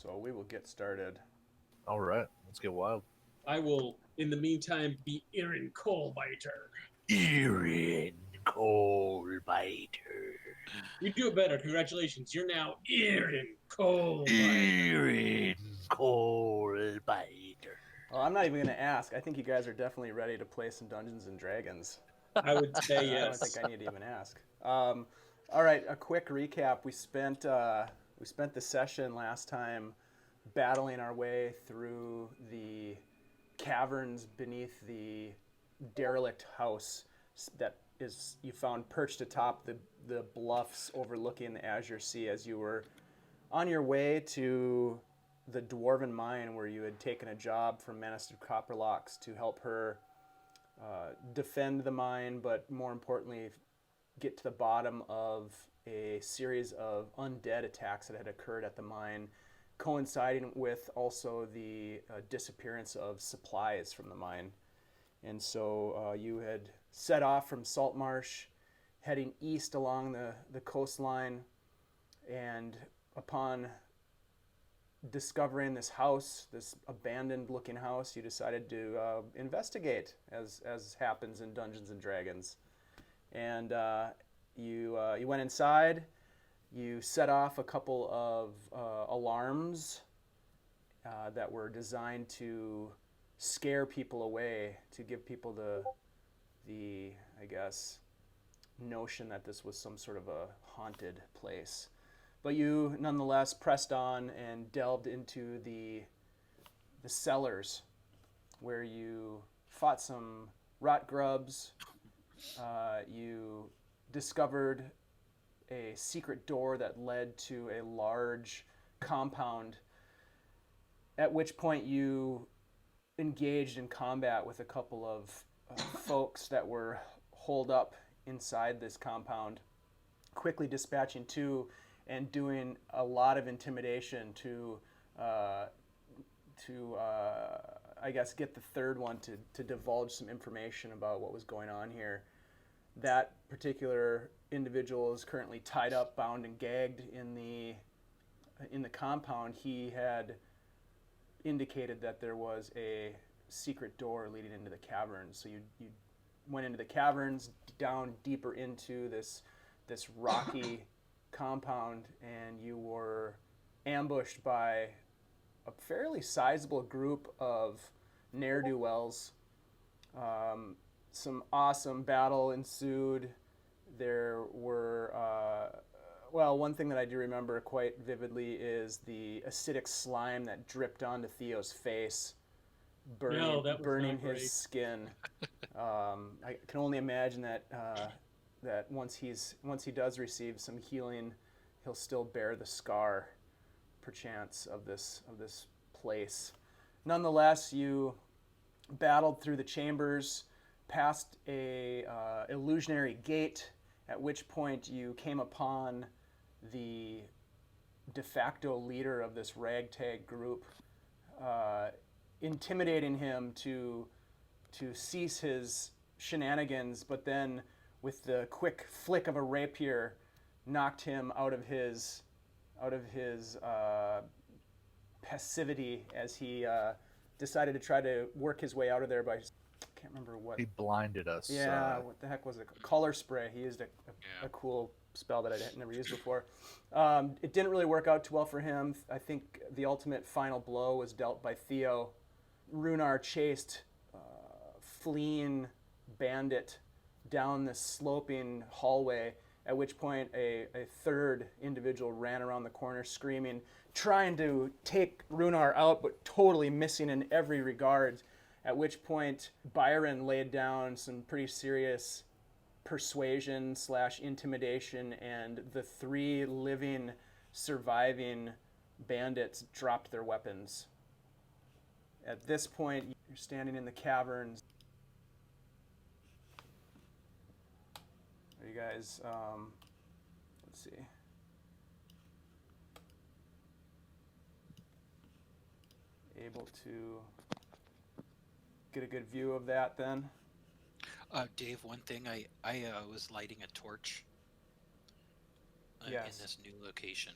so we will get started. All right, let's get wild. I will, in the meantime, be Irin Coalbiter. Irin Coalbiter. You do it better. Congratulations. You're now Irin Coalbiter. Irin Coalbiter. Well, I'm not even going to ask. I think you guys are definitely ready to play some Dungeons and Dragons. I would say I don't yes. think I need to even ask. All right, a quick recap. We spent the session last time battling our way through the caverns beneath the derelict house that is you found perched atop the bluffs overlooking the Azure Sea as you were on your way to the dwarven mine where you had taken a job from Minister Copperlocks to help her defend the mine, but more importantly, get to the bottom of a series of undead attacks that had occurred at the mine, coinciding with also the disappearance of supplies from the mine. And so you had set off from Saltmarsh, heading east along the coastline, and upon discovering this house, this abandoned-looking house, you decided to investigate, as happens in Dungeons and Dragons. And you went inside. You set off a couple of alarms that were designed to scare people away, to give people the I guess notion that this was some sort of a haunted place. But you nonetheless pressed on and delved into the cellars, where you fought some rot grubs. You discovered a secret door that led to a large compound, at which point you engaged in combat with a couple of folks that were holed up inside this compound, quickly dispatching two and doing a lot of intimidation to I guess get the third one to divulge some information about what was going on here. That particular individual is currently tied up, bound, and gagged in the compound. He had indicated that there was a secret door leading into the caverns. So you went into the caverns, down deeper into this rocky compound, and you were ambushed by a fairly sizable group of ne'er-do-wells. Some awesome battle ensued. There were, one thing that I do remember quite vividly is the acidic slime that dripped onto Theo's face, burning his skin. I can only imagine that once he does receive some healing, he'll still bear the scar, perchance, of this place. Nonetheless, you battled through the chambers, past a illusionary gate, at which point you came upon the de facto leader of this ragtag group, intimidating him to cease his shenanigans, but then with the quick flick of a rapier knocked him out of his passivity as he decided to try to work his way out of there by, I can't remember what. He blinded us. Yeah, what the heck was it? Color spray. He used a cool spell that I'd never used before. It didn't really work out too well for him. I think the ultimate final blow was dealt by Theo. Rhunar chased fleeing bandit down this sloping hallway, at which point a third individual ran around the corner screaming, trying to take Rhunar out, but totally missing in every regard. At which point Byron laid down some pretty serious persuasion / intimidation, and the three living, surviving bandits dropped their weapons. At this point, you're standing in the caverns. Are you guys, let's see. Able to get a good view of that then? Dave, one thing, I was lighting a torch in this new location.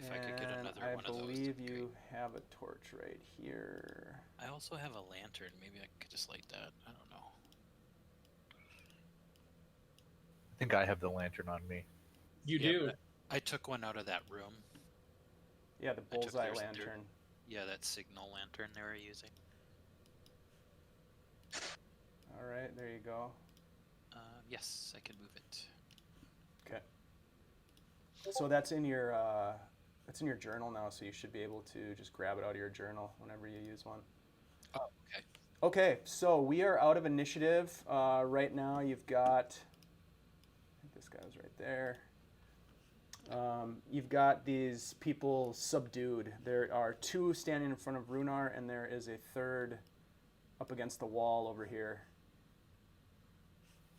if I could get another I one of those. believe that'd be you have a torch right here. great. I also have a lantern. Maybe I could just light that. I don't know. I think I have the lantern on me. You Yeah, do. but I took one out of that room. Yeah, the I took bullseye theirs and lantern. Yeah, that signal lantern they were using. All right, there you go. Yes, I can move it. Okay. So that's in your journal now, so you should be able to just grab it out of your journal whenever you use one. Oh, okay. Okay, so we are out of initiative right now. You've got, I think this guy was right there. You've got these people subdued. There are 2 standing in front of Rhunar, and there is a 3rd up against the wall over here.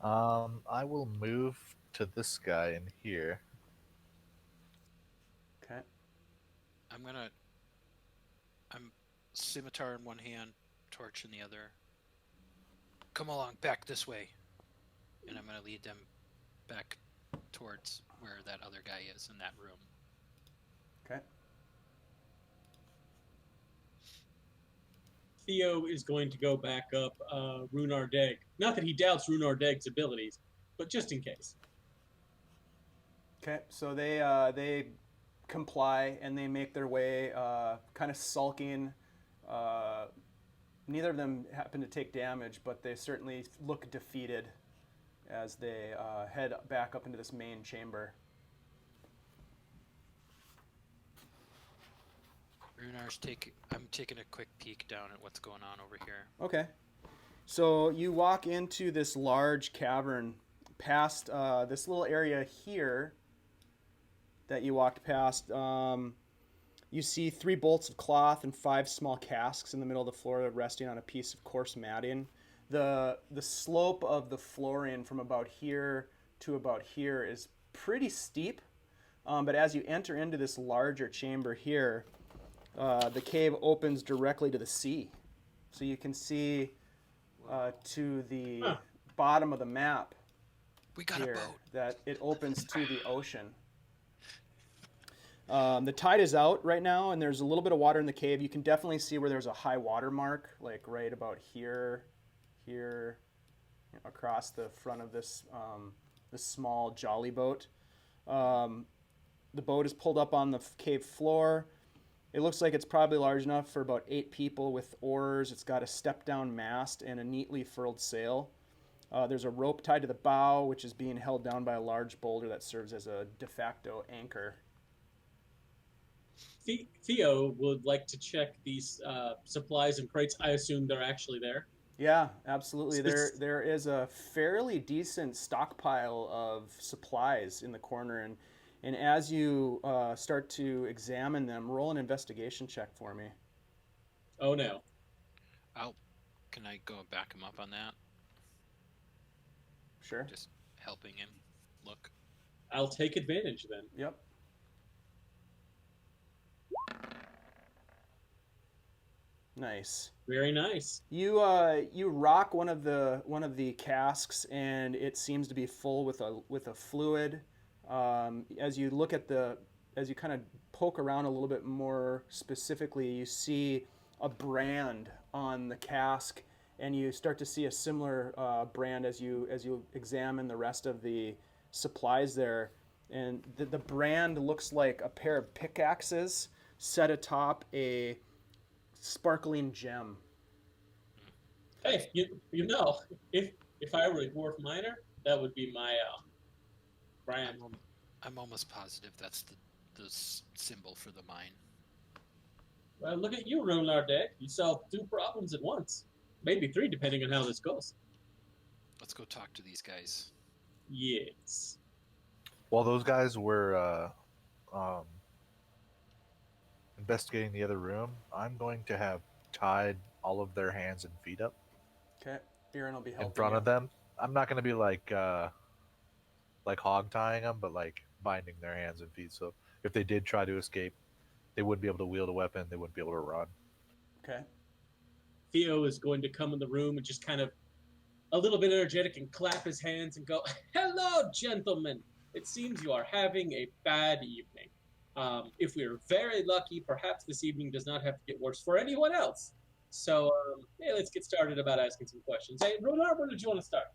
I will move to this guy in here. Okay. I'm scimitar in one hand, torch in the other. Come along, back this way. And I'm gonna lead them back towards where that other guy is in that room. Okay. Theo is going to go back up Rhunar Deg. Not that he doubts Rhunar Deg's abilities, but just in case. Okay, so they comply and they make their way, kind of sulking. Neither of them happen to take damage, but they certainly look defeated as they head back up into this main chamber. I'm taking a quick peek down at what's going on over here. Okay. So you walk into this large cavern past this little area here that you walked past. You see 3 bolts of cloth and 5 small casks in the middle of the floor resting on a piece of coarse matting. The slope of the flooring from about here to about here is pretty steep, but as you enter into this larger chamber here, the cave opens directly to the sea. So you can see to the bottom of the map We got here a boat. that it opens to the ocean. The tide is out right now, and there's a little bit of water in the cave. You can definitely see where there's a high water mark, like right about here, across the front of this this small jolly boat. The boat is pulled up on the cave floor. It looks like it's probably large enough for about 8 people with oars. It's got a step-down mast and a neatly furled sail. There's a rope tied to the bow, which is being held down by a large boulder that serves as a de facto anchor. Theo would like to check these supplies and crates. I assume they're actually there. Yeah, absolutely. There is a fairly decent stockpile of supplies in the corner, and as you start to examine them, roll an investigation check for me. Oh no. Can I go back him up on that? Sure. Just helping him look. I'll take advantage then. Yep. Nice. Very nice. You rock one of the casks, and it seems to be full with a fluid. As you kind of poke around a little bit more specifically, you see a brand on the cask, and you start to see a similar brand as you examine the rest of the supplies there. And the brand looks like a pair of pickaxes set atop a sparkling gem. Hey, you know, if I were a dwarf miner, that would be my brand. I'm almost positive that's the symbol for the mine. Well, look at you, Rhunar Deg. You solved 2 problems at once. Maybe 3, depending on how this goes. Let's go talk to these guys. Yes. While those guys were investigating the other room, I'm going to have tied all of their hands and feet up Okay. Irin will be helping in front you. of them. I'm not going to be like hog tying them, but like binding their hands and feet. So if they did try to escape, they wouldn't be able to wield a weapon. They wouldn't be able to run. Okay. Theo is going to come in the room and just kind of a little bit energetic and clap his hands and go, "Hello, gentlemen. It seems you are having a bad evening. If we're very lucky, perhaps this evening does not have to get worse for anyone else. So, hey, let's get started about asking some questions. Hey, Rhunar, where did you want to start?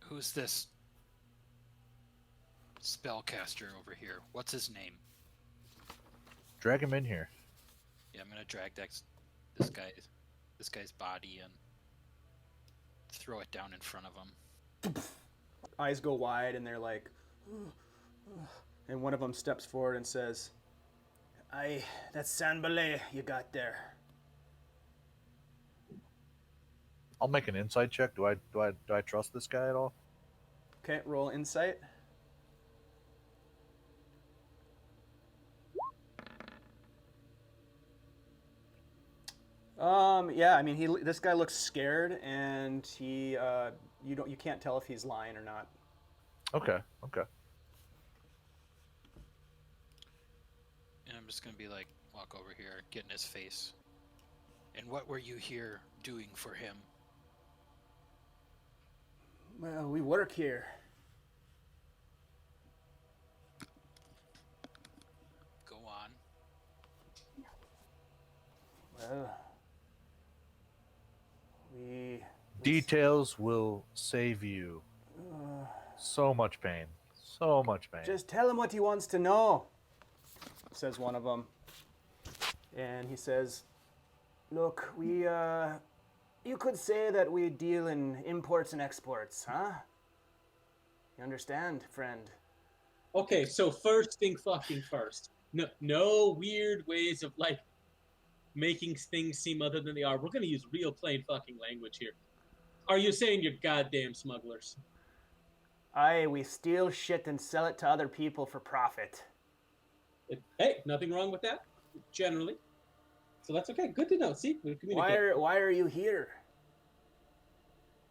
Who's this spellcaster over here? What's his name? Drag him in here. Yeah, I'm gonna drag this guy's body and throw it down in front of him. Eyes go wide, and they're like, and one of them steps forward and says, "Aye, that's Sanbalay you got there." I'll make an insight check. Do I trust this guy at all? Okay, roll insight. Yeah, I mean, this guy looks scared, and you can't tell if he's lying or not. Okay. And I'm just gonna be like, walk over here, get in his face. And what were you here doing for him? Well, we work here. Go on. Well, we Details will save you so much pain. So much pain. just tell him what he wants to know, says one of them. And he says, "Look, you could say that we deal in imports and exports, huh? You understand, friend?" Okay, so first thing fucking first. No weird ways of, like, making things seem other than they are. We're going to use real plain fucking language here. Are you saying you're goddamn smugglers? Aye, we steal shit and sell it to other people for profit. Hey, nothing wrong with that, generally. So that's okay. Good to know. See, we communicate. Why are you here?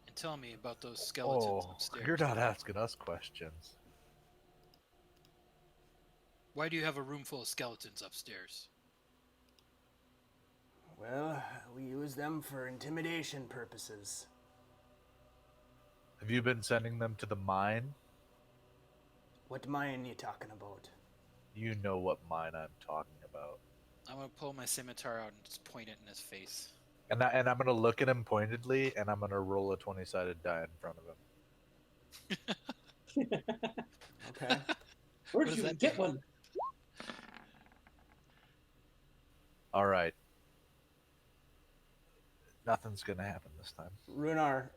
And tell me about those skeletons Oh, upstairs. you're not asking us questions. Why do you have a room full of skeletons upstairs? Well, we use them for intimidation purposes. Have you been sending them to the mine? What mine you talking about? You know what mine I'm talking about. I'm gonna pull my scimitar out and just point it in his face. And I'm gonna look at him pointedly, and I'm gonna roll a 20-sided die in front of him. Okay. Where'd What does you that get do? one? All right. Nothing's gonna happen this time. Rhunar,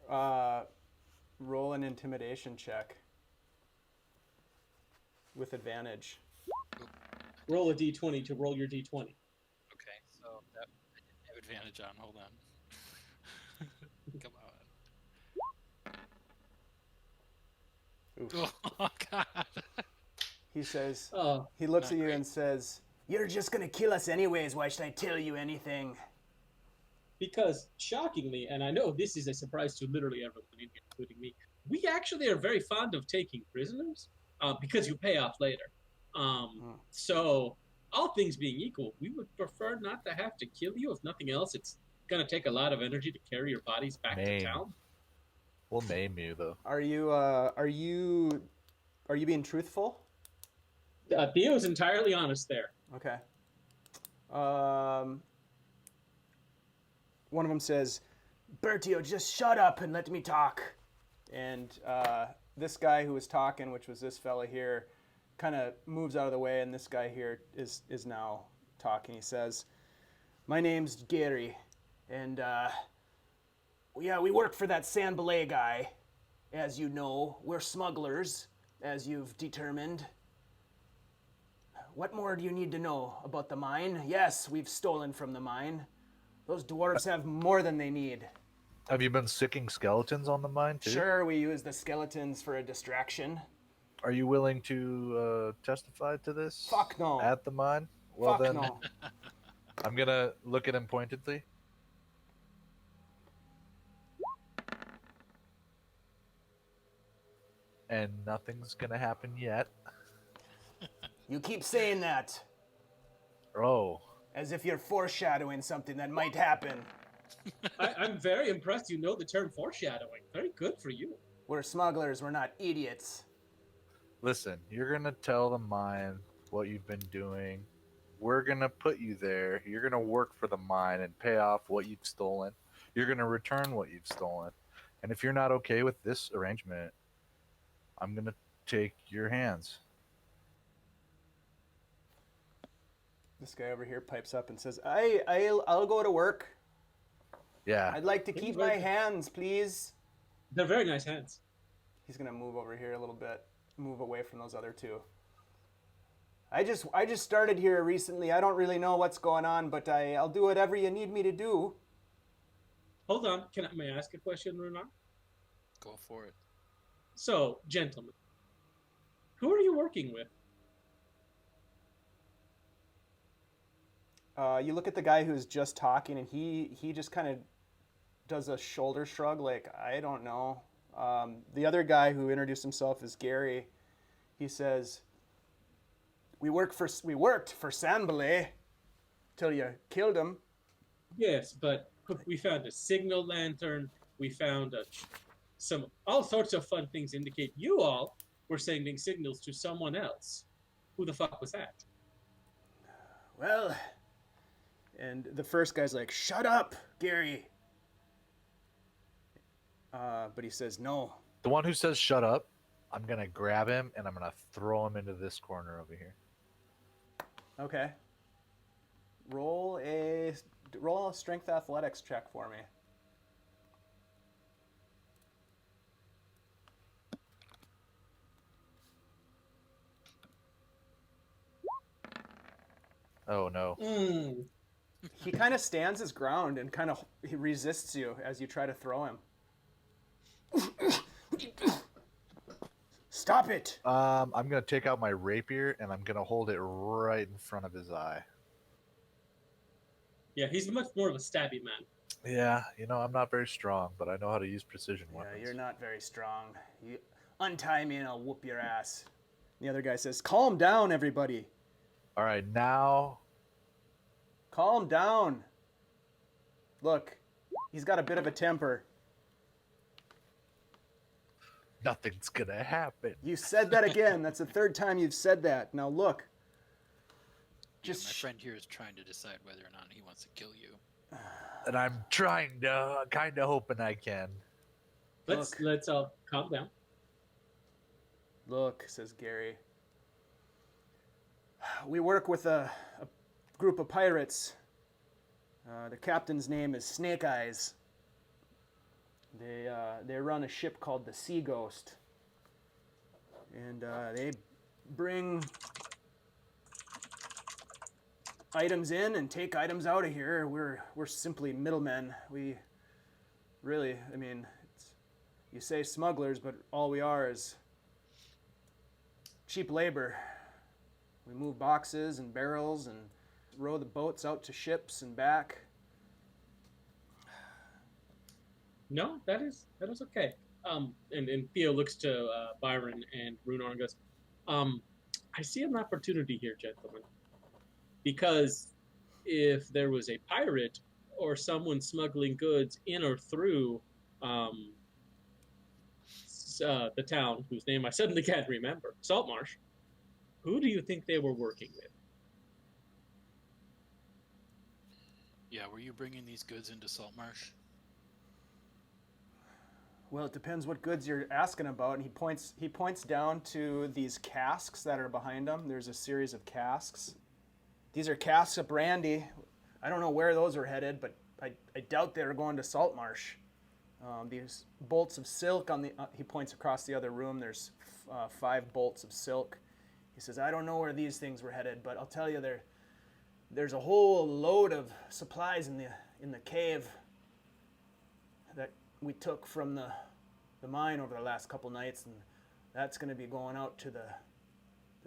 roll an intimidation check with advantage. Roll a d20 to roll your d20. Okay, so that I didn't have advantage on. Hold on. Come on. Oof. Oh God. He says, Oh, he looks not at you great. and says, "You're just gonna kill us anyways. Why should I tell you anything?" because shockingly, and I know this is a surprise to literally everyone in here, including me, we actually are very fond of taking prisoners because you pay off later. So, all things being equal, we would prefer not to have to kill you. If nothing else, it's going to take a lot of energy to carry your bodies back to Maim. town. We'll maim you though. Are you being truthful? Theo's entirely honest there. Okay. One of them says, "Bertio, just shut up and let me talk." And this guy who was talking, which was this fella here, kind of moves out of the way, and this guy here is now talking. He says, "My name's Gary, and yeah, we work for that Sanbalay guy. As you know, we're smugglers, as you've determined. What more do you need to know about the mine? Yes, we've stolen from the mine. Those dwarves have more than they need. Have you been sicking skeletons on the mine too? Sure, we use the skeletons for a distraction. Are you willing to testify to this? Fuck no. At the mine? Well Fuck then, no. I'm gonna look at him pointedly. And nothing's gonna happen yet. You keep saying that, Oh, as if you're foreshadowing something that might happen. I'm very impressed you know the term foreshadowing. Very good for you. We're smugglers, we're not idiots. Listen, you're gonna tell the mine what you've been doing. We're gonna put you there. You're gonna work for the mine and pay off what you've stolen. You're gonna return what you've stolen. And if you're not okay with this arrangement, I'm gonna take your hands. This guy over here pipes up and says, I'll go to work. Yeah. I'd like to keep my hands, please. They're very nice hands. He's gonna move over here a little bit, move away from those other two. I just started here recently. I don't really know what's going on, but I'll do whatever you need me to do. Hold on. May I ask a question, Rhunar? Go for it. So, gentlemen, who are you working with? You look at the guy who's just talking, and he just kind of does a shoulder shrug, like, I don't know. The other guy who introduced himself as Gary, he says, we worked for Sambale till you killed him. Yes, but we found a signal lantern. We found all sorts of fun things indicate you all were sending signals to someone else. Who the fuck was that? Well, and the first guy's like, shut up, Gary. But he says no. The one who says shut up, I'm gonna grab him and I'm gonna throw him into this corner over here. Okay. Roll a strength athletics check for me. Oh no. He kind of stands his ground and he resists you as you try to throw him. Stop it! I'm gonna take out my rapier and I'm gonna hold it right in front of his eye. Yeah, he's much more of a stabby man. Yeah, I'm not very strong, but I know how to use precision weapons. Yeah, you're not very strong. You untie me and I'll whoop your ass. The other guy says, calm down, everybody. All right, now. Calm down. Look, he's got a bit of a temper. Nothing's gonna happen. You said that again. That's the third time you've said that. Now look. My friend here is trying to decide whether or not he wants to kill you. And I'm trying to, kind of hoping I can. Let's all calm down. Look, says Gary. We work with a group of pirates. The captain's name is Snake Eyes. They run a ship called the Sea Ghost. And they bring items in and take items out of here. We're simply middlemen. We really, you say smugglers, but all we are is cheap labor. We move boxes and barrels and row the boats out to ships and back. No, that is okay. And Theo looks to Byron and Rhunar and goes, I see an opportunity here, gentlemen. Because if there was a pirate or someone smuggling goods in or through the town, whose name I suddenly can't remember, Saltmarsh, who do you think they were working with? Yeah, were you bringing these goods into Saltmarsh? Well, it depends what goods you're asking about, and he points down to these casks that are behind him. There's a series of casks. These are casks of brandy. I don't know where those are headed, but I doubt they're going to Saltmarsh. These bolts of silk on the he points across the other room. There's 5 bolts of silk. He says, I don't know where these things were headed, but I'll tell you there's a whole load of supplies in the cave that we took from the mine over the last couple nights, and that's going to be going out to the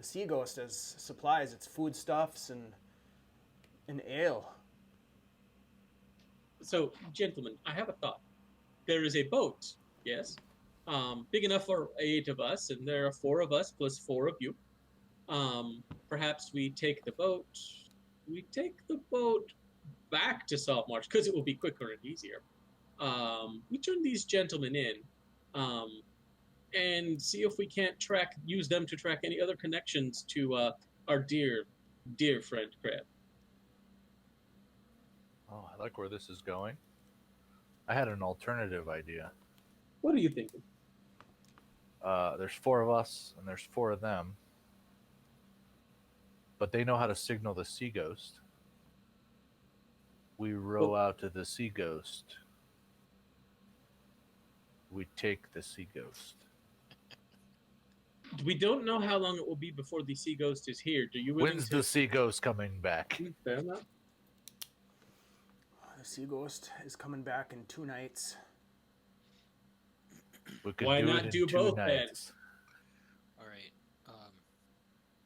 Sea Ghost as supplies. It's foodstuffs and ale. So, gentlemen, I have a thought. There is a boat, yes, big enough for 8 of us, and there are 4 of us plus 4 of you. Perhaps we take the boat. We take the boat back to Saltmarsh because it will be quicker and easier. We turn these gentlemen in, and see if we can't use them to track any other connections to our dear friend Crab. Oh, I like where this is going. I had an alternative idea. What are you thinking? There's 4 of us, and there's 4 of them. But they know how to signal the Sea Ghost. We row out to the Sea Ghost. We take the Sea Ghost. We don't know how long it will be before the Sea Ghost is here. Do you? When's the Sea Ghost coming back? Fair enough. The Sea Ghost is coming back in 2 nights. We could Why do not it in do 2 both nights. All right.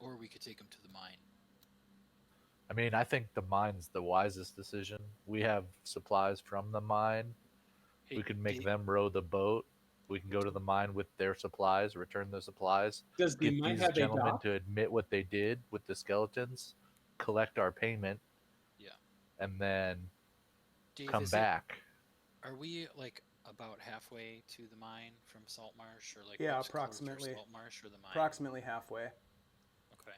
Or we could take them to the mine. I mean, I think the mine's the wisest decision. We have supplies from the mine. Hey, We can make Dave, them row the boat. We can go to the mine with their supplies, return the supplies, Does the get mine these have a gentlemen dock? to admit what they did with the skeletons, collect our payment, Yeah. and then Dave, come is back. Are we like about halfway to the mine from Saltmarsh, or like Yeah, what's closer, approximately. Saltmarsh or the mine? Approximately halfway. Okay.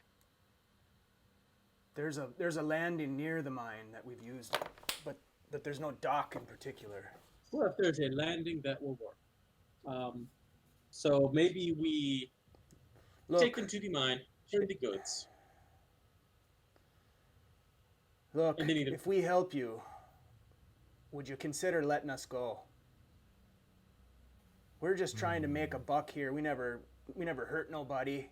There's a landing near the mine that we've used, but there's no dock in particular. Well, if there's a landing, that will work. So maybe we take them to the mine, turn the goods. Look, And they need a- if we help you, would you consider letting us go? We're just trying to make a buck here. We never hurt nobody.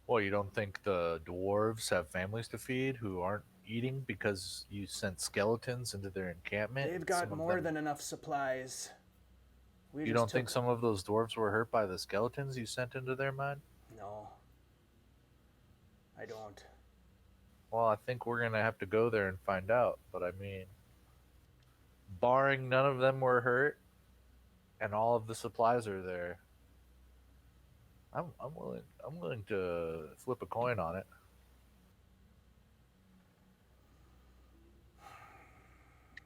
Well, you don't think the dwarves have families to feed who aren't eating because you sent skeletons into their encampment? They've got Some of more them- than enough supplies. We You just don't think took- some of those dwarves were hurt by the skeletons you sent into their mine? No. I don't. Well, I think we're gonna have to go there and find out. But I mean, barring none of them were hurt, and all of the supplies are there, I'm willing to flip a coin on it.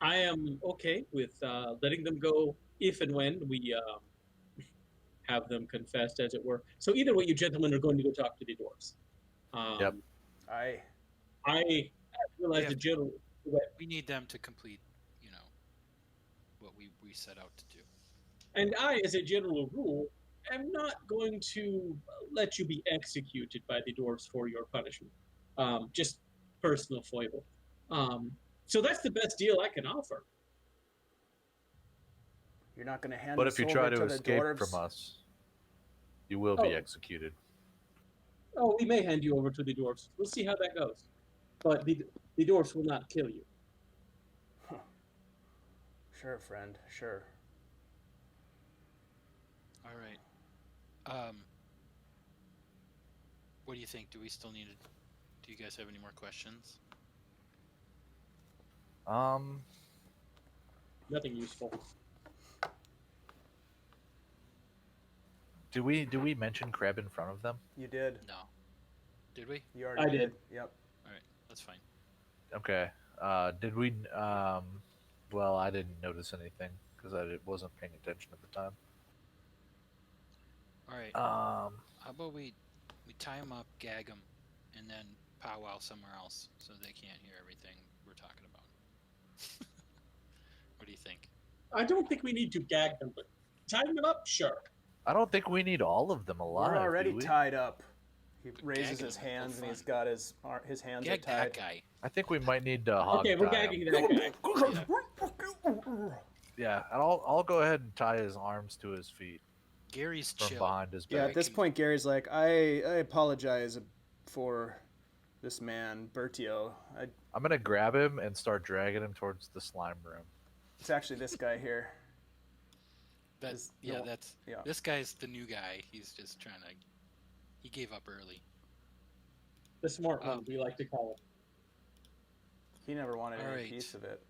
I am okay with letting them go if and when we have them confessed, as it were. So either way, you gentlemen are going to go talk to the dwarves. Yep. I realize Yeah. the general. We need them to complete, what we set out to do. And I, as a general rule, am not going to let you be executed by the dwarves for your punishment. Just personal foible. So that's the best deal I can offer. You're not going to hand But us if you over try to to the escape dwarves? from us, you will be Oh. executed. Oh, we may hand you over to the dwarves. We'll see how that goes. But the dwarves will not kill you. Sure, friend. Sure. All right. What do you think? Do we still need to? Do you guys have any more questions? Nothing useful. Do we mention Crab in front of them? You did. No. Did we? You already I did. Yep. All right. That's fine. Okay. Did we? Well, I didn't notice anything because I wasn't paying attention at the time. All right. Um, How about we tie them up, gag them, and then powwow somewhere else so they can't hear everything we're talking about. What do you think? I don't think we need to gag them, but tie them up, sure. I don't think we need all of them alive. We're already do we? tied up. He But raises gagging his them would be hands and he's fun. got his hands Gag are tied. that guy. I think we might need to hog Okay, we're tie gagging him. that guy. Yeah, and I'll go ahead and tie his arms to his feet Gary's from chill. behind his Yeah, back. at this point, Gary's like, I apologize for this man, Bertio. I'm gonna grab him and start dragging him towards the slime room. It's actually this guy here. That's no- that's yeah. this guy's the new guy. He's just trying to. He gave up early. The smart one, we like to call it. He never wanted any Alright. piece of it.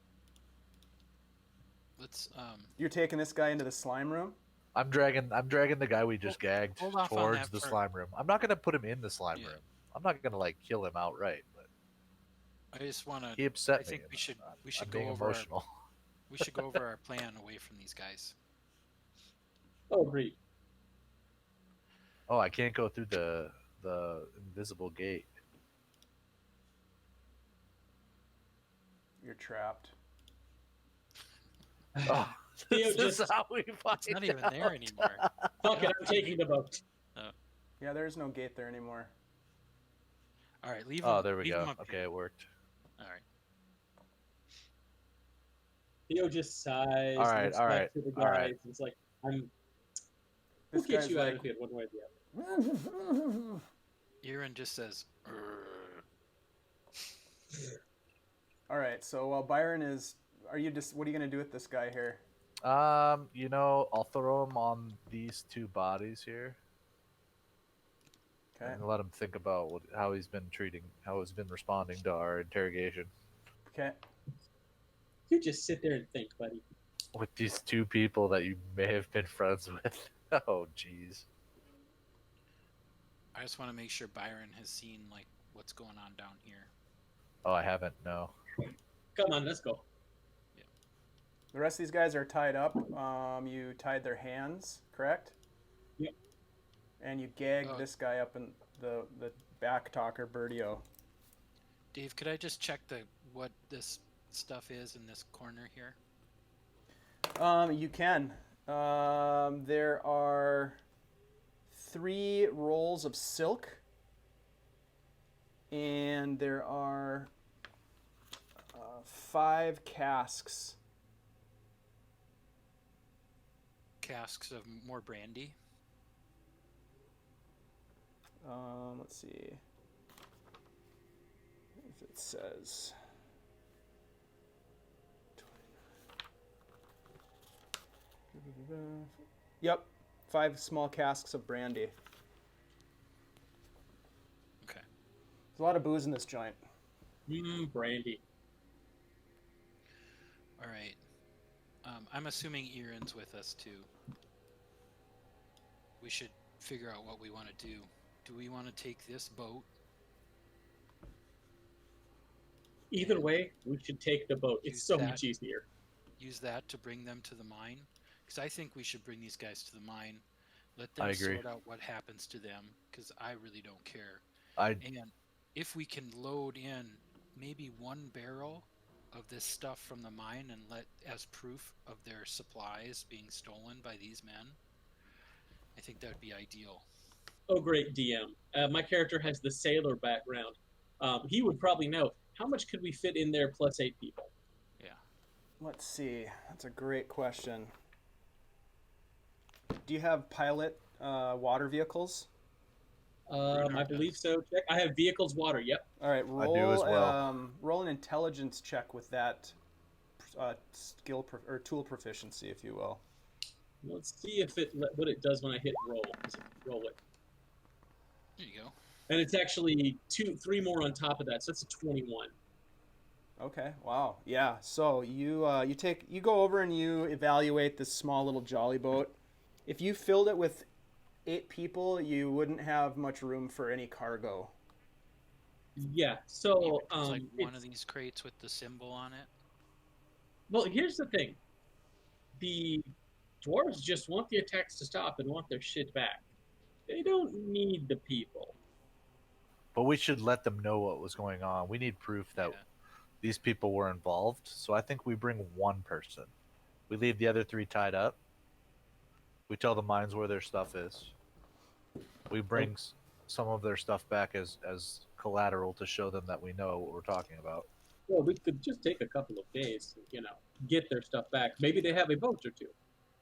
Let's You're taking this guy into the slime room? I'm dragging the guy we just gagged hold off on towards that the for- slime room. I'm not gonna put him in the slime Yeah. room. I'm not gonna like kill him outright, but I just want he to. upset I me. think we should I'm go being over emotional. we should go over our plan away from these guys. Oh, agreed. Oh, I can't go through the invisible gate. You're trapped. Oh, Theo this is just- how we find It's not even out. there anymore. Fuck it, I'm taking the boat. Yeah, there's no gate there anymore. All right, leave. Oh, him- there we leave go. him up Okay, here. it worked. All right. Theo just sighs. All right, looks all back right, to the all guys. right. It's like, we'll This get guy's you out like, of here one way or the other. Irin just says, all right. So while Byron is, what are you gonna do with this guy here? I'll throw him on these two bodies here Okay. and let him think about how he's been responding to our interrogation Okay. You just sit there and think, buddy. with these two people that you may have been friends with. Oh, jeez. I just want to make sure Byron has seen like what's going on down here. Oh, I haven't. No. Come on, let's go. The rest of these guys are tied up. You tied their hands, correct? Yep. And you gagged Oh. this guy up in the back talker, Birdio. Dave, could I just check what this stuff is in this corner here? You can. There are 3 rolls of silk, and there are 5 casks. Casks of more brandy. Let's see if it says. Yep, 5 small casks of brandy. Okay. There's a lot of booze in this joint. Brandy. All right. I'm assuming Irin's with us too. We should figure out what we want to do. Do we want to take this boat? Either way, we should take the boat. It's Use so that. much easier. Use that to bring them to the mine? Because I think we should bring these guys to the mine. Let them I agree. sort out what happens to them. Because I really don't care. I And if we can load in maybe 1 barrel of this stuff from the mine and let as proof of their supplies being stolen by these men, I think that would be ideal. Oh, great DM. My character has the sailor background. He would probably know how much could we fit in there plus 8 people. Yeah. Let's see. That's a great question. Do you have pilot water vehicles? I believe so. Check. I have vehicles, water. Yep. All right, roll. do as well. Roll an intelligence check with that tool proficiency, if you will. Let's see if what it does when I hit roll. Roll it, There you go. and it's actually 3 more on top of that, so that's a 21. Okay. Wow. Yeah. So you go over and you evaluate this small little jolly boat. If you filled it with 8 people, you wouldn't have much room for any cargo. Yeah. So It's like one it's- of these crates with the symbol on it. well, here's the thing: the dwarves just want the attacks to stop and want their shit back. They don't need the people. But we should let them know what was going on. We need proof that Yeah. these people were involved. So I think we bring 1 person. We leave the other 3 tied up. We tell the mines where their stuff is. We bring some of their stuff back as collateral to show them that we know what we're talking about. Well, we could just take a couple of days, get their stuff back. Maybe they have a boat or 2.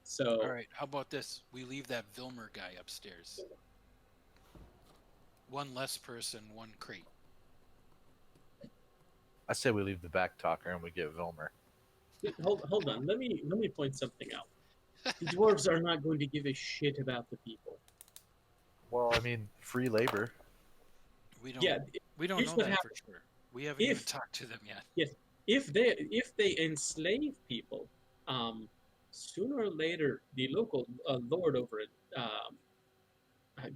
So All right. How about this? We leave that Vilmer guy upstairs. 1 less person, 1 crate. I say we leave the back talker and we get Vilmer. hold on. Let me point something out. The dwarves are not going to give a shit about the people. Well, I mean, free labor. We don't. Yeah. We don't here's know what that happens. for sure. We haven't even If- talked to them yet. If they enslave people, sooner or later the local lord over it,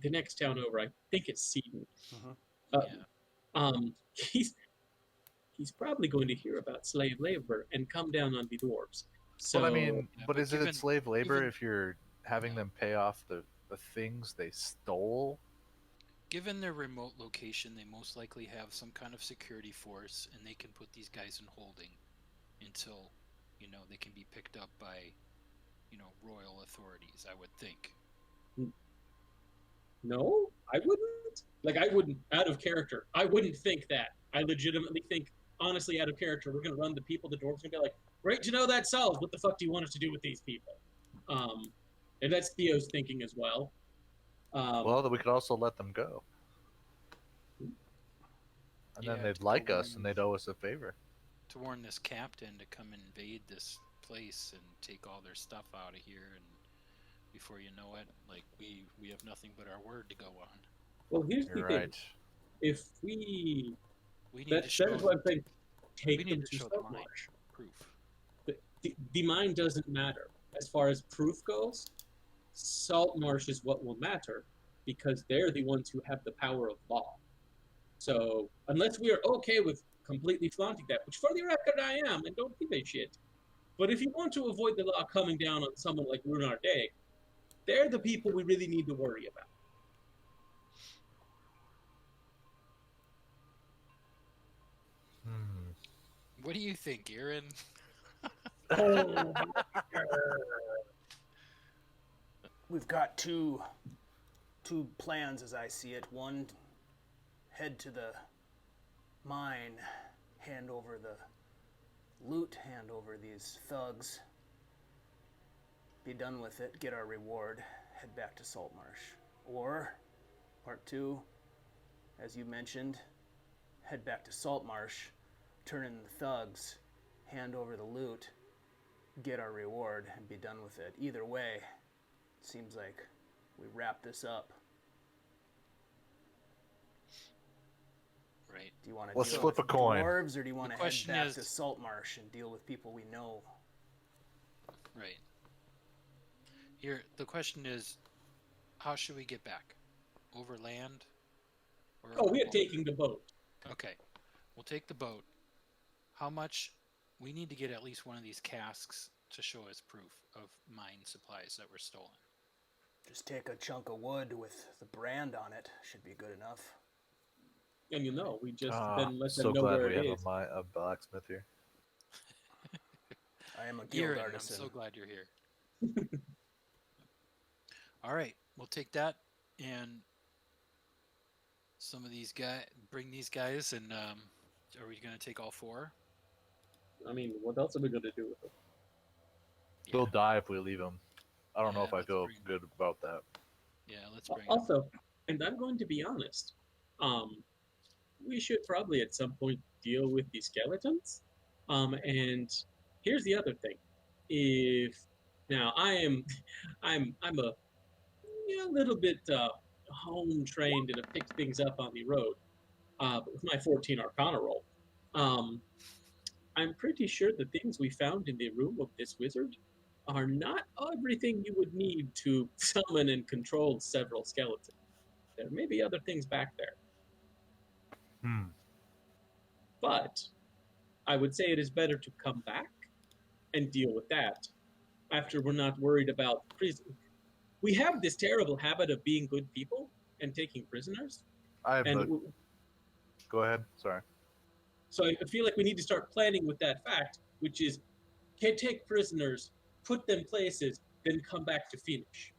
the next town over, I think it's Seaton. Yeah. He's probably going to hear about slave labor and come down on the dwarves. So But I mean, Yeah, but but is given- it slave labor even- if you're having them pay off the the things they stole. Given their remote location, they most likely have some kind of security force, and they can put these guys in holding until, they can be picked up by, royal authorities, I would think. No, I wouldn't. Like, I wouldn't, out of character, I wouldn't think that. I legitimately think, honestly, out of character, we're going to run the people, the dwarves are going to be like, great to know that solved. What the fuck do you want us to do with these people? And that's Theo's thinking as well. Well, we could also let them go. And then they'd like us and they'd owe us a favor. To warn this captain to come invade this place and take all their stuff out of here, and before you know it, like, we have nothing but our word to go on. Well, here's the thing. If we need to show, that is what I'm saying. Take them to Saltmarsh. Proof. The mine doesn't matter. As far as proof goes, Saltmarsh is what will matter, because they're the ones who have the power of law. So, unless we are okay with completely flaunting that, which for the record I am, and don't give a shit, but if you want to avoid the law coming down on someone like Rhunar Deg, they're the people we really need to worry about. What do you think, Irin? We've got two plans as I see it. One, head to the mine, hand over the loot, hand over these thugs, be done with it, get our reward, head back to Saltmarsh. Or, part two, as you mentioned, head back to Saltmarsh, turn in the thugs, hand over the loot, get our reward, and be done with it. Either way, it seems like we wrap this up. Right. Do you want to Let's deal flip with a coin. dwarves, or do you want to head question back is- to Saltmarsh and deal with people we know? Right. Here, the question is, how should we get back? Over land? Or Oh, over we are boat? taking the boat. Okay. We'll take the boat. How much? We need to get at least one of these casks to show us proof of mine supplies that were stolen. Just take a chunk of wood with the brand on it. Should be good enough. And we just then let so them know glad where we it have is. a blacksmith here. I am a guild Irin, artisan. I'm so glad you're here. All right, we'll take that and some of these guys. Bring these guys, and are we going to take all four? I mean, what else are we going to do with them? They'll die if we leave them. I don't know Yeah, if I let's feel bring 'em. good about that. Yeah, let's bring 'em. Also, and I'm going to be honest, we should probably at some point deal with the skeletons. And here's the other thing: if now I'm a little bit home trained and have picked things up on the road, but with my 14 Arcana roll, I'm pretty sure the things we found in the room of this wizard are not everything you would need to summon and control several skeletons. There may be other things back there. But I would say it is better to come back and deal with that after we're not worried about prison. We have this terrible habit of being good people and taking prisoners. Go ahead. Sorry. So I feel like we need to start planning with that fact, which is, can take prisoners, put them places, then come back to finish.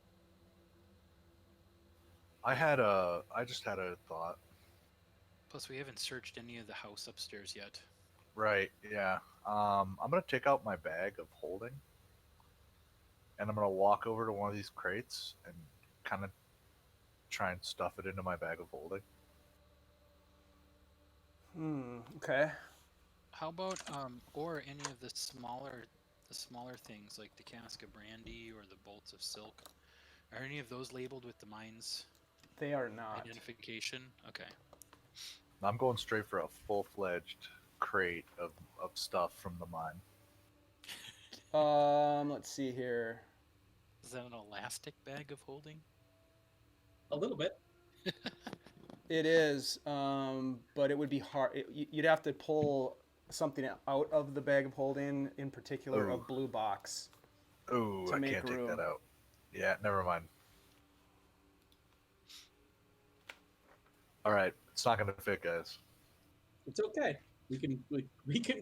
I just had a thought. Plus, we haven't searched any of the house upstairs yet. Right, yeah. I'm gonna take out my bag of holding, and I'm gonna walk over to one of these crates and kind of try and stuff it into my bag of holding. Okay. How about or any of the smaller things like the cask of brandy or the bolts of silk? Are any of those labeled with the mine's They are not. identification? Okay. I'm going straight for a full-fledged crate of stuff from the mine. Let's see here. Is that an elastic bag of holding? A little bit. It is, but it would be hard. You'd have to pull something out of the bag of holding, in particular a blue box. Oh, I make can't take room. that out. Yeah, never mind. All right, it's not gonna fit, guys. It's okay. We can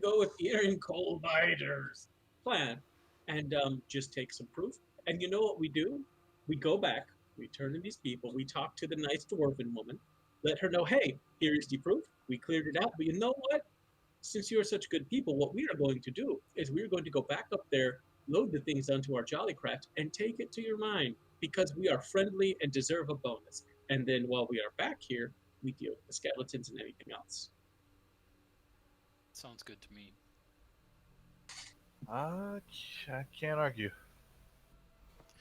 go with Irin Coalbiter's plan and just take some proof. And you know what we do? We go back, we turn to these people, we talk to the nice dwarven woman, let her know, hey, here is the proof. We cleared it out. But you know what? Since you're such good people, what we are going to do is we're going to go back up there, load the things onto our jollycraft, and take it to your mine because we are friendly and deserve a bonus. And then while we are back here, we deal with the skeletons and anything else. Sounds good to me. I can't argue.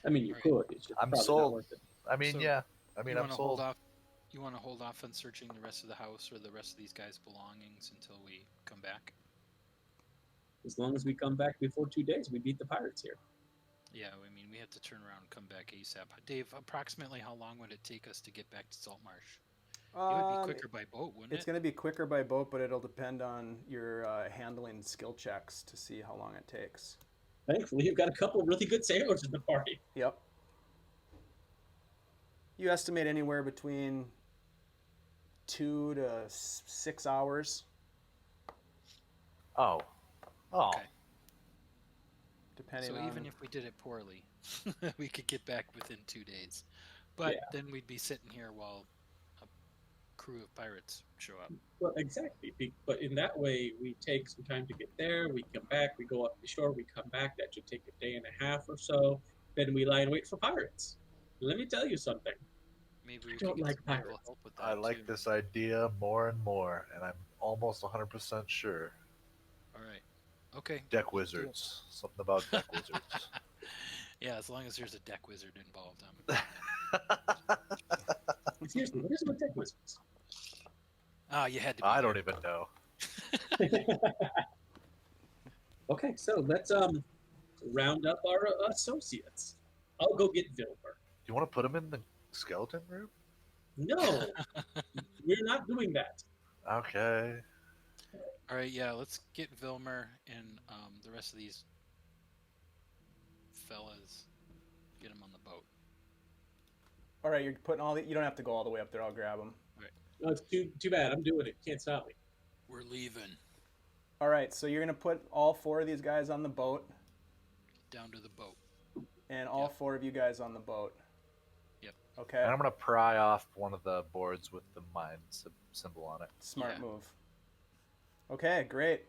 I mean, you Right. could. It's just I'm probably sold. not worth it. I mean, So, yeah. I mean, you I'm want to sold. hold off? You want to hold off on searching the rest of the house or the rest of these guys' belongings until we come back? As long as we come back before 2 days, we beat the pirates here. Yeah, I mean, we have to turn around and come back ASAP. Dave, approximately how long would it take us to get back to Saltmarsh? It would be quicker by boat, wouldn't It's it? going to be quicker by boat, but it'll depend on your handling skill checks to see how long it takes. Thankfully, you've got a couple really good sailors in the party. Yep. You estimate anywhere between 2 to 6 hours, Oh. Okay. depending So on. even if we did it poorly, we could get back within 2 days. But Yeah. then we'd be sitting here while a crew of pirates show up. Well, exactly. But in that way, we take some time to get there. We come back. We go up the shore. We come back. That should take a day and a half or so. Then we lie in wait for pirates. Let me tell you something. Maybe we don't could get like some naval pirates. help with that I like too. this idea more and more, and I'm almost 100% sure. All right. Okay. Deck wizards. Something about deck wizards. Yeah, as long as there's a deck wizard involved. Seriously, what is with deck wizards? You had to be I here. don't even know. Okay, so let's round up our associates. I'll go get Vilmer. Do you want to put him in the skeleton room? No, we're not doing that. Okay. All right, yeah, let's get Vilmer and the rest of these fellas, get them on the boat. All right, you're putting all the. You don't have to go all the way up there. I'll grab them. No, it's too bad. I'm doing it. Can't stop me. We're leaving. All right, so you're gonna put all 4 of these guys on the boat, Down to the boat. and all Yep. 4 of you guys on the boat. Yep. Okay. And I'm going to pry off one of the boards with the mine symbol on it. Smart Yeah. move. Okay, great.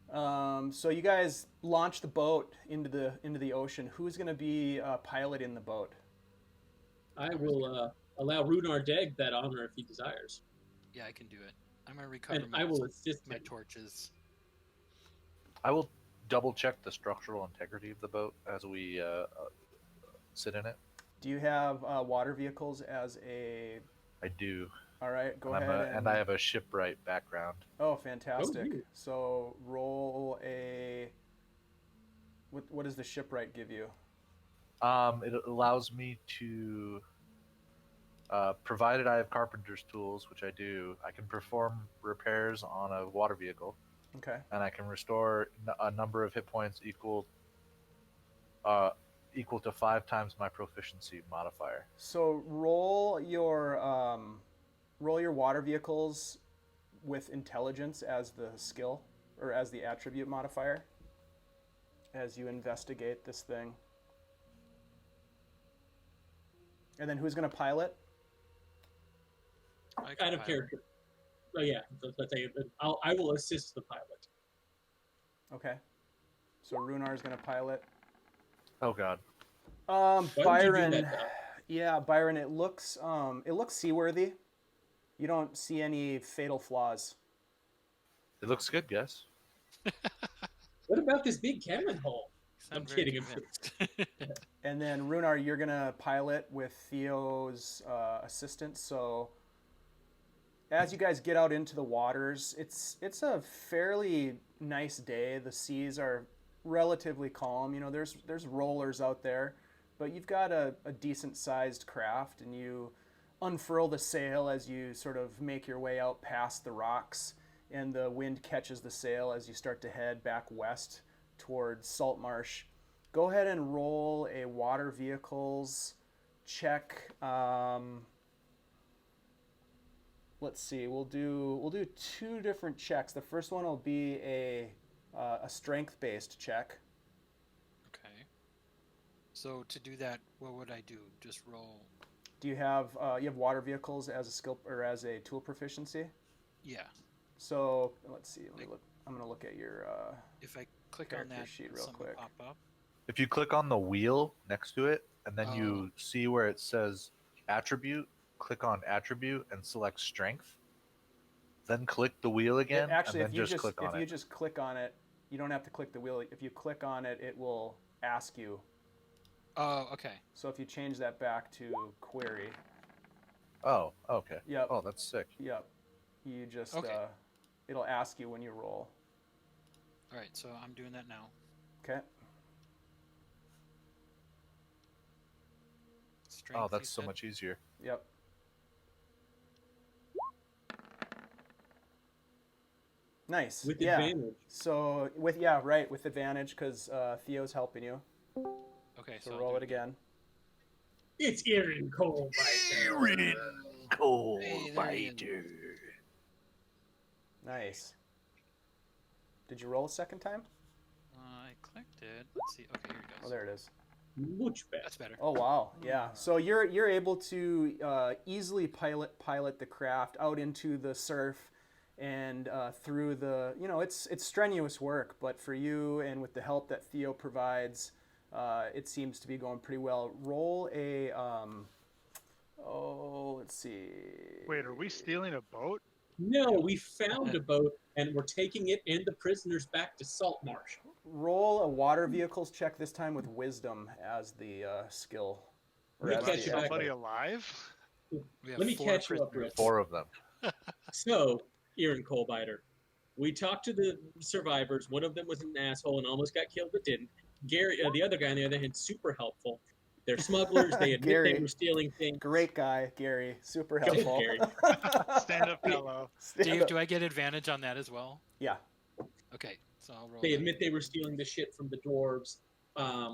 So you guys launch the boat into the ocean. Who's gonna be piloting the boat? I will allow Rhunar Deg that honor if he desires. Yeah, I can do it. I'm gonna recover And I will assist my him. torches. I will double check the structural integrity of the boat as we sit in it. Do you have water vehicles as a? I do. All right, go and ahead. and I have a shipwright background. Oh, fantastic! you. So roll a. What does the shipwright give you? It allows me to, provided I have carpenter's tools, which I do, I can perform repairs on a water vehicle, Okay. and I can restore a number of hit points equal to 5 times my proficiency modifier. So roll your water vehicles with intelligence as the skill or as the attribute modifier as you investigate this thing. And then who's going to pilot? I can Kind of pilot. character. Oh yeah, let's say I will assist the pilot. Okay. So Rhunar is going to pilot. Oh god. Why would you do Byron. that, Doc? Yeah, Byron. It looks seaworthy. You don't see any fatal flaws. It looks good, guess. What about this big cannon hole? Sound I'm very kidding, I'm convinced. And then Rhunar, you're gonna pilot with Theo's assistance. So as you guys get out into the waters, it's a fairly nice day. The seas are relatively calm. You know, there's rollers out there, but you've got a decent sized craft, and you unfurl the sail as you sort of make your way out past the rocks, and the wind catches the sail as you start to head back west towards Saltmarsh. Go ahead and roll a water vehicles check. let's see. We'll do two different checks. The first one will be a strength-based check. Okay. So to do that, what would I do? Just roll. Do you have water vehicles as a skill or as a tool proficiency? Yeah. So let's see. Let me look. I'm gonna look at your If I click on character that, sheet will real something quick. pop up? If you click on the wheel next to it, and then you see where it says attribute, click on attribute and select strength. Then click the wheel again, Actually, and then just click on if you it. just click on it, you don't have to click the wheel. If you click on it, it will ask you. Oh, okay. So if you change that back to query, Oh, okay. Yep. Oh, that's sick. yep, you just Okay. It'll ask you when you roll. All right, so I'm doing that now. Okay. Strength, Oh, you that's so said? much easier. Yep. Nice. With yeah. advantage. So with advantage because Theo's helping you. Okay, So I'll roll do it again. It's Irin Coalbiter. Irin Hey, there he is. Coalbiter. Nice. Did you roll a second time? I clicked it. Let's see. Okay, here it Oh, goes. there it is. Much better. That's better. Oh wow, yeah. So you're able to easily pilot the craft out into the surf and through the it's strenuous work, but for you and with the help that Theo provides, it seems to be going pretty well. Roll a let's see. Wait, are we stealing a boat? No, we found a boat and we're taking it and the prisoners back to Saltmarsh. Roll a water vehicles check this time with wisdom as the skill. Or Let me as catch the, you Is back. somebody alive? We have Let me 4 catch you up, prisoners. Rich. 4 of them. So, Irin Coalbiter, we talked to the survivors. One of them was an asshole and almost got killed, but didn't. Gary, the other guy on the other hand, super helpful. They're smugglers. They admit Gary. they were stealing things. Great guy, Gary. Super Go, helpful. Gary. Stand up fellow. Stand Dave, up. do I get advantage on that as well? Yeah. Okay, so I'll roll. They that. admit they were stealing the shit from the dwarves.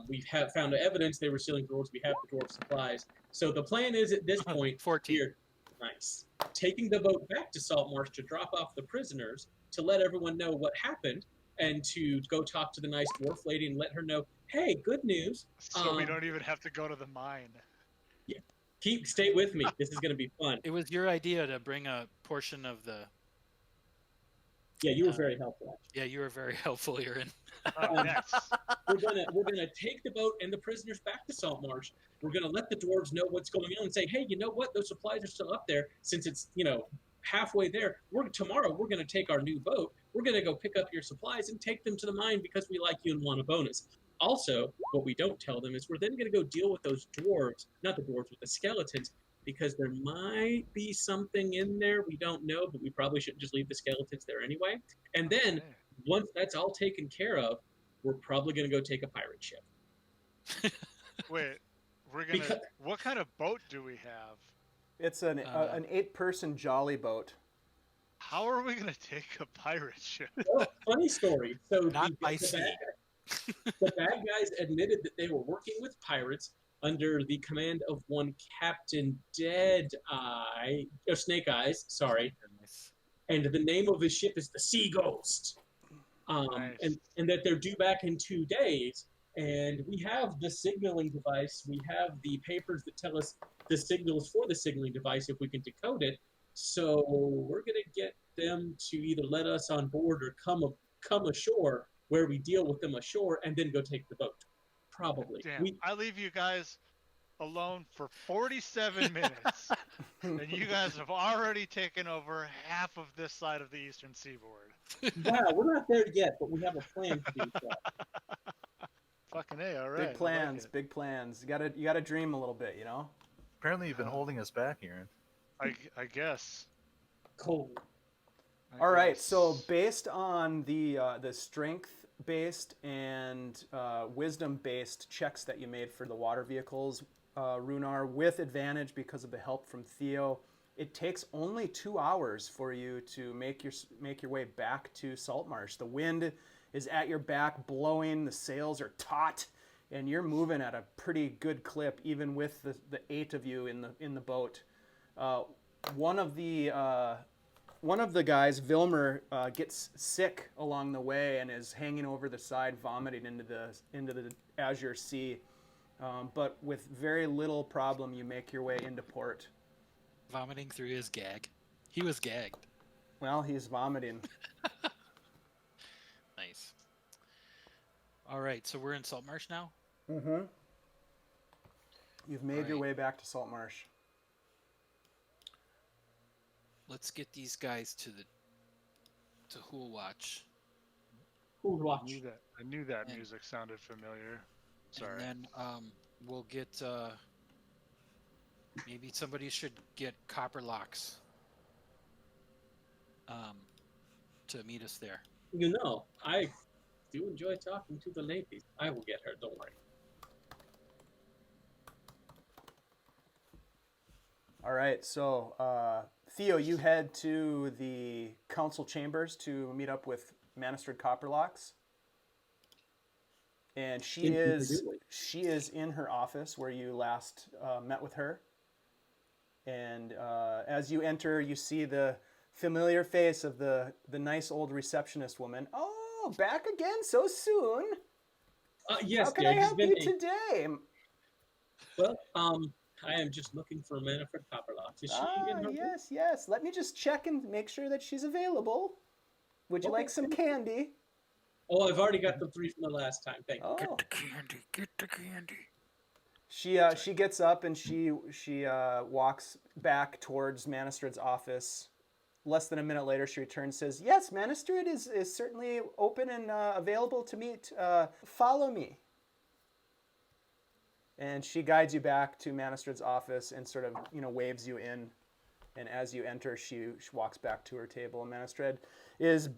We have found evidence they were stealing dwarves. We have the dwarf supplies. So the plan is at this point, 14. here, nice, taking the boat back to Saltmarsh to drop off the prisoners, to let everyone know what happened, and to go talk to the nice dwarf lady and let her know, hey, good news. So we don't even have to go to the mine. Stay with me. This is going to be fun. It was your idea to bring a portion of the. Yeah, you were very helpful. Yeah, you were very helpful, Irin. Next. We're gonna take the boat and the prisoners back to Saltmarsh. We're gonna let the dwarves know what's going on and say, hey, you know what? Those supplies are still up there. Since it's halfway there, tomorrow we're gonna take our new boat. We're gonna go pick up your supplies and take them to the mine because we like you and want a bonus. Also, what we don't tell them is we're then gonna go deal with those dwarves, not the dwarves, with the skeletons, because there might be something in there we don't know, but we probably shouldn't just leave the skeletons there anyway. And then Okay. once that's all taken care of, we're probably going to go take a pirate ship. Wait, we're gonna. Because- What kind of boat do we have? It's an 8-person jolly boat. How are we gonna take a pirate ship? Well, funny story. So Not by sea. the bad guys admitted that they were working with pirates under the command of one Captain Snake Eyes, sorry. Nice. And the name of his ship is the Sea Ghost. Nice. And that they're due back in 2 days. And we have the signaling device. We have the papers that tell us the signals for the signaling device if we can decode it. So we're going to get them to either let us on board or come ashore where we deal with them ashore and then go take the boat. Probably. Damn, I leave you guys alone for 47 minutes, and you guys have already taken over half of this side of the eastern seaboard. Wow, we're not there yet, but we have a plan to do that. Fucking A, all right. Big plans, big plans. You gotta dream a little bit, you know? Apparently you've been holding us back, Aaron. I guess. Cool. All right, so based on the strength-based and wisdom-based checks that you made for the water vehicles, Rhunar, with advantage because of the help from Theo, it takes only 2 hours for you to make your way back to Saltmarsh. The wind is at your back, blowing. The sails are taut, and you're moving at a pretty good clip, even with the 8 of you in the boat. one of the guys, Vilmer, gets sick along the way and is hanging over the side, vomiting into the azure sea. But with very little problem, you make your way into port. Vomiting through his gag. He was gagged. Well, he's vomiting. Nice. All right, so we're in Saltmarsh now? Mm-hmm. You've made your Right. way back to Saltmarsh. Let's get these guys to Who'll Watch. Who would I watch? knew that And- music sounded familiar. Sorry. And then we'll get maybe somebody should get Copper Locks to meet us there. You know, I do enjoy talking to the ladies. I will get her, don't worry. All right, so Theo, you head to the council chambers to meet up with Manistered Copperlocks, and she is in her office where you last met with her. And as you enter, you see the familiar face of the nice old receptionist woman. Oh, back again so soon? Yes, How can dear, I it has help been you a- today? Well, I am just looking for Manfred Copperlocks. Is she in her room? Yes. Let me just check and make sure that she's available. Would you Okay, like some thank candy? Oh, I've already got the 3 from the last time. Thank you. Oh. Get the candy. She gets up and she walks back towards Manistred's office. Less than a minute later, she returns and says, "Yes, Manistred is certainly open and available to meet. Follow me." And she guides you back to Manistred's office and sort of, waves you in. And as you enter, she walks back to her table. And Manistred is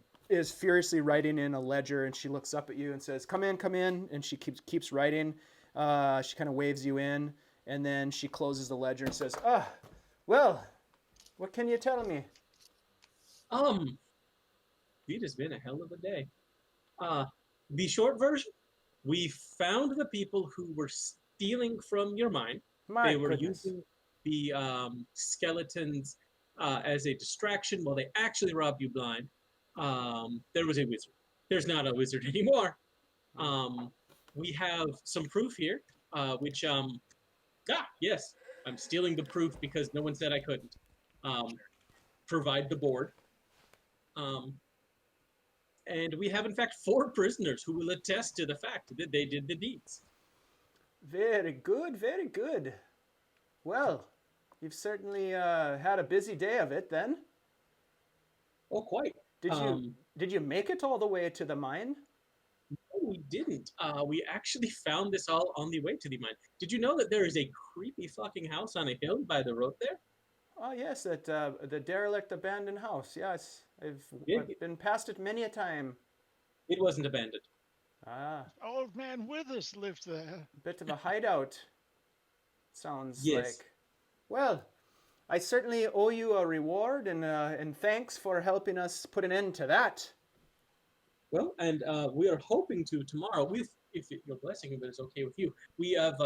furiously writing in a ledger, and she looks up at you and says, come in. And she keeps writing. She kind of waves you in, and then she closes the ledger and says, well, what can you tell me? It has been a hell of a day. The short version, we found the people who were stealing from your mine. My They were goodness. using the skeletons as a distraction while they actually robbed you blind. There was a wizard. There's not a wizard anymore. We have some proof here, which, yes, I'm stealing the proof because no one said I couldn't. Provide the board. And we have, in fact, 4 prisoners who will attest to the fact that they did the deeds. Very good, very good. Well, you've certainly had a busy day of it then. Oh, quite. Did you make it all the way to the mine? No, we didn't. We actually found this all on the way to the mine. Did you know that there is a creepy fucking house on a hill by the road there? Oh yes, at the derelict abandoned house. Yes, I've been past it many a time. It wasn't abandoned. Ah, Old man Withers lived there. bit of a hideout. Sounds Yes. like. Well, I certainly owe you a reward, and thanks for helping us put an end to that. Well, and we are hoping to tomorrow, if your blessing is okay with you, we have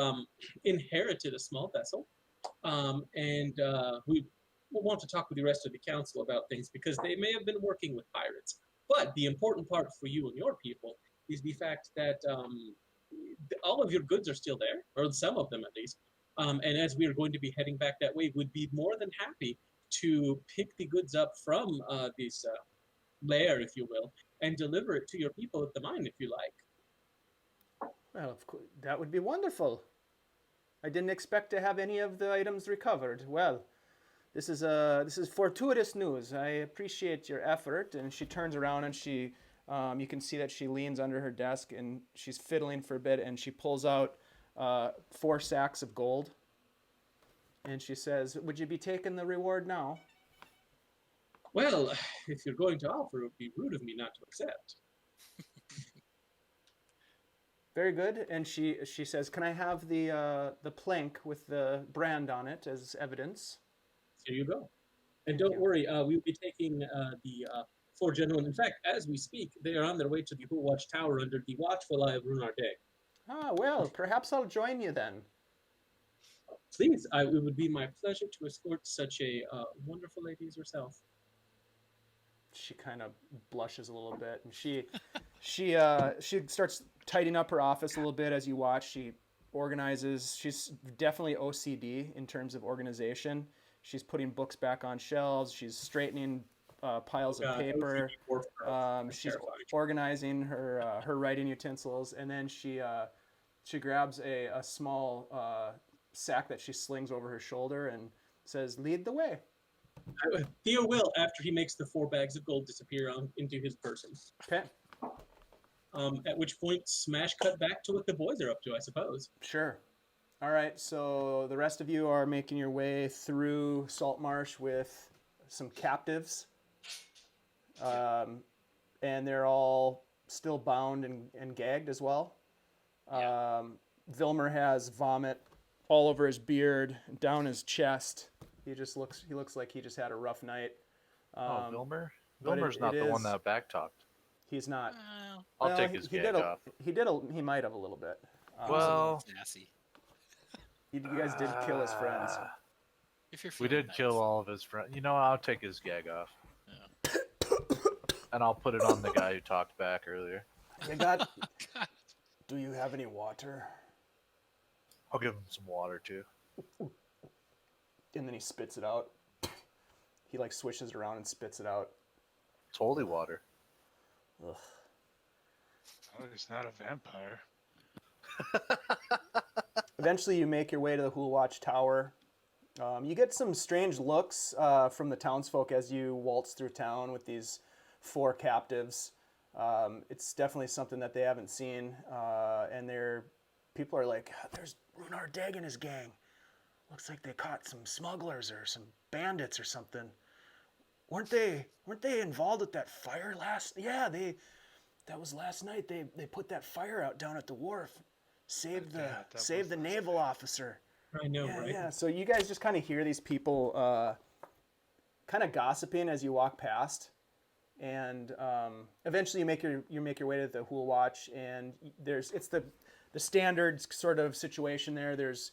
inherited a small vessel, and we want to talk with the rest of the council about things because they may have been working with pirates. But the important part for you and your people is the fact that all of your goods are still there, or some of them at least. And as we are going to be heading back that way, we'd be more than happy to pick the goods up from this lair, if you will, and deliver it to your people at the mine, if you like. Well, of course, that would be wonderful. I didn't expect to have any of the items recovered. Well, this is fortuitous news. I appreciate your effort. And she turns around and she, you can see that she leans under her desk and she's fiddling for a bit, and she pulls out 4 sacks of gold. And she says, "Would you be taking the reward now?" Well, if you're going to offer, it would be rude of me not to accept. Very good. And she says, "Can I have the plank with the brand on it as evidence?" Here you go. And Thank don't you. worry, we'll be taking the 4 gentlemen. In fact, as we speak, they are on their way to the Who Watch Tower under the watchful eye of Rhunar Deg. Ah, well, perhaps I'll join you then. Please, it would be my pleasure to escort such a wonderful lady as yourself. She kind of blushes a little bit, and she starts tidying up her office a little bit as you watch. She organizes. She's definitely OCD in terms of organization. She's putting books back on shelves. She's straightening piles of paper. She's organizing her writing utensils, and then she grabs a small sack that she slings over her shoulder and says, "Lead the way." Theo will, after he makes the 4 bags of gold disappear into his person. Okay. At which point, smash cut back to what the boys are up to, I suppose. Sure. All right, so the rest of you are making your way through Saltmarsh with some captives. And they're all still bound and gagged as well. Vilmer has vomit all over his beard, down his chest. He looks like he just had a rough night. Vilmer? Vilmer's not the one that backtalked. He's not. I'll take his gag off. He might have a little bit. Well, Sassy. you guys did kill his friends. If you're we feeling did nice. kill all of his friends. You know, I'll take his gag off. Yeah. And I'll put it on the guy who talked back earlier. Do you have any water? I'll give him some water too. And then he spits it out. He like swishes it around and spits it out. It's holy water. Ugh. Oh, he's not a vampire. Eventually, you make your way to the Hool Watch Tower. You get some strange looks from the townsfolk as you waltz through town with these 4 captives. It's definitely something that they haven't seen, and people are like, "There's Rhunar Deg and his gang. Looks like they caught some smugglers or some bandits or something. Weren't they involved with that fire last? Yeah, that was last night. They put that fire out down at the wharf. Saved the naval officer." I know, right? Yeah. So you guys just kind of hear these people kind of gossiping as you walk past, and eventually you make your way to the Hool Watch, and it's the standard sort of situation there. There's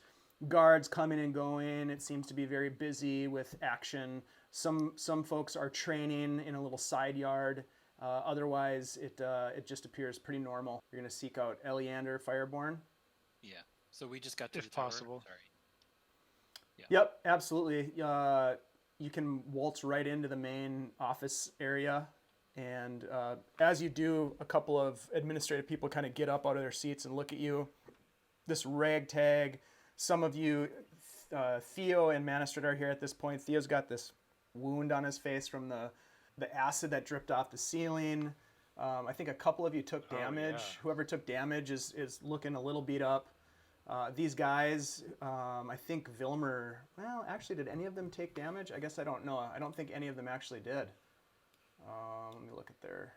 guards coming and going. It seems to be very busy with action. Some folks are training in a little side yard. Otherwise, it just appears pretty normal. You're gonna seek out Eleander Fireborn. Yeah. So we just got to If the tower. possible. Sorry. Yeah. Yep, absolutely. You can waltz right into the main office area, and as you do, a couple of administrative people kind of get up out of their seats and look at you. This ragtag. Some of you, Theo and Manistrid are here at this point. Theo's got this wound on his face from the acid that dripped off the ceiling. I think a couple of you took damage. yeah. Whoever took damage is looking a little beat up. These guys, I think Vilmer, well, actually, did any of them take damage? I guess I don't know. I don't think any of them actually did. Let me look at their...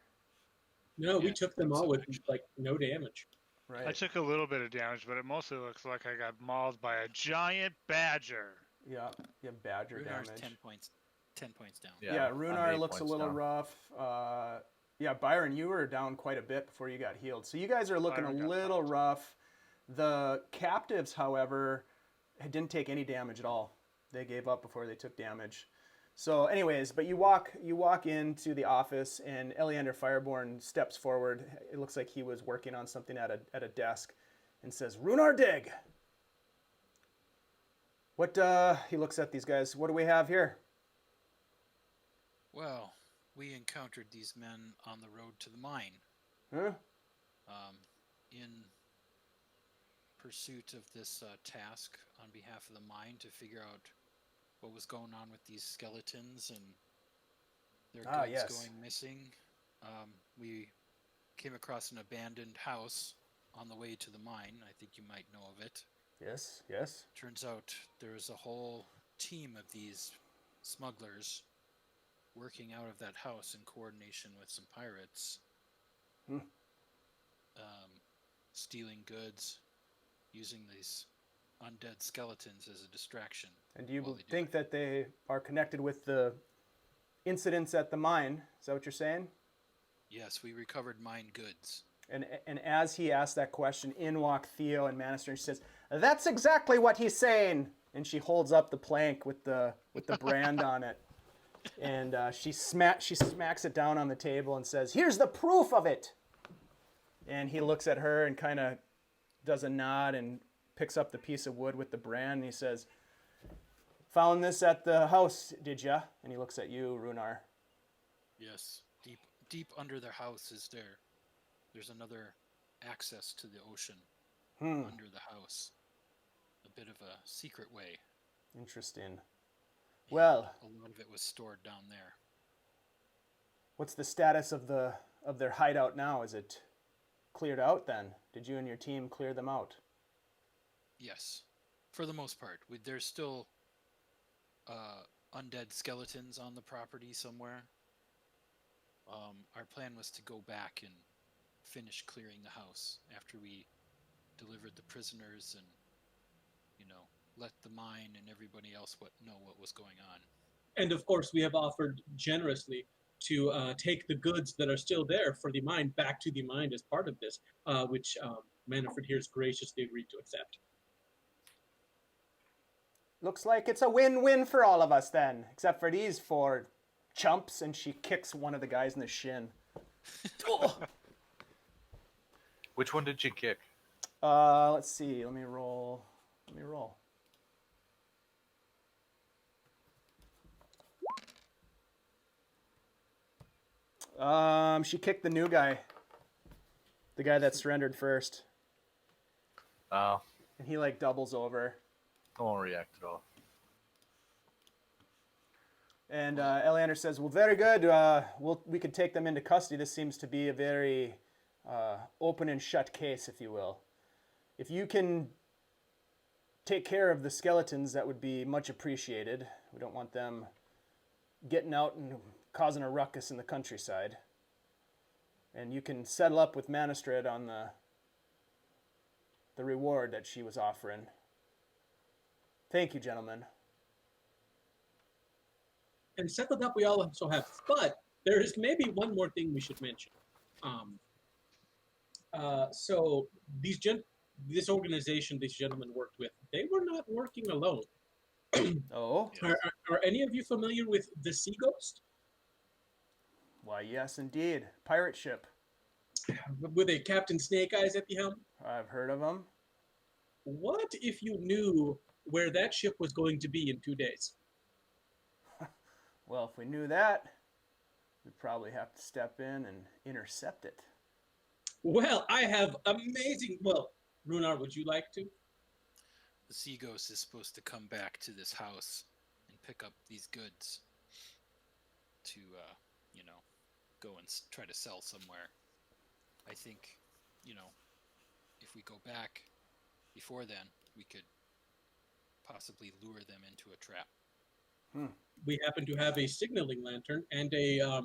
No, we Yeah, took them all so with much. like no damage. Right. I took a little bit of damage, but it mostly looks like I got mauled by a giant badger. Yeah, badger Runar's damage. 10 points down. Yeah, I'm Rhunar 8 looks a points little down. rough. Yeah, Byron, you were down quite a bit before you got healed. So you guys are looking Byron a got little popped. rough. The captives, however, didn't take any damage at all. They gave up before they took damage. So anyways, but you walk into the office, and Eleander Fireborn steps forward. It looks like he was working on something at a desk, and says, "Rhunar Deg." What, he looks at these guys. What do we have here? Well, we encountered these men on the road to the mine. Huh? In pursuit of this task on behalf of the mine to figure out what was going on with these skeletons and their goods yes. going missing. We came across an abandoned house on the way to the mine. I think you might know of it. Yes. Turns out there was a whole team of these smugglers working out of that house in coordination with some pirates. Stealing goods, using these undead skeletons as a distraction. And do you while they do think it. that they are connected with the incidents at the mine? Is that what you're saying? Yes, we recovered mine goods. And as he asked that question, in walk Theo and Manister, and she says, "That's exactly what he's saying. and she holds up the plank with the brand on it, and she smacks it down on the table and says, "Here's the proof of it." And he looks at her and kind of does a nod and picks up the piece of wood with the brand, and he says, "Found this at the house, did ya?" And he looks at you, Rhunar. Yes, deep under their house is there. There's another access to the ocean under the house. A bit of a secret way. Interesting. And Well, a lot of it was stored down there. what's the status of their hideout now? Is it cleared out then? Did you and your team clear them out? Yes, for the most part. There's still undead skeletons on the property somewhere. Our plan was to go back and finish clearing the house after we delivered the prisoners and, let the mine and everybody else know what was going on. And of course, we have offered generously to take the goods that are still there for the mine back to the mine as part of this, which Manfred here has graciously agreed to accept. Looks like it's a win-win for all of us then, except for these 4 chumps, and she kicks one of the guys in the shin. Oh. Which one did you kick? Let's see. Let me roll. She kicked the new guy. The guy that surrendered first. Oh, And he like doubles over. I won't react at all. And Eleander says, "Well, very good. We could take them into custody. This seems to be a very open and shut case, if you will. If you can take care of the skeletons, that would be much appreciated. We don't want them getting out and causing a ruckus in the countryside. And you can settle up with Manistred on the reward that she was offering. Thank you, gentlemen." And settled up, we also have. But there is maybe one more thing we should mention. So this organization these gentlemen worked with, they were not working alone. Oh? Are any of you familiar with the Sea Ghost? Why, yes, indeed. Pirate ship. With a Captain Snake Eyes at the helm? I've heard of them. What if you knew where that ship was going to be in 2 days? Well, if we knew that, we'd probably have to step in and intercept it. Well, I have amazing... Well, Rhunar, would you like to? The Sea Ghost is supposed to come back to this house and pick up these goods to, go and try to sell somewhere. I think, if we go back before then, we could possibly lure them into a trap. We happen to have a signaling lantern and a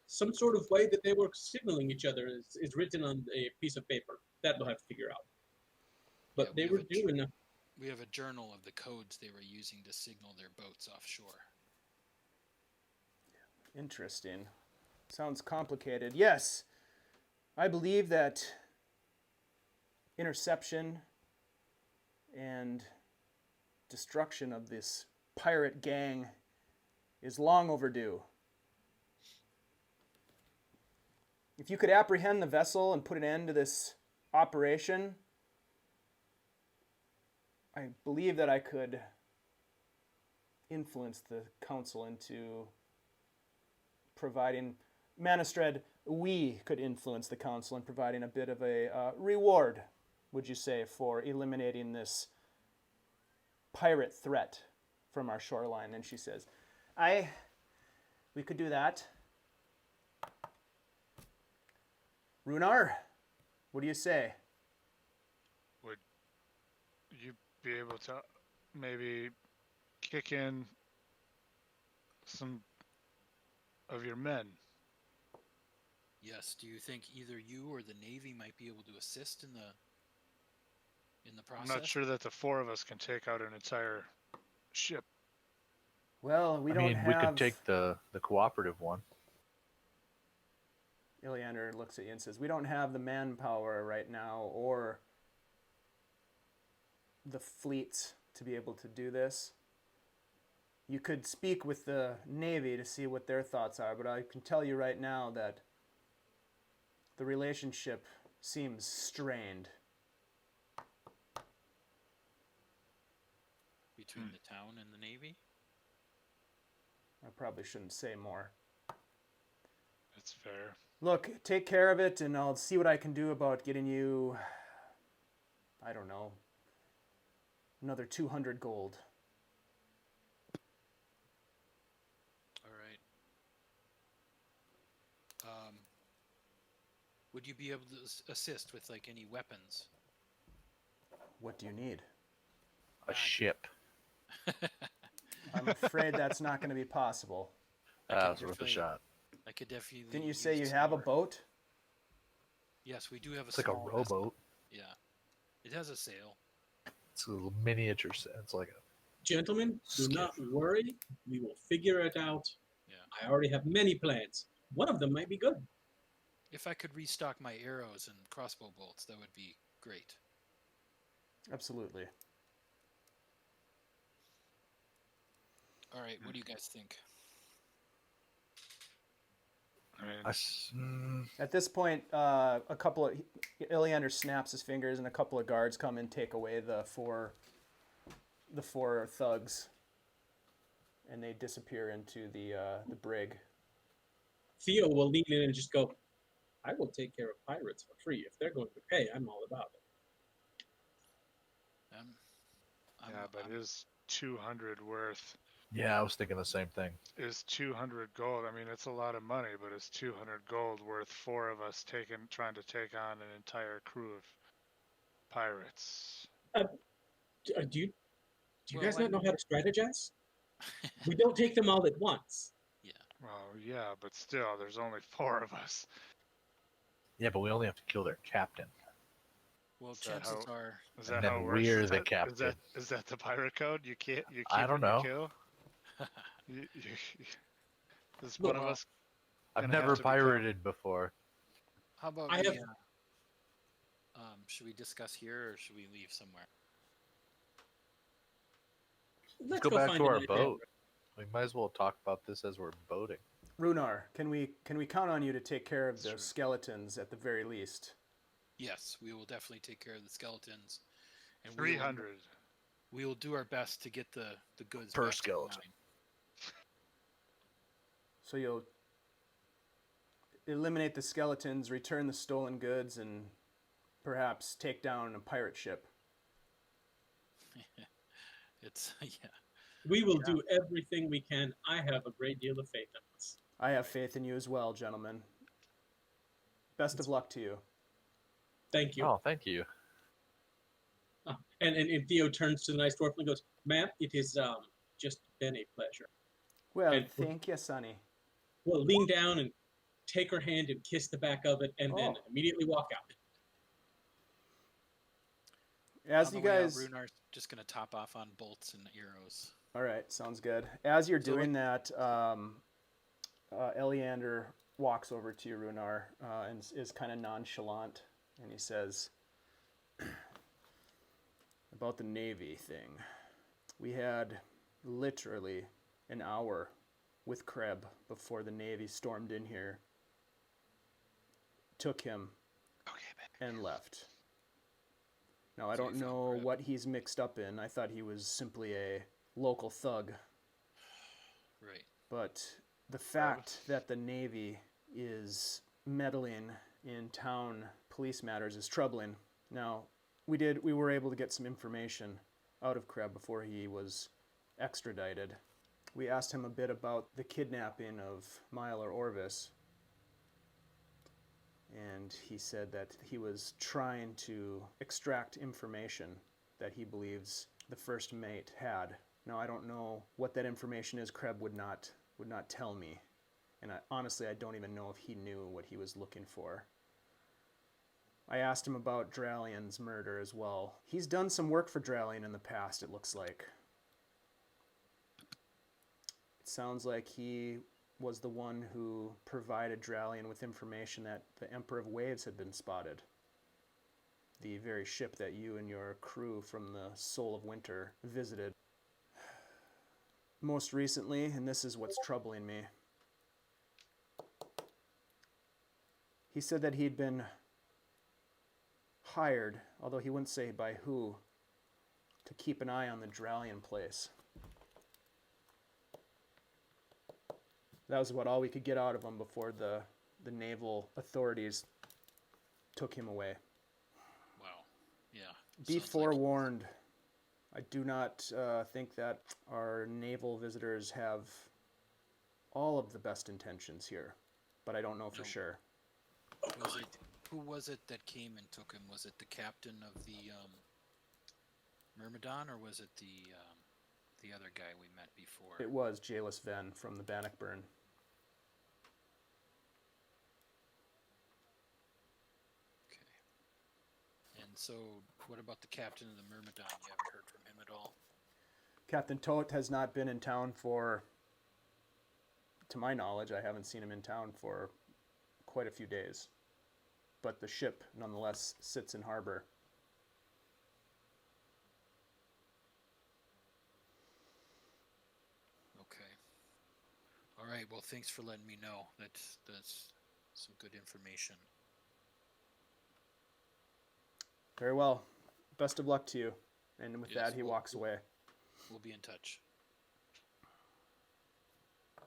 some sort of way that they were signaling each other is written on a piece of paper. That we'll have to figure out. But Yeah, they were doing... We have a journal of the codes they were using to signal their boats offshore. Interesting. Sounds complicated. Yes, I believe that interception and destruction of this pirate gang is long overdue. If you could apprehend the vessel and put an end to this operation, I believe that I could influence the council into providing... Manistred, we could influence the council in providing a bit of a reward, would you say, for eliminating this pirate threat from our shoreline. And she says, we could do that. Rhunar, what do you say? Would you be able to maybe kick in some of your men? Yes. Do you think either you or the Navy might be able to assist in the process? I'm not sure that the 4 of us can take out an entire ship. Well, we we could take the cooperative one. Iliander looks at you and says, "We don't have the manpower right now or the fleets to be able to do this. You could speak with the Navy to see what their thoughts are, but I can tell you right now that the relationship seems strained. Between the town and the Navy? I probably shouldn't say more. That's fair. Look, take care of it, and I'll see what I can do about getting you, I don't know, another 200 gold. All right. Would you be able to assist with like any weapons? What do you need? A ship. I'm afraid that's not going to be possible. That was worth a shot. I could definitely. Didn't you say use you some have a more. boat? Yes, we do have a It's like a small vessel. rowboat. Yeah, it has a sail. It's a little miniature. It's like a. Gentlemen, do not worry. We will figure it out. Yeah. I already have many plans. One of them might be good. If I could restock my arrows and crossbow bolts, that would be great. Absolutely. All right, what do you guys think? I mean, At this point, a couple of Iliander snaps his fingers, and a couple of guards come and take away the four thugs, and they disappear into the brig. Theo will lean in and just go, I will take care of pirates for free. If they're going to pay, I'm all about it. yeah, but is 200 worth? Yeah, I was thinking the same thing. Is 200 gold? I mean, it's a lot of money, but is 200 gold worth 4 of us trying to take on an entire crew of pirates? Do you Well, guys I not know mean- how to strategize? We don't take them all at once. Well, yeah, but still, there's only 4 of us. Yeah, but we only have to kill their captain. Well, Is that chances how- are, Is And that then how it works? we're Is the that- captain. Is that the pirate code? You can't. You keep I don't and you know. kill? Is Look, one of us? I've Gonna have never to become- pirated before. how about I we? have- Should we discuss here or should we leave somewhere? Let's go back find to a our nice boat. area. We might as well talk about this as we're boating. Rhunar, can we count on you to take care of the Sure. skeletons at the very least? Yes, we will definitely take care of the skeletons, and 300. We will do our best to get the goods Per back to the skeleton. mine. So you'll eliminate the skeletons, return the stolen goods, and perhaps take down a pirate ship. It's yeah. We will do everything we can. I have a great deal of faith in us. I have faith in you as well, gentlemen. Best of luck to you. Thank you. Oh, thank you. And Theo turns to the nice dwarf and goes, ma'am, it is just been a pleasure. Well, And- thank you, Sonny. We'll lean down and take her hand and kiss the back of it and then Oh. immediately walk out. As On you the way out, guys, Runar's just gonna top off on bolts and arrows. all right, sounds good. As you're So doing that, Eliander walks over to you, Rhunar, and is kind of nonchalant, and he says, about the Navy thing. We had literally an hour with Kreb before the Navy stormed in here, took him, and left. Now, I So don't you found know Kreb. what he's mixed up in. I thought he was simply a local thug. Right. But the fact that the Navy is meddling in town police matters is troubling. Now, we were able to get some information out of Kreb before he was extradited. We asked him a bit about the kidnapping of Myler Orvis, and he said that he was trying to extract information that he believes the first mate had. Now, I don't know what that information is. Kreb would not tell me, and honestly, I don't even know if he knew what he was looking for. I asked him about Dralian's murder as well. He's done some work for Dralian in the past, it looks like. It sounds like he was the one who provided Dralian with information that the Emperor of Waves had been spotted. the very ship that you and your crew from the Soul of Winter visited. Most recently, and this is what's troubling me, he said that he'd been hired, although he wouldn't say by who, to keep an eye on the Dralian place. That was about all we could get out of him before the naval authorities took him away. Wow. Yeah. Be sounds like- forewarned. I do not think that our naval visitors have all of the best intentions here, but I don't know for No. sure. Who was it that came and took him? Was it the captain of the Myrmidon, or was it the other guy we met before? It was Jaelus Ven from the Bannockburn. Okay. And so, what about the captain of the Myrmidon? You haven't heard from him at all? Captain Tote has not been in town for, to my knowledge, I haven't seen him in town for quite a few days. But the ship, nonetheless, sits in harbor. Okay. All right. Well, thanks for letting me know. That's some good information. Very well. Best of luck to you. And with Yes, that, he we'll- walks away. We'll be in touch.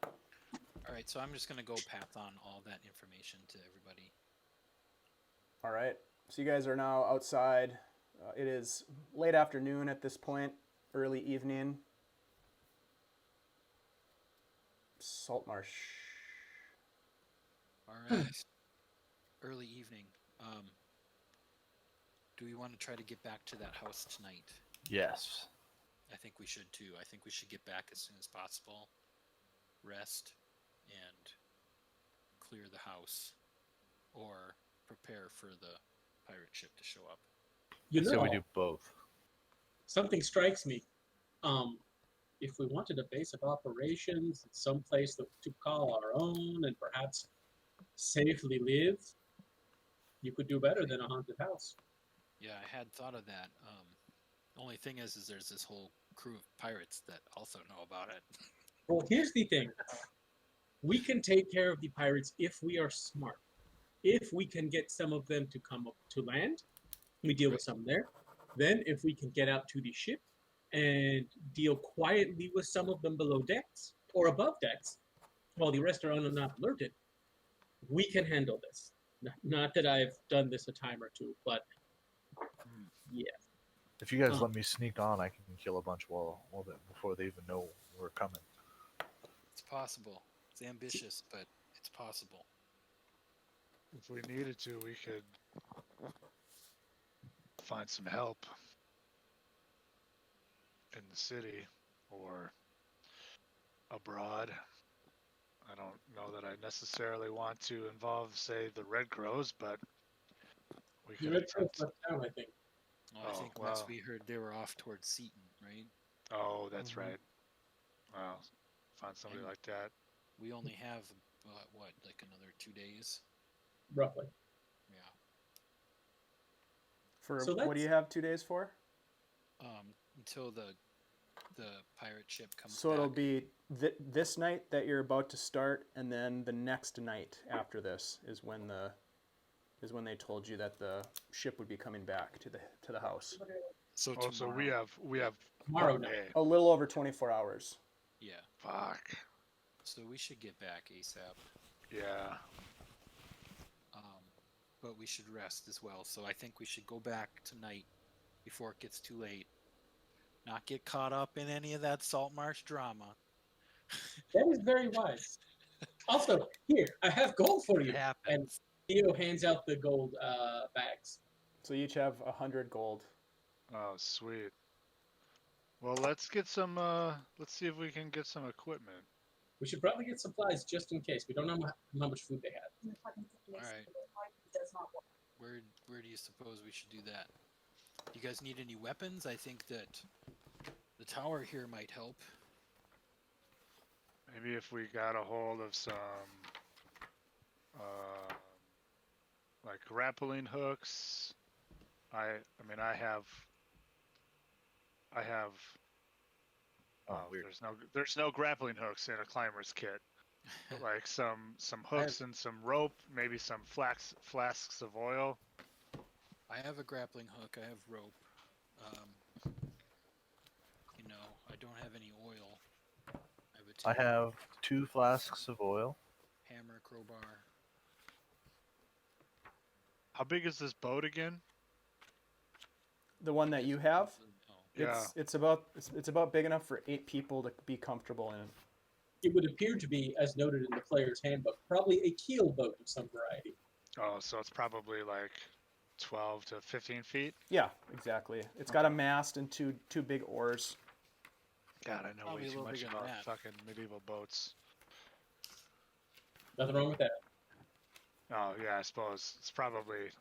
All right. So I'm just gonna go pass on all that information to everybody. All right. So you guys are now outside. It is late afternoon at this point, early evening. Saltmarsh. All right. Early evening. Do we want to try to get back to that house tonight? Yes. I think we should too. I think we should get back as soon as possible, rest, and clear the house, or prepare for the pirate ship to show up. You So know, we do both. something strikes me. If we wanted a base of operations, some place to call our own, and perhaps safely live, you could do better than a haunted house. Yeah, I had thought of that. The only thing is there's this whole crew of pirates that also know about it. Well, here's the thing. We can take care of the pirates if we are smart. If we can get some of them to come up to land, we deal with some there. Then, if we can get out to the ship and deal quietly with some of them below decks or above decks, while the rest are not alerted, we can handle this. Not that I've done this a time or two, but yeah. If you guys let me sneak on, I can kill a bunch before they even know we're coming. It's possible. It's ambitious, but it's possible. If we needed to, we could find some help in the city or abroad. I don't know that I necessarily want to involve, say, the Red Crows, but we The could Red Crows attempt. left town, I think. Well, I Oh, think last wow. we heard they were off towards Seaton, right? Oh, that's Mhm. right. Well, find somebody And- like that. We only have what, like another 2 days? Roughly. Yeah. For So what do you that's- have 2 days for? Until the pirate ship comes So back. it'll be this night that you're about to start, and then the next night after this is when they told you that the ship would be coming back to the house. So Oh, so we tomorrow. have Tomorrow one night. day. A little over 24 hours. Yeah. Fuck. So we should get back ASAP. Yeah. But we should rest as well. So I think we should go back tonight before it gets too late. Not get caught up in any of that Saltmarsh drama. That is very wise. Also, here, I have gold for It you. happens. Theo hands out the gold bags. So you each have 100 gold. Oh, sweet. Well, let's get some. Let's see if we can get some equipment. We should probably get supplies just in case. We don't know how much food they have. Alright. Where do you suppose we should do that? You guys need any weapons? I think that the tower here might help. Maybe if we got a hold of some, like grappling hooks, I mean, I have. Oh, weird. There's no grappling hooks in a climber's kit. But like some hooks and some rope, maybe some flasks of oil. I have a grappling hook. I have rope. I don't have any oil. I have 2 flasks of oil. Hammer, crowbar. How big is this boat again? The one that you have, Oh, Yeah. it's about big enough for 8 people to be comfortable in. It would appear to be, as noted in the player's handbook, probably a keel boat of some variety. Oh, so it's probably like 12 to 15 feet. Yeah, exactly. It's got a mast and two big oars. God, I know Probably way a too little much bigger than about that. fucking medieval boats. Nothing wrong with that. Oh yeah, I suppose it's probably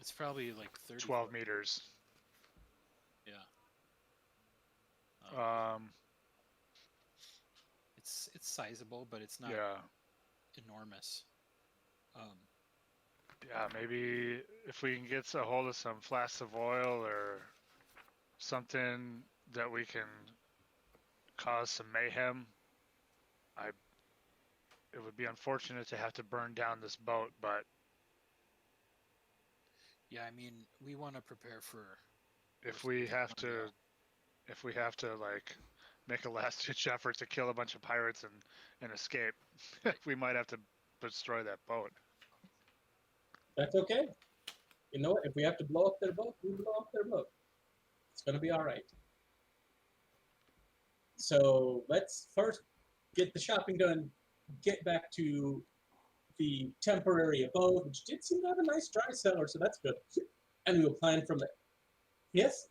it's probably like 30. 12 meters. Yeah. It's sizable, but it's not Yeah. enormous. Yeah, maybe if we can get a hold of some flasks of oil or something that we can cause some mayhem. It would be unfortunate to have to burn down this boat, but Yeah, I mean, we want to prepare for. if we have to like make a last-ditch effort to kill a bunch of pirates and escape, we might have to destroy that boat. That's okay. You know what? If we have to blow up their boat, we blow up their boat. It's going to be all right. So let's first get the shopping done, get back to the temporary abode, which did seem to have a nice dry cellar, so that's good. And we'll plan from there. Yes?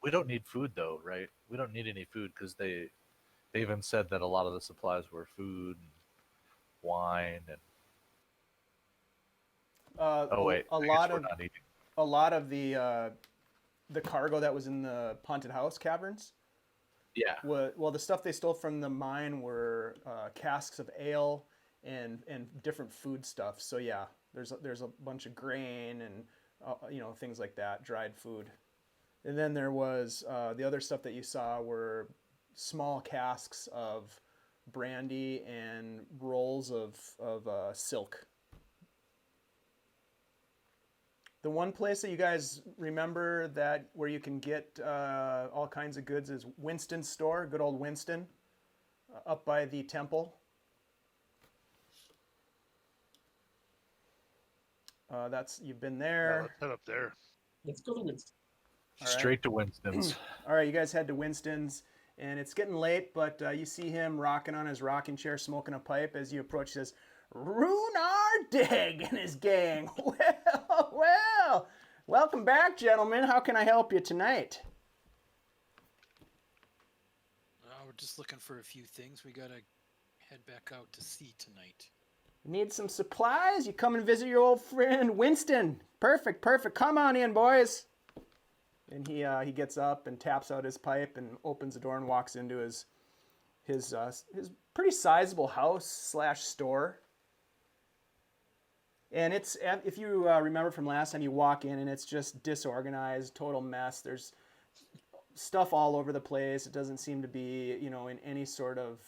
We don't need food though, right? We don't need any food because they even said that a lot of the supplies were food, and wine, and oh wait, a I guess lot we're of not eating. a lot of the cargo that was in the haunted house caverns. Yeah, Well, the stuff they stole from the mine were casks of ale and different food stuff. So yeah, there's a bunch of grain and things like that, dried food. And then there was the other stuff that you saw were small casks of brandy and rolls of silk. The one place that you guys remember that where you can get all kinds of goods is Winston's store, good old Winston, up by the temple. You've been Yeah, there. let's head up there. Let's go to Winston. All right. straight to Winston's. All right, you guys head to Winston's, and it's getting late, but you see him rocking on his rocking chair, smoking a pipe. As you approach, he says, "Rhunar, Deg and his gang. Well, welcome back, gentlemen. How can I help you tonight?" We're just looking for a few things. We gotta head back out to sea tonight. Need some supplies? You come and visit your old friend Winston. Perfect. Come on in, boys. And he gets up and taps out his pipe and opens the door and walks into his pretty sizable house / store. And it's, if you remember from last time, you walk in and it's just disorganized, total mess. There's stuff all over the place. It doesn't seem to be, in any sort of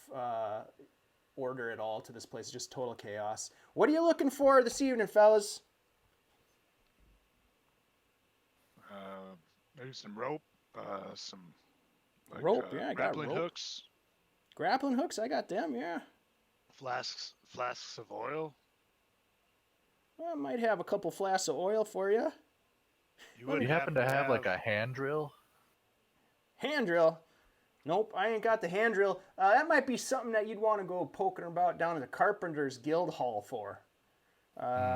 order at all to this place. It's just total chaos. What are you looking for this evening, fellas? Maybe some rope, some Rope, yeah, I got grappling rope. hooks, Grappling hooks, I got them, yeah. flasks of oil. I might have a couple flasks of oil for you. You happen to have like a hand drill? Hand drill? Nope, I ain't got the hand drill. That might be something that you'd want to go poking about down in the Carpenter's Guild Hall for.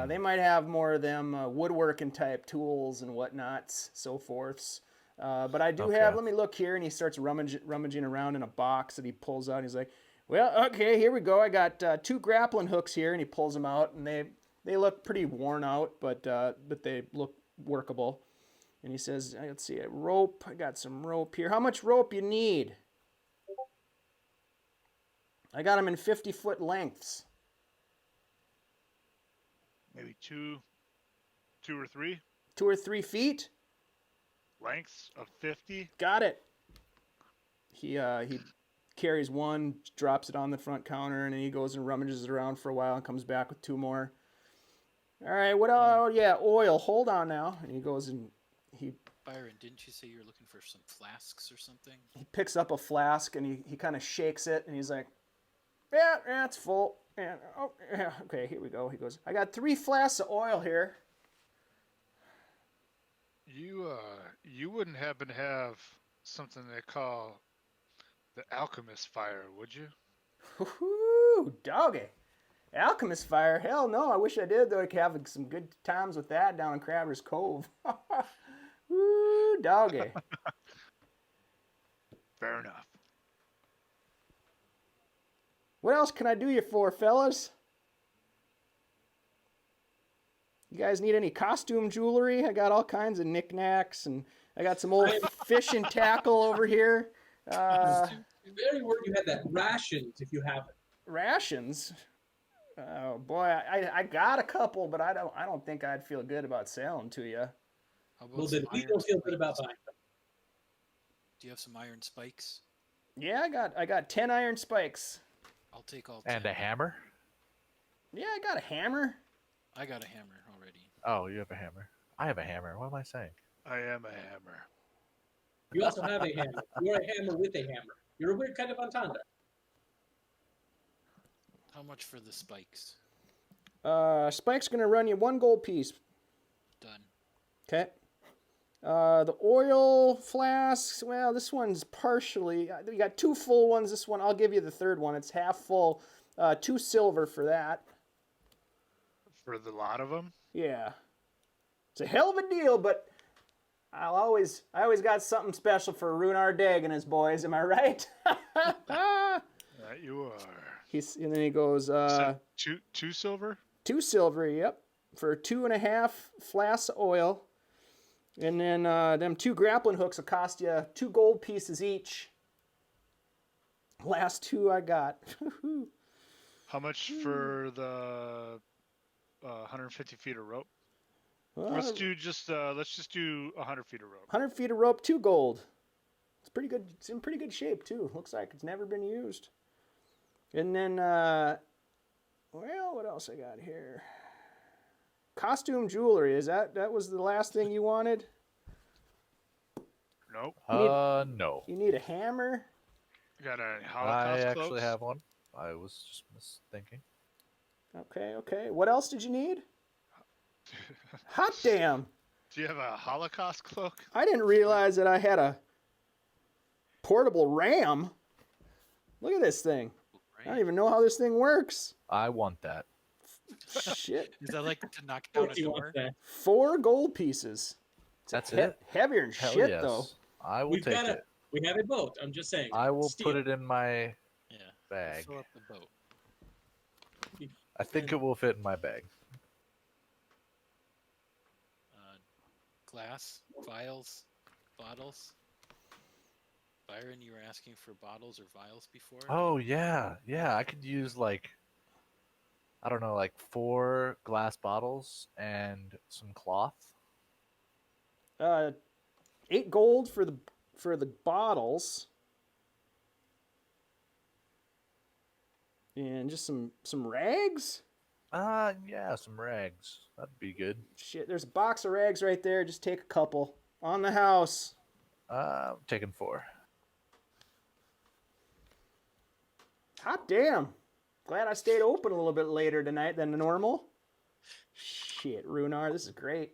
They might have more of them woodworking type tools and whatnots, so forths. But I do have, let me look here, and he starts rummaging around in a box that he pulls out. And he's like, well, okay, here we go. I got 2 grappling hooks here, and he pulls them out, and they look pretty worn out, but they look workable. And he says, let's see, rope. I got some rope here. How much rope you need? I got them in 50-foot lengths. Maybe two or three. 2 or 3 feet. Lengths of 50. Got it. He carries one, drops it on the front counter, and then he goes and rummages it around for a while and comes back with 2 more. All right, what else? Oh, yeah, oil. Hold on now. And he goes and he Byron, didn't you say you were looking for some flasks or something? picks up a flask and he kind of shakes it and he's like, yeah, it's full. And oh, yeah, okay, here we go. He goes, I got 3 flasks of oil here. You wouldn't happen to have something they call the alchemist fire, would you? Woohoo, doggy. Alchemist fire? Hell no, I wish I did, though. I could have some good times with that down in Crabber's Cove. Woo, doggy. Fair enough. What else can I do you for, fellas? You guys need any costume jewelry? I got all kinds of knickknacks, and I got some old fishing tackle over here. Very word you had that. Rations, if you have it. Rations? Oh boy, I got a couple, but I don't think I'd feel good about selling to you. How about Well, some then we iron don't feel good spikes? about buying them. Do you have some iron spikes? Yeah, I got 10 iron spikes. I'll take all 10. And a hammer? Yeah, I got a hammer. I got a hammer already. Oh, you have a hammer. I have a hammer. What am I saying? I am a hammer. You also have a hammer. You're a hammer with a hammer. You're a weird kind of entendre. How much for the spikes? Spike's gonna run you 1 gold piece. Done. Okay. The oil flasks, well, this one's partially, you got 2 full ones. This one, I'll give you the 3rd one. It's half full. 2 silver for that. For the lot of them? Yeah. It's a hell of a deal, but I always got something special for Rhunar Deg and his boys. Am I right? That you are. And then he goes, So, two silver? 2 silver, yep, for 2.5 flasks of oil. And then them 2 grappling hooks will cost you 2 gold pieces each. Last 2 I got. How much for the 150 feet of rope? Well, Let's just do 100 feet of rope. 100 feet of rope, 2 gold. It's pretty good. It's in pretty good shape too. Looks like it's never been used. And then, well, what else I got here? Costume jewelry. Is that was the last thing you wanted? Nope. No. You need a hammer. Got a I Holocaust actually cloaks? have one. I was just thinking. Okay. What else did you need? Hot damn! Do you have a Holocaust cloak? I didn't realize that I had a portable ram. Look at this thing. I don't even know how this thing works. I want that. Shit. Is that like to knock down a Do you want door? that? 4 gold pieces. That's it? Heavier than Hell shit yes. though. I will We've take got it. We have a boat. I'm just saying. I will Steal. put it in my Yeah. bag. Fill up the boat. I think it will fit in my bag. Glass, vials, bottles. Byron, you were asking for bottles or vials before? Oh yeah. I could use like, I don't know, like 4 glass bottles and some cloth. 8 gold for the bottles. And just some rags? Yeah, some rags. That'd be good. Shit, there's a box of rags right there. Just take a couple. On the house. I'm taking 4. Hot damn. Glad I stayed open a little bit later tonight than normal. Shit, Rhunar, this is great.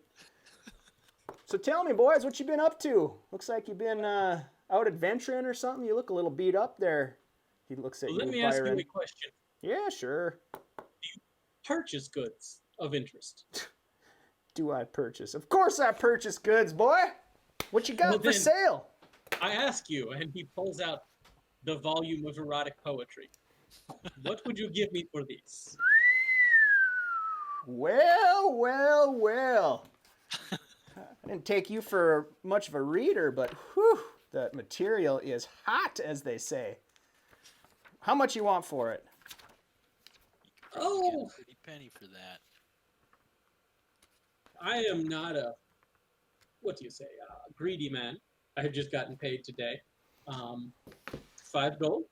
So tell me, boys, what you been up to? Looks like you've been out adventuring or something. You look a little beat up there. He looks at Well, you, let me ask Byron. you a question. Yeah, sure. Purchase goods of interest. Do I purchase? Of course I purchase goods, boy. What you got Well, for then- sale? I ask you, and he pulls out the volume of erotic poetry. What would you give me for these? Well. I didn't take you for much of a reader, but whew, the material is hot, as they say. How much you want for it? Get Oh, a pretty penny for that. I am not a what do you say, greedy man. I have just gotten paid today. 5 gold.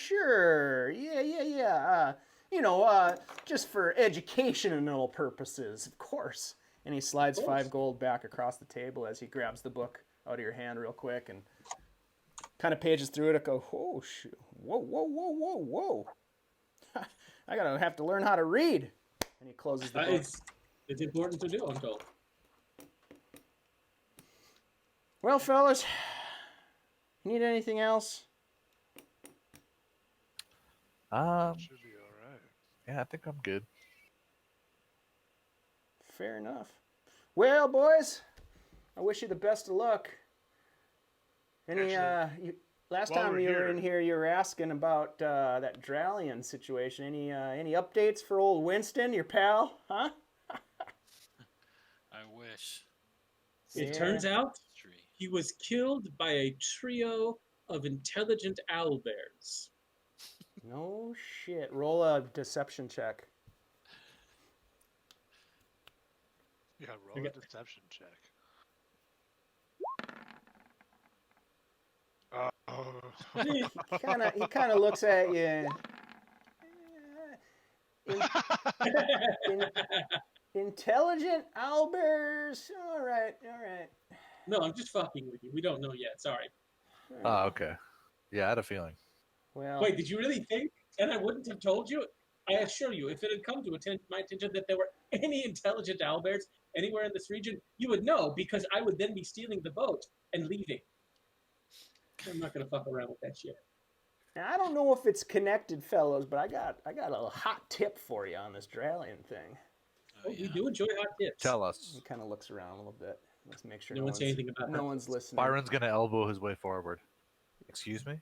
Sure. Yeah. Just for educational purposes, of course. And he slides 5 gold back across the table as he grabs the book out of your hand real quick and kind of pages through it and go, oh, shoot. Whoa. I gotta have to learn how to read. And he closes the book. It's important to do, I'm told. Well, fellas, need anything else? Should be all right. Yeah, I think I'm good. Fair enough. Well, boys, I wish you the best of luck. Last while time we're you were here- in here, you were asking about that Dralian situation. Any updates for old Winston, your pal? Huh? I wish. It Yeah. turns out Tree. he was killed by a trio of intelligent owlbears. No shit. Roll a deception check. Yeah, roll Okay. a deception check. He kind of looks at you. Intelligent owlbears. All right. No, I'm just fucking with you. We don't know yet. Sorry. Oh, okay. Yeah, I had a feeling. Well, Wait, did you really think? And I wouldn't have told you? I assure you, if it had come to my attention that there were any intelligent owlbears anywhere in this region, you would know, because I would then be stealing the boat and leaving. I'm not going to fuck around with that shit. now, I don't know if it's connected, fellows, but I got a hot tip for you on this Dralian thing. Oh, we do enjoy hot tips. Tell us. He kind of looks around a little bit. Let's make sure No one say anything about no that. one's listening. Byron's gonna elbow his way forward. Excuse me?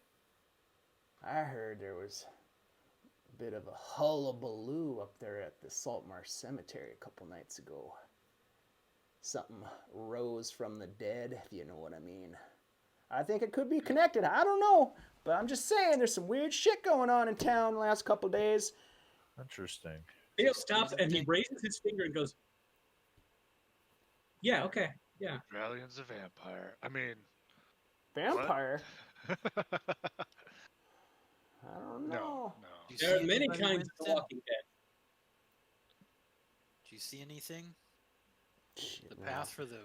I heard there was a bit of a hullabaloo up there at the Saltmarsh Cemetery a couple nights ago. Something rose from the dead, if you know what I mean. I think it could be connected. I don't know, but I'm just saying there's some weird shit going on in town the last couple days. Interesting. Theo stops and he raises his finger and goes, yeah, okay, yeah. Dralian's a vampire. I mean, Vampire? what? I don't know. No. Do you There are see many anybody, kinds of Winston? Walking Dead. Do you see anything? Shit, The no. path for the.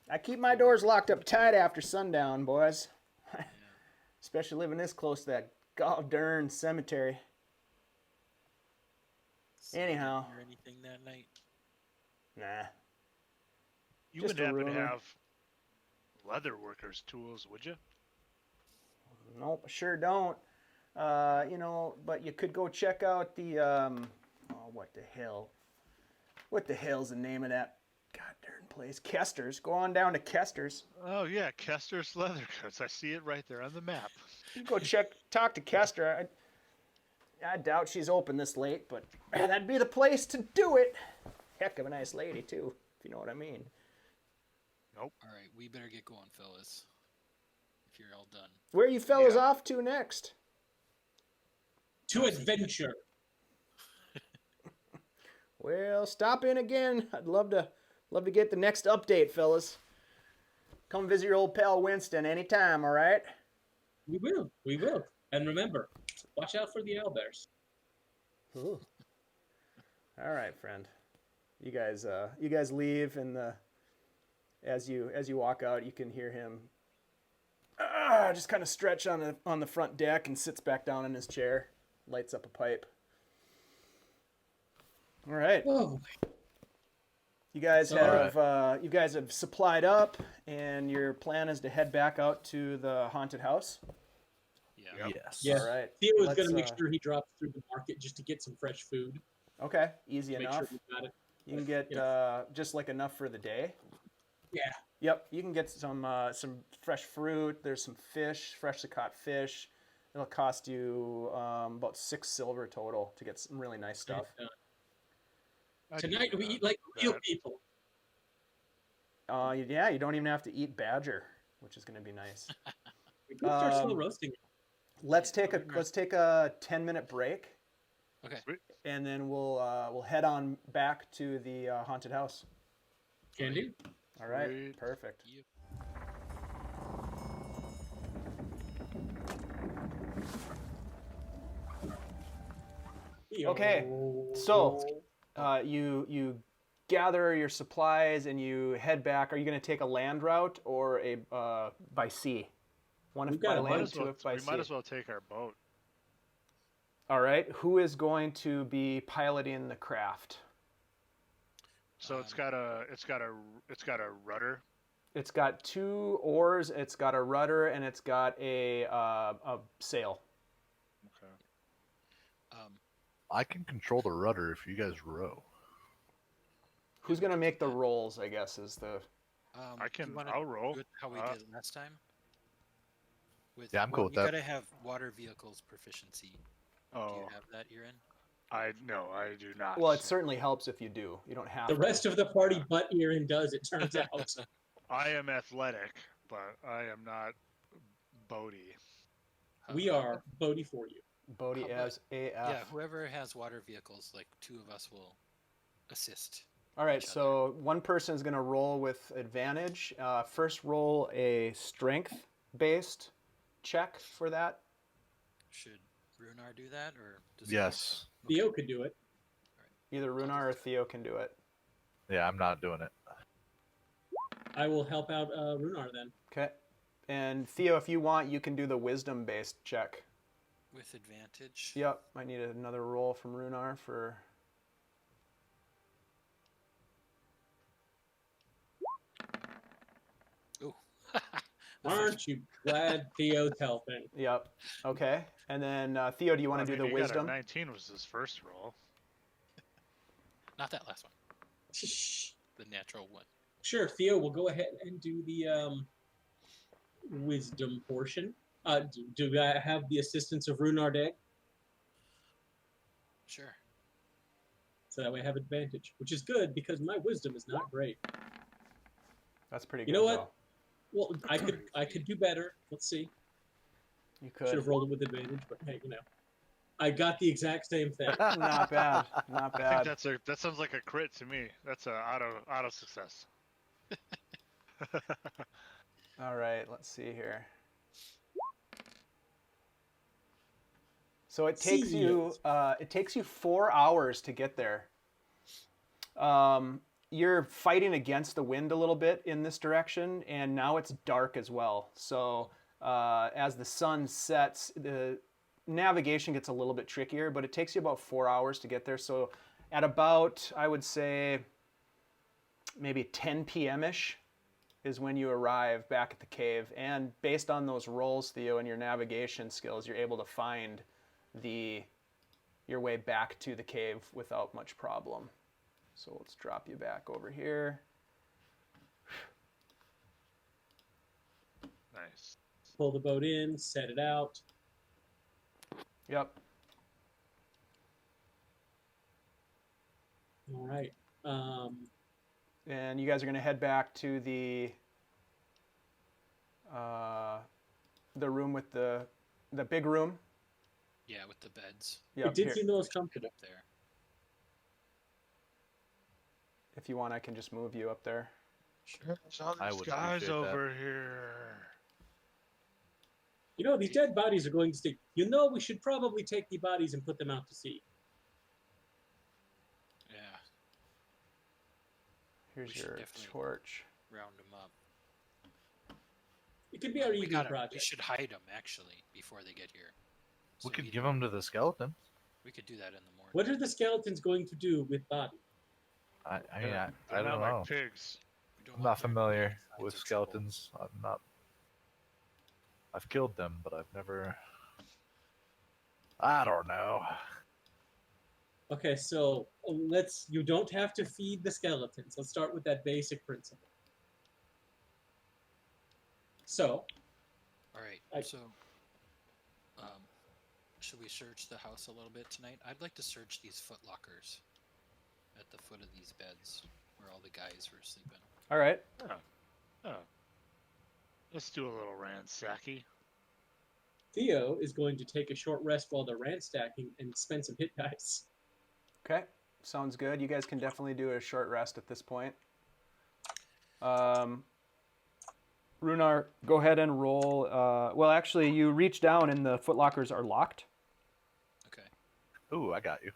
I keep my doors locked up tight after sundown, boys. Especially living this close to that god-darn cemetery. Anyhow. Or anything that night? Nah. You Just wouldn't a happen to rumor. have leather workers' tools, would you? Nope, sure don't. But you could go check out the, what the hell? What the hell's the name of that god-darn place? Kester's. Go on down to Kester's. Oh yeah, Kester's leather goods. I see it right there on the map. You go talk to Kester. I doubt she's open this late, but that'd be the place to do it. Heck of a nice lady, too, if you know what I mean. All right, we better get going, fellas. If you're all done. Where are you fellas Yeah. off to next? To adventure. Well, stop in again. I'd love to get the next update, fellas. Come visit your old pal Winston anytime, all right? We will. And remember, watch out for the owlbears. Ooh. All right, friend. You guys leave, and as you walk out, you can hear him just kind of stretch on the front deck and sits back down in his chair, lights up a pipe. All right. Oh, You guys All have supplied up, and your plan is to head back out to the haunted house. Yeah. Yep. Yes. Yeah. All right. Theo is Let's, going to make sure he drops through the market just to get some fresh food. Okay, easy Make enough. sure we got it. You can get just like enough for the day. Yeah. Yep, you can get some fresh fruit. There's some fish, freshly caught fish. It'll cost you about 6 silver total to get some really nice stuff. I'd Tonight do we that. eat like real That- people. Yeah, you don't even have to eat badger, which is going to be nice. We can start slow Um, roasting. Let's take a 10-minute break, Okay. Sweet. and then we'll head on back to the haunted house. Can do. All right, Sweet. perfect. Yep. Okay, so you gather your supplies and you head back. Are you going to take a land route or a by sea? One We've if got by a land, bunch. two if by We sea. might as well take our boat. All right, who is going to be piloting the craft? So it's got a rudder. It's got 2 oars, it's got a rudder, and it's got a sail. Okay. I can control the rudder if you guys row. Who's going to make the rolls, I guess, is the... I do you can. wanna I'll roll. do it how we did last time? Yeah, I'm cool with you that. gotta have water vehicles proficiency. Do you Oh, have that, Irin? I do not. Well, it certainly helps if you do. You don't have The to. rest of the party but Irin does, it turns out. I am athletic, but I am not boaty. We are Bodhi for you. Bodhi How about- as AF. Yeah, whoever has water vehicles, like 2 of us will assist. All right, each other. so one person is going to roll with advantage. First, roll a strength-based check for that. Should Rhunar do that, or does Yes. Theo could do it. Either Rhunar or Theo can do it. Yeah, I'm not doing it. I will help out Rhunar then. Okay. And Theo, if you want, you can do the wisdom-based check. with advantage? Yep, I need another roll from Rhunar for... Ooh. Aren't you glad Theo's helping? Yep, okay. And then Theo, do you want to do the he got a wisdom? 19 was his first roll. Not that last one. The natural one. Sure, Theo will go ahead and do the wisdom portion. Do I have the assistance of Rhunar Deg? Sure. So that way I have advantage, which is good because my wisdom is not great. That's pretty You good, know what? though. Well, I could do better. Let's see. You Should have could. rolled it with advantage, but hey, I got the exact same thing. Not bad, not I bad. think that sounds like a crit to me. That's a auto success. All right, let's see here. So it takes you 4 hours to get there. You're fighting against the wind a little bit in this direction, and now it's dark as well. So as the sun sets, the navigation gets a little bit trickier, but it takes you about 4 hours to get there. So at about, I would say, maybe 10 p.m.-ish is when you arrive back at the cave. And based on those rolls, Theo, and your navigation skills, you're able to find your way back to the cave without much problem. So let's drop you back over here. Nice. Pull the boat in, set it out. Yep. All right. And you guys are going to head back to the room with the big room. Yeah, with the beds. Yep, It did here. seem those Get comfortable. up there. If you want, I can just move you up there. Sure. There's all I these would guys appreciate that. over here. These dead bodies are going to stay. We should probably take the bodies and put them out to sea. Yeah, Here's We should your definitely- torch. round them up. It could be our We evening gotta- project. We should hide them actually before they get here. We So could we give don't- them to the skeleton. We could do that in the morning. What are the skeletons going to do with bodies? I They're don't not know. like pigs. We don't I'm want not their familiar insides with in trouble. skeletons. I've killed them, but I've never. I don't know. Okay, so you don't have to feed the skeletons. Let's start with that basic principle. So, All right. I- So, should we search the house a little bit tonight? I'd like to search these footlockers at the foot of these beds where all the guys were sleeping. All right. Oh. Let's do a little ransacky. Theo is going to take a short rest while they're ransacking and spend some hit dice. Okay. Sounds good. You guys can definitely do a short rest at this point. Rhunar, go ahead and roll. Well, actually, you reach down and the footlockers are locked. Okay. Ooh, I got you.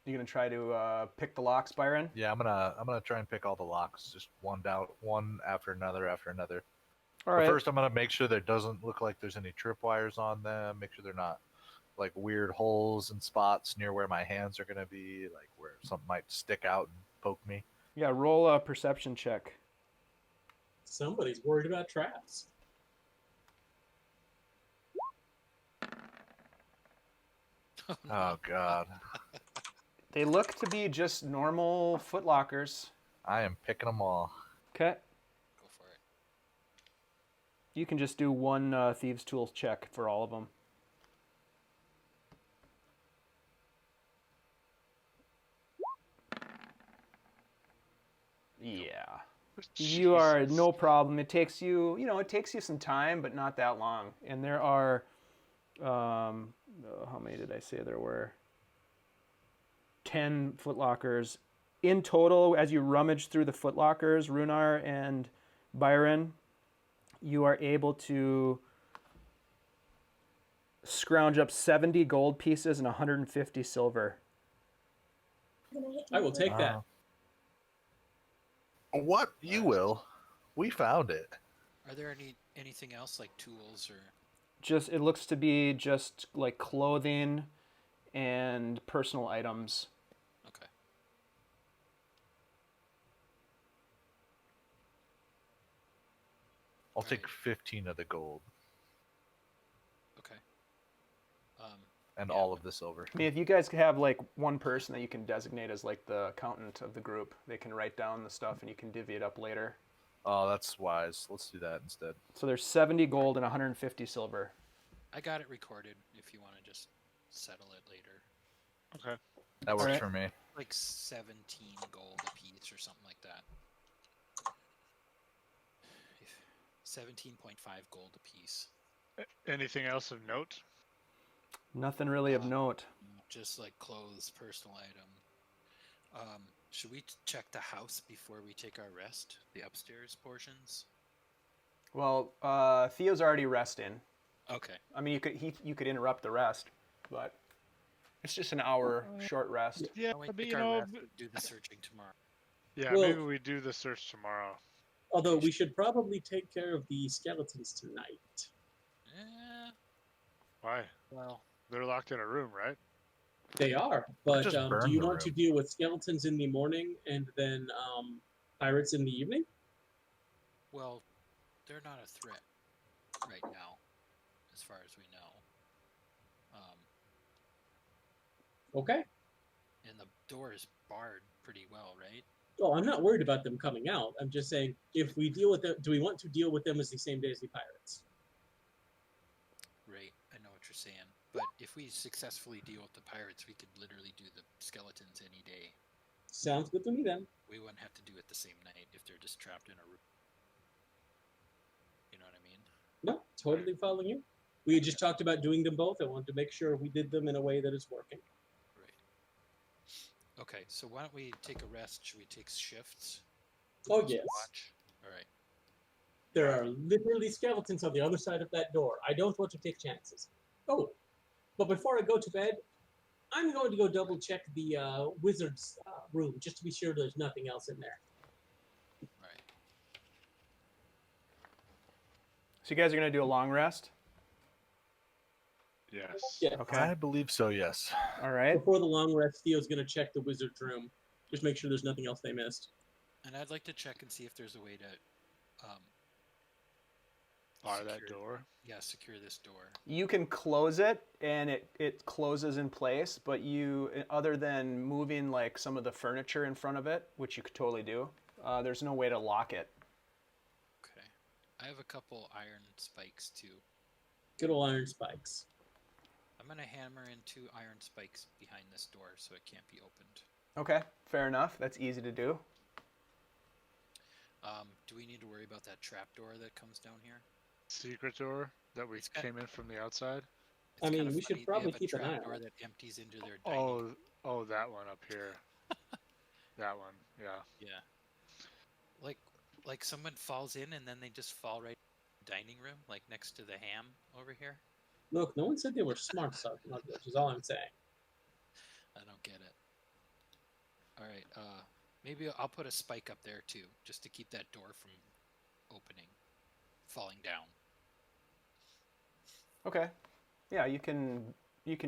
You gonna try to pick the locks, Byron? Yeah, I'm gonna try and pick all the locks, just one after another after another. All But right. first, I'm gonna make sure there doesn't look like there's any tripwires on them. Make sure they're not like weird holes and spots near where my hands are gonna be, like where something might stick out and poke me. Yeah, roll a perception check. Somebody's worried about traps. Oh God, They look to be just normal footlockers. I am picking them all. Okay. Go for it. You can just do one thieves' tools check for all of them. Yeah. You are Jesus. no problem. It takes you, it takes you some time, but not that long. And there are, how many did I say there were? 10 footlockers. In total, as you rummage through the footlockers, Rhunar and Byron, you are able to scrounge up 70 gold pieces and 150 silver. I will take that. What you will? We found it. Are there anything else like tools or? Just, it looks to be just like clothing and personal items. Okay. I'll take 15 of the gold Okay. and Yeah. all of the silver. I mean, if you guys could have like one person that you can designate as like the accountant of the group, they can write down the stuff and you can divvy it up later. Oh, that's wise. Let's do that instead. So there's 70 gold and 150 silver. I got it recorded. If you want to just settle it later, Okay. That works Alright. for me. like 17 gold a piece or something like that. 17.5 gold a piece. Anything else of note? Nothing really of note. Just like clothes, personal item. Should we check the house before we take our rest? The upstairs portions. Well, Theo's already resting. Okay. I mean, you could interrupt the rest, but it's just an hour short rest. Yeah, Why don't we but take you our know, rest and do the searching tomorrow. yeah, Well- maybe we do the search tomorrow. Although we should probably take care of the skeletons tonight. Why? Well, They're locked in a room, right? They are, but just do burn you the want to room. deal with skeletons in the morning and then pirates in the evening? well, they're not a threat right now, as far as we know. Okay. And the door is barred pretty well, right? Oh, I'm not worried about them coming out. I'm just saying, if we deal with them, do we want to deal with them as the same day as the pirates? Right. I know what you're saying. But if we successfully deal with the pirates, we could literally do the skeletons any day. Sounds good to me then. We wouldn't have to do it the same night if they're just trapped in a room. You know what I mean? No, totally following you. We had just talked about doing them both. I wanted to make sure we did them in a way that is working. Right. Okay, so why don't we take a rest? Should we take shifts? Oh, Just yes. Watch. All right. There are literally skeletons on the other side of that door. I don't want to take chances. Oh, but before I go to bed, I'm going to go double check the wizard's room just to be sure there's nothing else in there. All right. So you guys are gonna do a long rest. Yes. Yeah. Okay. I believe so, yes. All right. Before the long rest, Theo's going to check the wizard's room. Just make sure there's nothing else they missed. And I'd like to check and see if there's a way to, Bar that secure- door. Yeah, secure this door. You can close it, and it closes in place. But other than moving like some of the furniture in front of it, which you could totally do, there's no way to lock it. Okay. I have a couple iron spikes too. Good old iron spikes. I'm gonna hammer in 2 iron spikes behind this door so it can't be opened. Okay, fair enough. That's easy to do. Do we need to worry about that trapdoor that comes down here? Secret door that we It's got- came in from the outside. I mean, kinda we should funny, they probably have a keep an eye on trapdoor it. that empties into their dining. Oh, that one up here. That one. Yeah. Yeah. Like someone falls in and then they just fall right in the dining room, like next to the ham over here. Look, no one said they were smart smugglers, is all I'm saying. I don't get it. All right. Maybe I'll put a spike up there too, just to keep that door from opening, falling down. Okay. Yeah, you can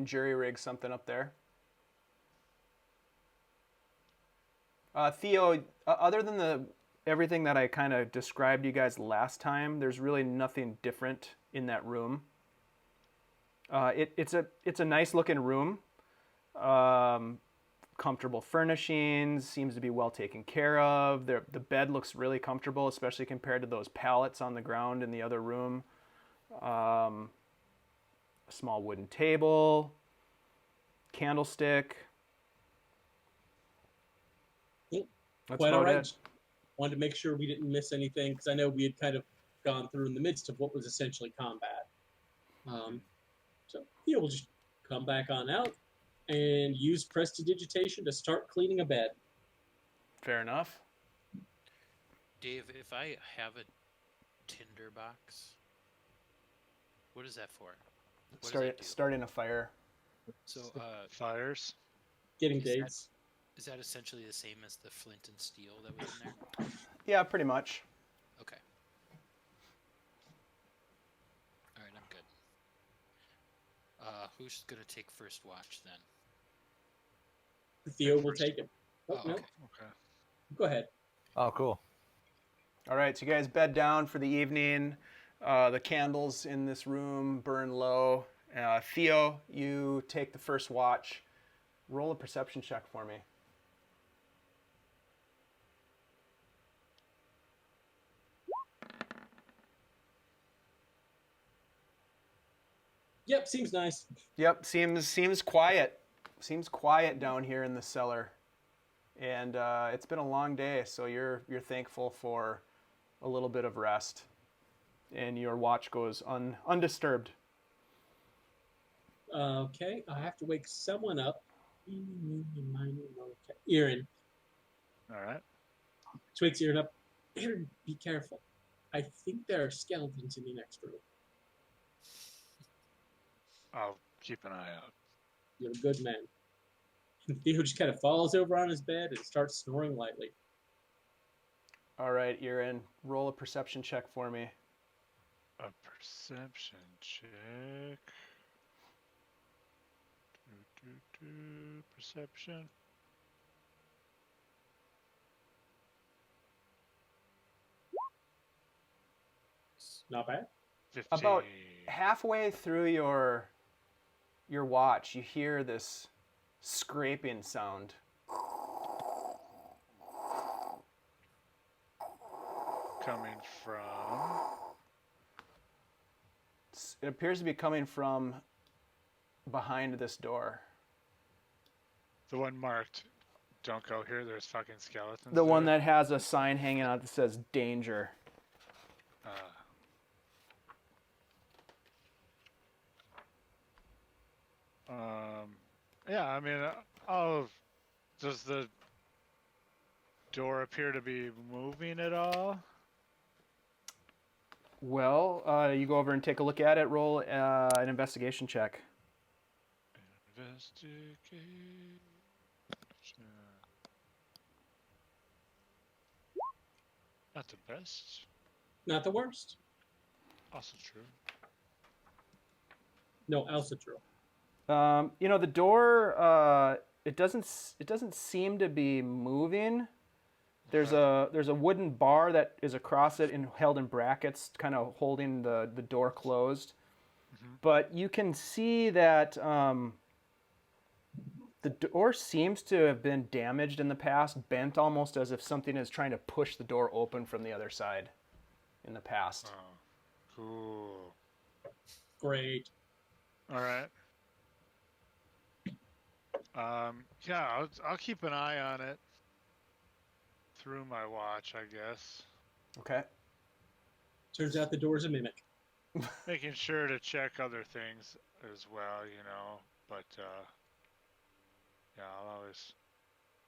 jury rig something up there. Theo, other than everything that I kind of described to you guys last time, there's really nothing different in that room. It's a nice looking room. Comfortable furnishings, seems to be well taken care of. The bed looks really comfortable, especially compared to those pallets on the ground in the other room. A small wooden table, candlestick. That's Quite all about right. it. Wanted to make sure we didn't miss anything because I know we had kind of gone through in the midst of what was essentially combat. So yeah, we'll just come back on out and use prestidigitation to start cleaning a bed. Fair enough. Dave, if I have a tinder box, what is that for? What does that do? Starting a fire. So, Fires. Getting Is that- dates. is that essentially the same as the flint and steel that was in there? Yeah, pretty much. Okay. All right, I'm good. Who's gonna take first watch then? Theo will take it. Oh, Oh, no. okay. Okay. Go ahead. Oh, cool. All right, so you guys bed down for the evening. The candles in this room burn low. Theo, you take the first watch. Roll a perception check for me. Yep, seems nice. Yep, seems quiet. Seems quiet down here in the cellar, and it's been a long day. So you're thankful for a little bit of rest, and your watch goes undisturbed. Okay, I have to wake someone up. Irin. All right. So wakes Irin up. Irin, be careful. I think there are skeletons in the next room. I'll keep an eye out. You're a good man. And Theo just kind of falls over on his bed and starts snoring lightly. All right, Irin, roll a perception check for me. A perception check. Perception. Not bad. 15. About halfway through your watch, you hear this scraping sound. Coming from. It appears to be coming from behind this door. The one marked, don't go here, there's fucking skeletons. The one there. that has a sign hanging out that says danger. Yeah, I mean, does the door appear to be moving at all? Well, you go over and take a look at it. Roll an investigation check. Investigation. Not the best. Not the worst. Also true. No, also true. The door it doesn't seem to be moving. There's a wooden bar that is across it and held in brackets, kind of holding the door closed. Mm-hmm. But you can see that the door seems to have been damaged in the past, bent almost as if something is trying to push the door open from the other side in the past. Oh, cool. Great. All right. Yeah, I'll keep an eye on it through my watch, I guess. Okay. Turns out the door's a mimic. Making sure to check other things as well, but yeah, I'll always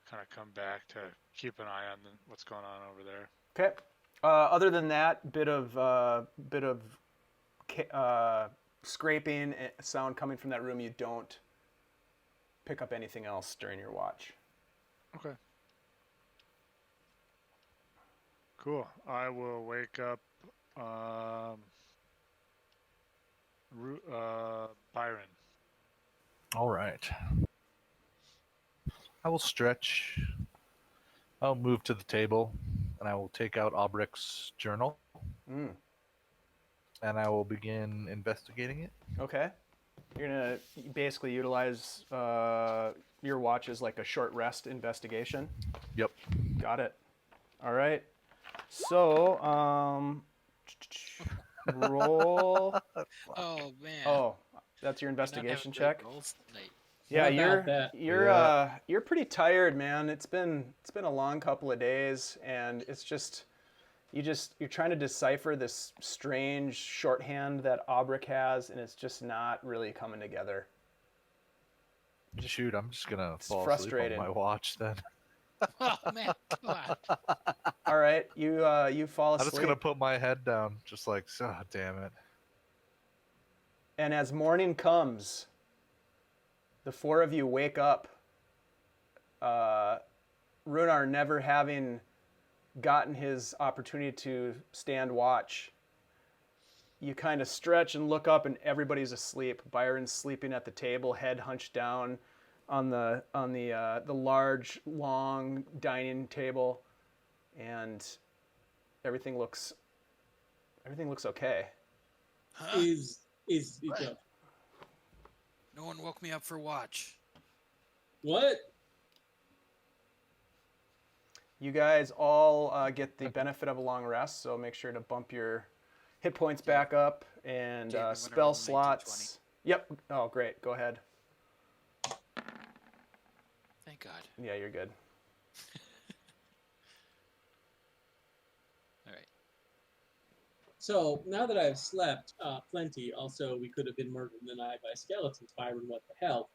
kind of come back to keep an eye on what's going on over there. Okay. Other than that, bit of scraping sound coming from that room. You don't pick up anything else during your watch. Okay. Cool. I will wake up Byron. All right. I will stretch. I'll move to the table, and I will take out Obrick's journal, Mm. and I will begin investigating it. Okay. You're gonna basically utilize your watch as like a short rest investigation. Yep. Got it. All right. So, roll. Oh man. Oh, that's your We're not having investigation great check. rolls tonight. Yeah, How about that? you're pretty tired, man. It's been a long couple of days, and it's just you're trying to decipher this strange shorthand that Obrick has, and it's just not really coming together. Shoot, I'm just gonna fall frustrating. asleep on my watch then. Oh man, come on. All right, you fall I'm asleep. just gonna put my head down, just like, oh, damn it. And as morning comes, the four of you wake up. Rhunar never having gotten his opportunity to stand watch. You kind of stretch and look up, and everybody's asleep. Byron's sleeping at the table, head hunched down on the large, long dining table, and everything looks okay. Huh? Is No one woke me up for watch. what? You guys all get the benefit of a long rest, so make sure to bump your hit points back up and Jamie, I'm gonna spell roll slots. Yep. Oh, great. Go ahead. Thank God. Yeah, you're good. All right. So now that I've slept plenty, also we could have been murdered in the night by skeletons. Byron, what the hell?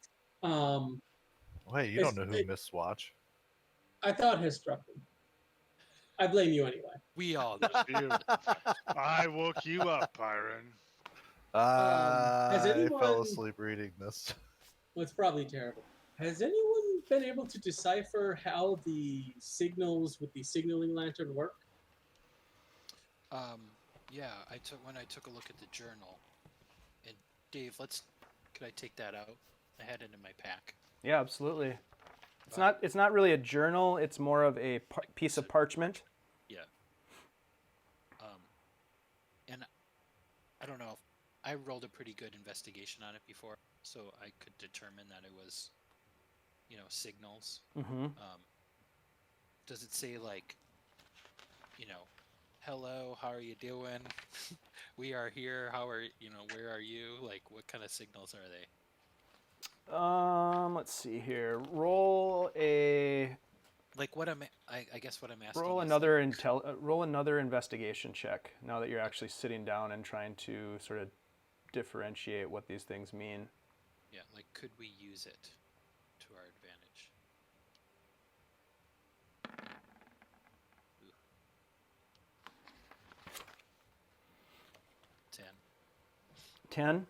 Wait, you don't know who missed watch? I thought has struck me. I blame you anyway. We all do. You. I woke you up, Byron. Has I anyone- fell asleep reading this. Well, it's probably terrible. Has anyone been able to decipher how the signals with the signaling lantern work? Yeah, when I took a look at the journal, and Dave, could I take that out? I had it in my pack. Yeah, absolutely. It's not really a journal. It's more of a piece of parchment. Yeah. And I don't know if I rolled a pretty good investigation on it before, so I could determine that it was, signals. Mm-hmm. Does it say like, hello, how are you doing? We are here. Where are you? Like, what kind of signals are they? Let's see here. Roll a. Like what I guess what I'm asking. Roll is another roll another investigation check. Now that you're actually sitting down and trying to sort of differentiate what these things mean. Yeah, like could we use it to our advantage? Ooh. 10. 10.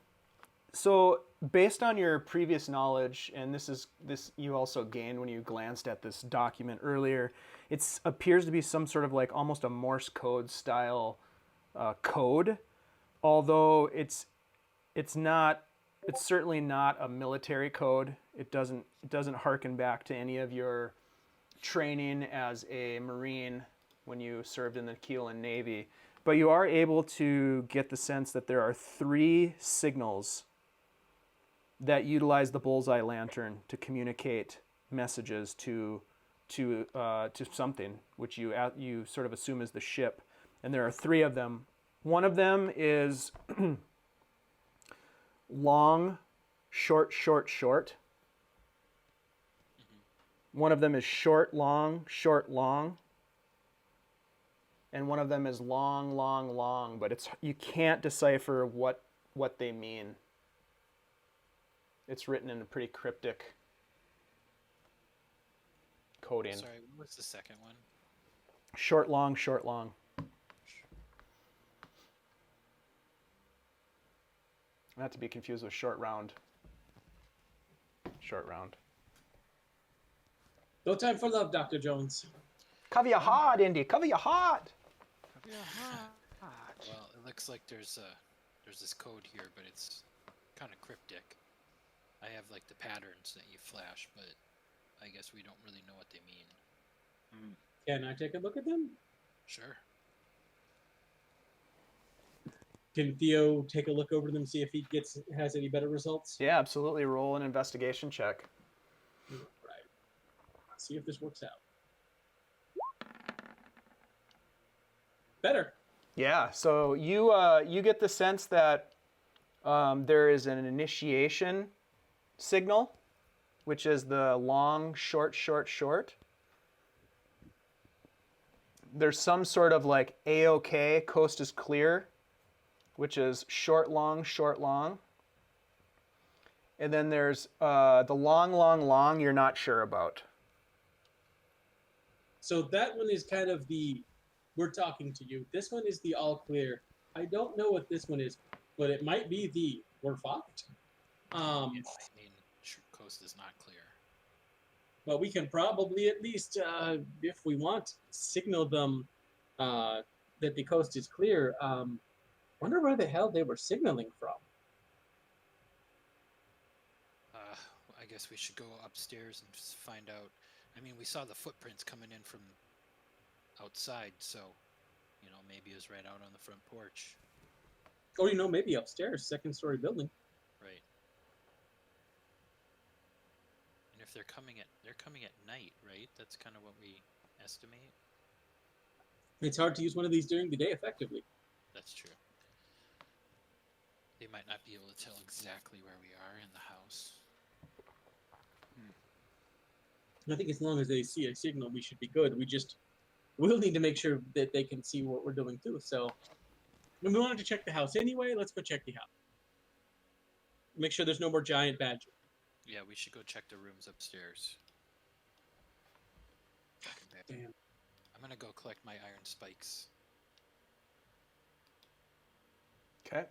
So based on your previous knowledge, and this you also gained when you glanced at this document earlier, it appears to be some sort of like almost a Morse code style code, although it's certainly not a military code. It doesn't harken back to any of your training as a Marine when you served in the Keelan Navy, but you are able to get the sense that there are 3 signals that utilize the bullseye lantern to communicate messages to something, which you sort of assume is the ship, and there are 3 of them. One of them is long, short, short, short. One of them is short, long, short, long. And one of them is long, long, long, but you can't decipher what they mean. It's written in a pretty cryptic coding. Sorry, what was the second one? Short, long, short, long. Not to be confused with short round. Short round. No time for love, Dr. Jones. Cover your heart, Indy. Cover your heart. Well, it looks like there's this code here, but it's kind of cryptic. I have like the patterns that you flash, but I guess we don't really know what they mean. Can I take a look at them? Sure. Can Theo take a look over them, see if he has any better results? Yeah, absolutely. Roll an investigation check. Right. Let's see if this works out. Better. Yeah. So you get the sense that there is an initiation signal, which is the long, short, short, short. There's some sort of like A-OK, coast is clear, which is short, long, short, long. And then there's the long, long, long you're not sure about. So that one is kind of the, we're talking to you. This one is the all clear. I don't know what this one is, but it might be the, we're fucked. I mean, coast is not clear. But we can probably at least, if we want, signal them that the coast is clear. Wonder where the hell they were signaling from. I guess we should go upstairs and just find out. I mean, we saw the footprints coming in from outside, so, you know, maybe it was right out on the front porch. Or, you know, maybe upstairs, second-story building. Right. And if they're coming at night, right? That's kind of what we estimate. It's hard to use one of these during the day effectively. That's true. They might not be able to tell exactly where we are in the house. I think as long as they see a signal, we should be good. We'll need to make sure that they can see what we're doing too. So, when we wanted to check the house anyway, let's go check the house. Make sure there's no more giant badger. Yeah, we should go check the rooms upstairs. Damn. I'm gonna go collect my iron spikes. Okay.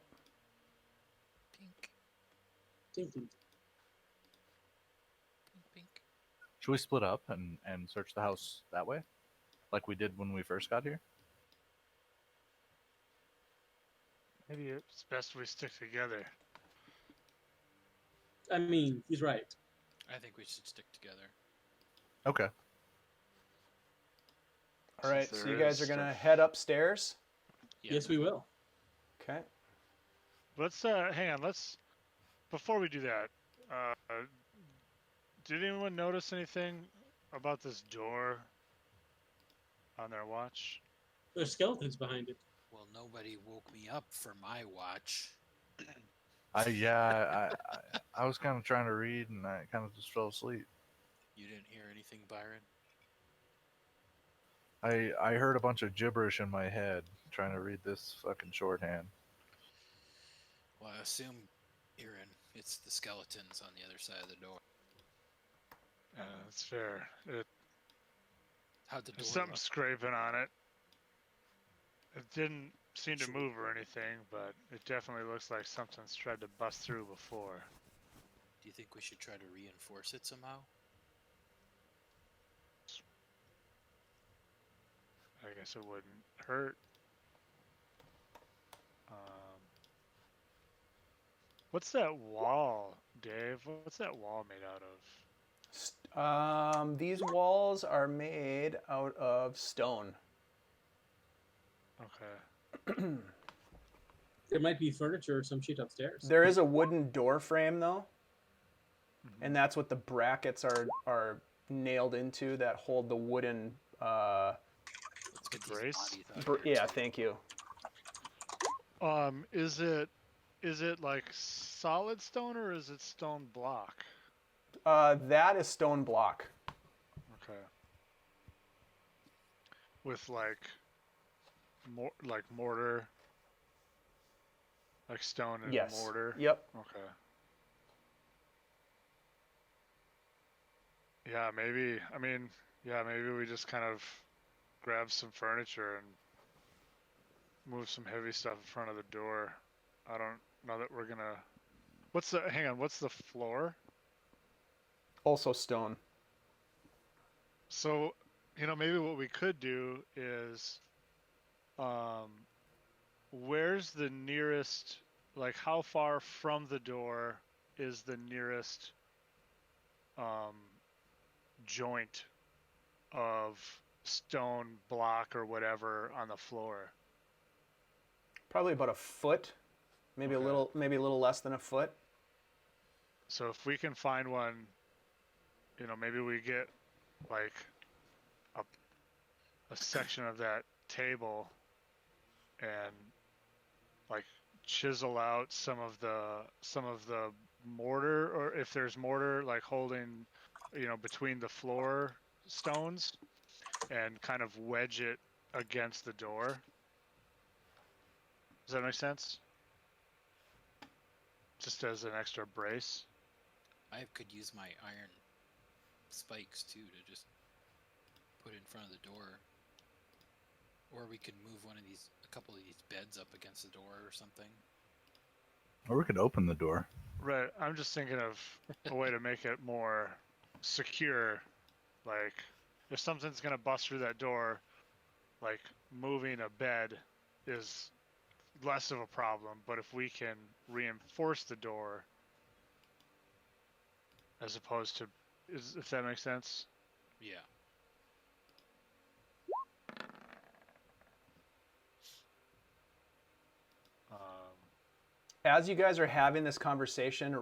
Pink, Ding, ding. pink, pink. Should we split up and search the house that way? Like we did when we first got here? Maybe it's best we stick together. I mean, he's right. I think we should stick together. Okay. All right. Since So you there guys is are going to stuff. head upstairs. Yeah. Yes, we will. Okay. Let's hang on. Before we do that, did anyone notice anything about this door on their watch? There's skeletons behind it. Well, nobody woke me up for my watch. I was kind of trying to read and I kind of just fell asleep. You didn't hear anything, Byron? I heard a bunch of gibberish in my head trying to read this fucking shorthand. Well, I assume, Irin, it's the skeletons on the other side of the door. That's fair. How'd the There's door something look? scraping on it. It didn't seem to move or anything, but it definitely looks like something's tried to bust through before. Do you think we should try to reinforce it somehow? I guess it wouldn't hurt. What's that wall, Dave? What's that wall made out of? These walls are made out of stone. Okay. There might be furniture or some shit upstairs. There is a wooden door frame though, and that's what the brackets are nailed into that hold the wooden. Let's get these brace? bodies out here, Yeah, too. thank you. Is it like solid stone or is it stone block? That is stone block. Okay. With like mortar, like stone and Yes. mortar. Yep. Okay. Yeah, maybe. I mean, yeah, maybe we just kind of grab some furniture and move some heavy stuff in front of the door. I don't know that we're gonna. Hang on, what's the floor? Also stone. So, maybe what we could do is, um, where's the nearest, like, how far from the door is the nearest, joint of stone block or whatever on the floor? Probably about a foot, maybe Okay. maybe a little less than a foot. So if we can find one, maybe we get like a section of that table and like chisel out some of the mortar, or if there's mortar like holding, between the floor stones, and kind of wedge it against the door. Does that make sense? Just as an extra brace. I could use my iron spikes too to just put in front of the door. Or we could move a couple of these beds up against the door or something. Or we could open the door. Right. I'm just thinking of a way to make it more secure. Like, if something's gonna bust through that door, like moving a bed is less of a problem. But if we can reinforce the door, as opposed to, if that makes sense. Yeah. As you guys are having this conversation,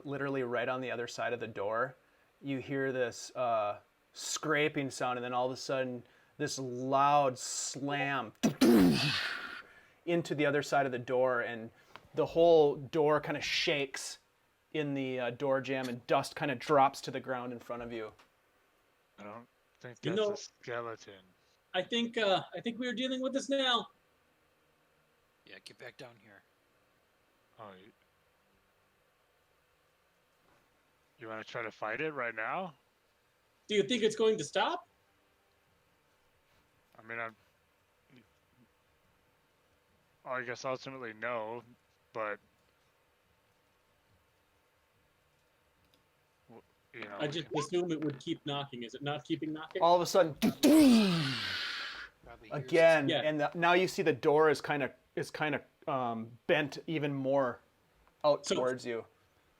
literally right on the other side of the door, you hear this scraping sound, and then all of a sudden, this loud slam into the other side of the door, and the whole door kind of shakes in the door jam, and dust kind of drops to the ground in front of you. I don't think You that's know- a skeleton. I think we are dealing with this now. Yeah, get back down here. Oh, you want to try to fight it right now? Do you think it's going to stop? I mean, I guess ultimately no, but I just assume it would keep knocking. Is it not keeping knocking? All of a sudden, Probably again, Yeah. and now you see the door is kind of bent even more out So- towards you.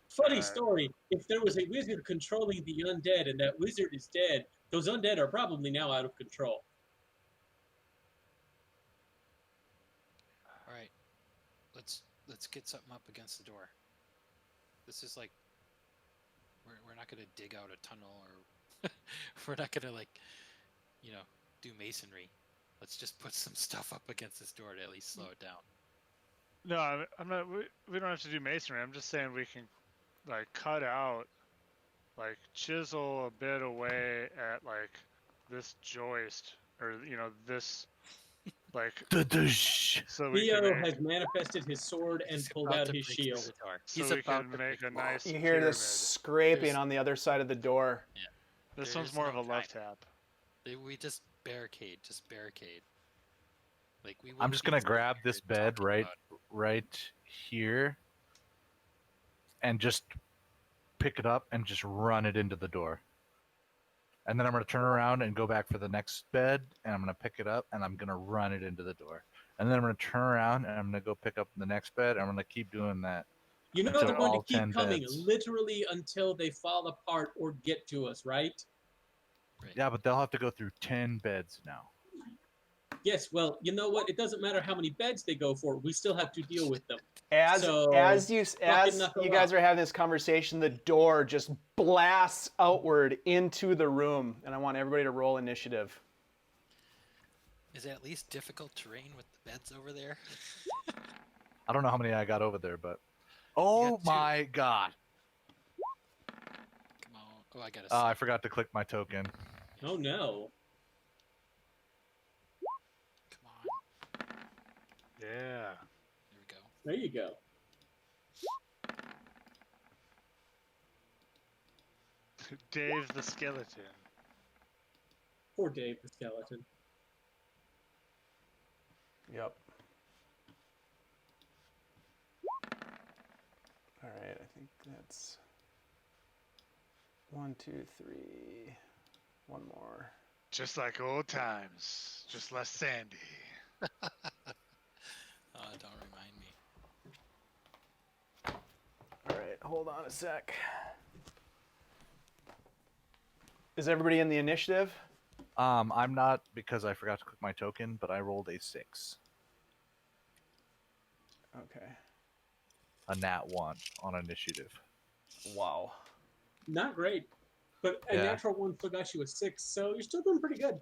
Funny story. If there was a wizard controlling the undead and that wizard is dead, those undead are probably now out of control. All right, let's get something up against the door. This is like we're not gonna dig out a tunnel, or we're not gonna do masonry. Let's just put some stuff up against this door to at least slow it down. No, I'm not. We don't have to do masonry. I'm just saying we can, like, cut out, like, chisel a bit away at like this joist, or this, like, so we Theo can has manifested his sword and He's pulled about out to his break through shield. the door. so He's we about can to make break a the wall. nice You hear this scraping There's- on the other side of the door. This There one's is more no of a love time. tap. We just barricade. Like we. I'm wouldn't just be gonna sitting grab here this bed talking right about it. right here and just pick it up and just run it into the door. And then I'm gonna turn around and go back for the next bed, and I'm gonna pick it up and I'm gonna run it into the door. And then I'm gonna turn around and I'm gonna go pick up the next bed, and I'm gonna keep doing that. You know Until they're going all to keep 10 coming beds. literally until they fall apart or get to us, right? Yeah, but they'll have to go through 10 beds now. Yes, well, you know what? It doesn't matter how many beds they go for. We still have to deal with them. As So, you knuckle guys up. are having this conversation, the door just blasts outward into the room, and I want everybody to roll initiative. Is it at least difficult terrain with the beds over there? I don't know how many I got over there, but oh got two. my god! Come on. Oh, I got I forgot to click my token. Oh no. Come on. Yeah. There we go. There you go. Dave the skeleton. Poor Dave the skeleton. Yep. All right, I think that's 1, 2, 3. One more. Just like old times, just less sandy. Don't remind me. All right, hold on a sec. Is everybody in the initiative? I'm not because I forgot to click my token, but I rolled a 6. Okay. A nat 1 on initiative. Wow. Not great. But a Yeah. natural one still got you a 6, so you're still doing pretty good.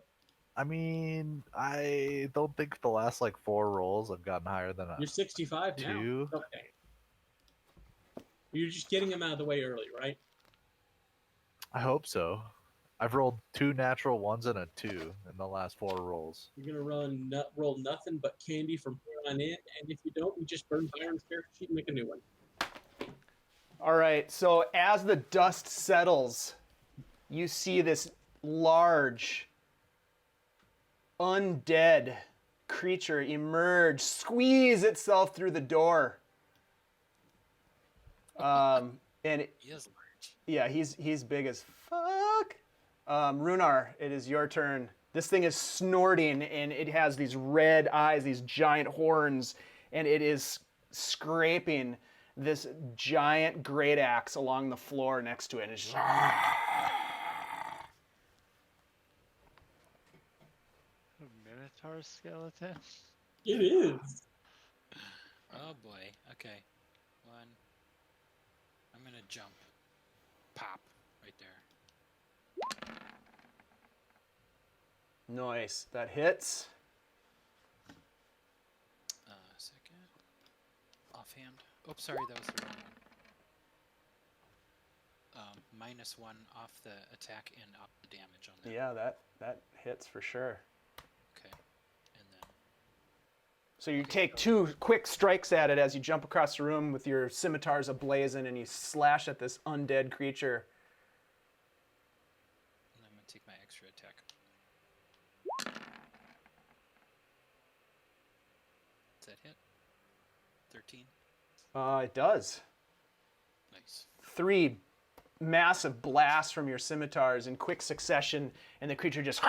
I mean, I don't think the last like 4 rolls I've gotten higher than a You're 65 now. 2. Okay. You're just getting them out of the way early, right? I hope so. I've rolled 2 natural 1s and a 2 in the last 4 rolls. You're gonna roll nothing but candy from here on in, and if you don't, you just burn Byron's character sheet and make a new one. All right, so as the dust settles, you see this large, undead creature emerge, squeeze itself through the door. And He is large. yeah, he's big as fuck. Rhunar, it is your turn. This thing is snorting, and it has these red eyes, these giant horns, and it is scraping this giant great axe along the floor next to it. And it's just... A minotaur skeleton? It is. Oh boy. Okay. 1. I'm gonna jump. Pop. Right there. Nice. That hits. Second. Offhand. Oops, sorry, that was the wrong one. -1 off the attack and off the damage on that. Yeah, that hits for sure. Okay. And then So you take 2 quick strikes at it as you jump across the room with your scimitars ablazing, and you slash at this undead creature. and I'm gonna take my extra attack. Does that hit? 13. It does. Nice. 3 massive blasts from your scimitars in quick succession, and the creature just...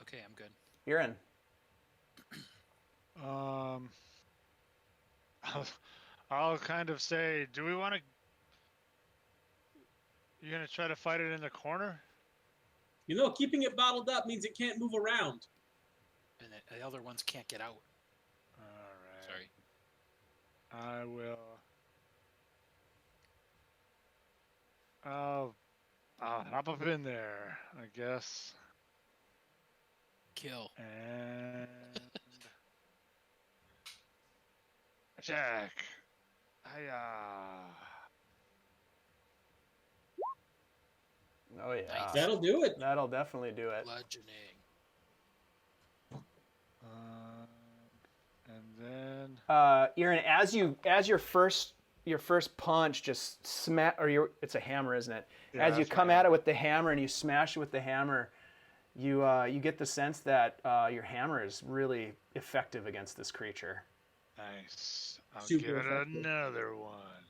Okay, I'm good. Irin. I'll kind of say, do we want to... You're going to try to fight it in the corner? You know, keeping it bottled up means it can't move around. And the other ones can't get out. Alright. Sorry. I will... I'll hop up in there, I guess. Kill. And... Attack! Hiya! Oh, yeah. Nice. That'll do it. That'll definitely do it. Bludgeoning. And then... Irin, as your first punch just smack, or it's a hammer, isn't it? Yeah, As you that's my come at it hammer. with the hammer and you smash it with the hammer, you get the sense that your hammer is really effective against this creature. Nice. I'll Super give it effective. another one.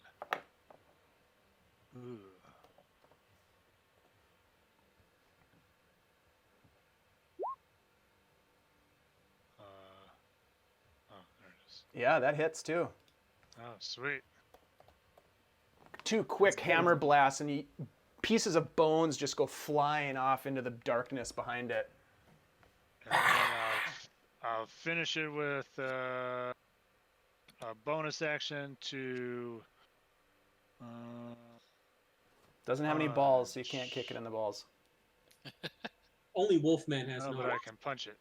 Ooh. Oh, there it is. Yeah, that hits too. Oh, sweet. 2 quick hammer blasts, and pieces of bones just go flying off into the darkness behind it. And then I'll finish it with a bonus action to... Doesn't have any balls, so you can't kick it in the balls. Only Wolfman has no, no. but I can punch it.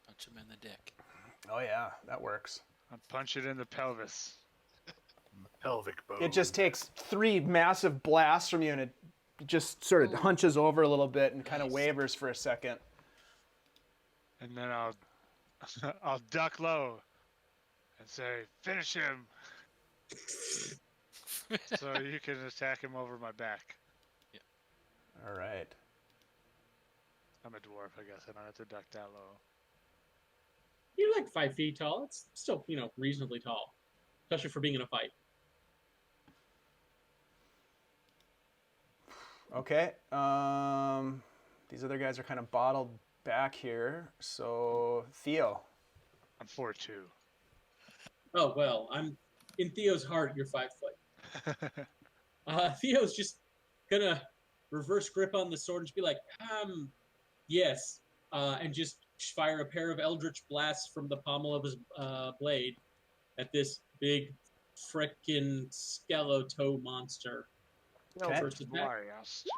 Punch him in the dick. Oh yeah, that works. I'll punch it in the pelvis. Pelvic bone. It just takes 3 massive blasts from you, and it just sort of hunches over a little bit and kind of Nice. wavers for a second. And then I'll duck low and say, "Finish him," so you can attack him over my back. All right. I'm a dwarf, I guess. I don't have to duck that low. You're like 5 feet tall. It's still, reasonably tall, especially for being in a fight. Okay. These other guys are kind of bottled back here. So Theo. I'm 4'2". Oh well, I'm in Theo's heart. You're 5 foot. Theo's just gonna reverse grip on the sword and just be like, yes, and just fire a pair of eldritch blasts from the pommel of his blade at this big frickin' skeleton monster. Okay. First attack. Blast.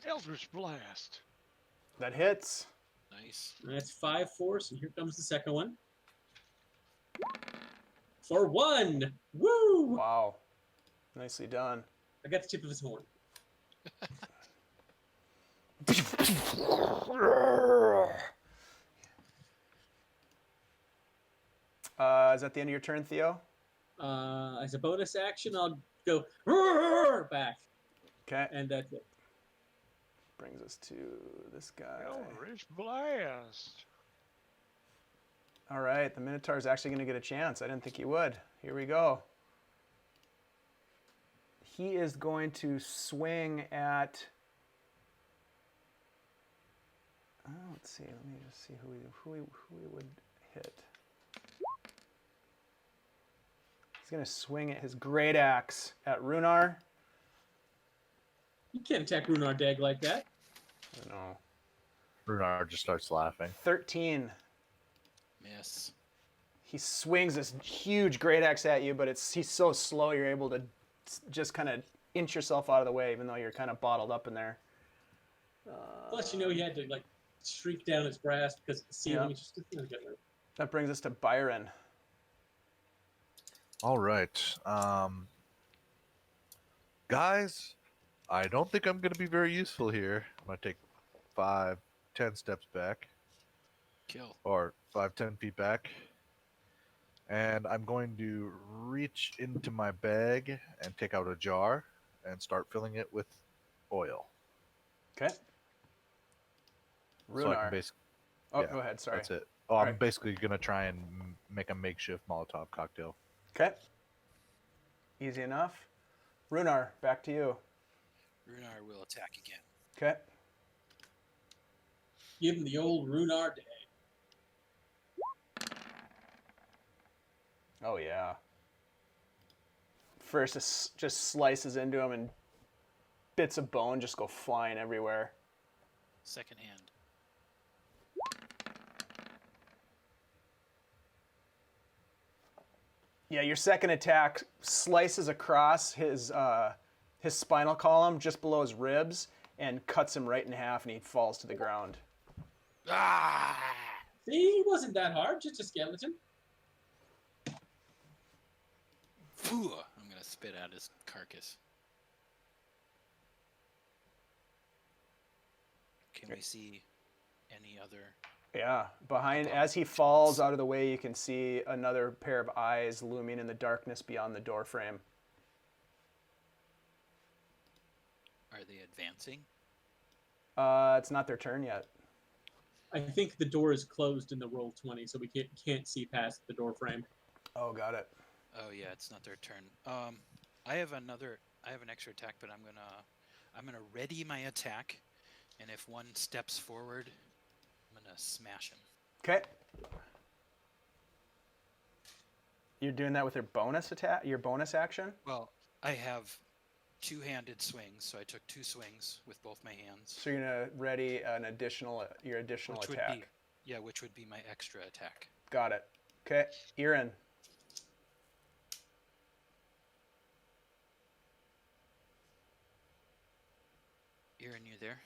Eldritch Blast. That hits. Nice. That's 5 force, and here comes the second one. For 1! Woo! Wow. Nicely done. I got the tip of his horn. Is that the end of your turn, Theo? As a bonus action, I'll go back, Okay. and that's it. Brings us to this guy. Eldritch Blast. All right. The Minotaur is actually going to get a chance. I didn't think he would. Here we go. He is going to swing at... let's see. Let me just see who he would hit. He's going to swing at his great axe at Rhunar. You can't attack Rhunar Deg like that. I know. Rhunar just starts laughing. 13. Miss. He swings this huge great axe at you, but he's so slow you're able to just kind of inch yourself out of the way, even though you're kind of bottled up in there. Plus, he had to streak down his grasp because the ceiling is just That brings us to Byron. All right. Guys, I don't think I'm going to be very useful here. I'm going to take 5, 10 steps back. Kill. Or 5, 10 feet back. And I'm going to reach into my bag and take out a jar and start filling it with oil. Okay. So I Rhunar. can Go ahead. Sorry. That's it. Oh, All I'm right. basically going to try and make a makeshift Molotov cocktail. Okay. Easy enough. Rhunar, back to you. Rhunar will attack again. Okay. give him the old Rhunar Deg. Oh, yeah. First, it just slices into him and bits of bone just go flying everywhere. Second hand. Yeah, your second attack slices across his spinal column just below his ribs and cuts him right in half, and he falls to the ground. Ah! See, he wasn't that hard, just a skeleton. Phew, I'm gonna spit out his carcass. Can we see any other? Yeah, behind, as he falls out of the way, you can see another pair of eyes looming in the darkness beyond the door frame. Are they advancing? It's not their turn yet. I think the door is closed in the roll 20, so we can't see past the door frame. Oh, got it. Oh yeah, it's not their turn. I have an extra attack, but I'm gonna ready my attack, and if one steps forward, I'm gonna smash him. Okay. You're doing that with your bonus attack, your bonus action? Well, I have two-handed swings, so I took 2 swings with both my hands. So you're gonna ready your additional Which attack. would be, which would be my extra attack. Got it. Okay, Irin. Irin, you there?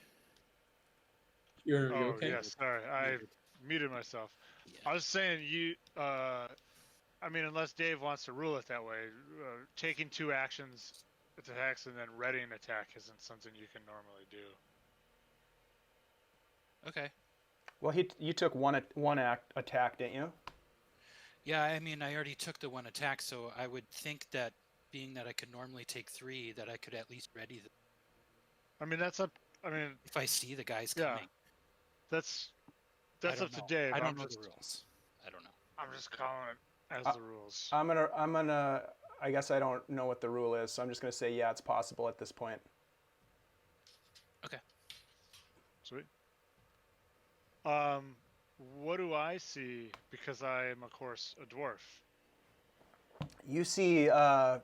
You're Oh, okay? yeah, sorry. I muted myself. Yeah. I was saying unless Dave wants to rule it that way, taking 2 actions, attacks, and then readying an attack isn't something you can normally do. Okay. Well, you took one attack, didn't you? Yeah, I mean, I already took the one attack, so I would think that being that I could normally take 3, that I could at least ready them I mean, that's up. I mean, if I see the guys yeah, coming. that's I up don't to know. Dave. I don't I'm know just the rules. I don't know. I'm just calling it as the rules. I'm gonna. I guess I don't know what the rule is, so I'm just gonna say yeah, it's possible at this point. Okay. Sweet. What do I see? Because I am, of course, a dwarf. You see a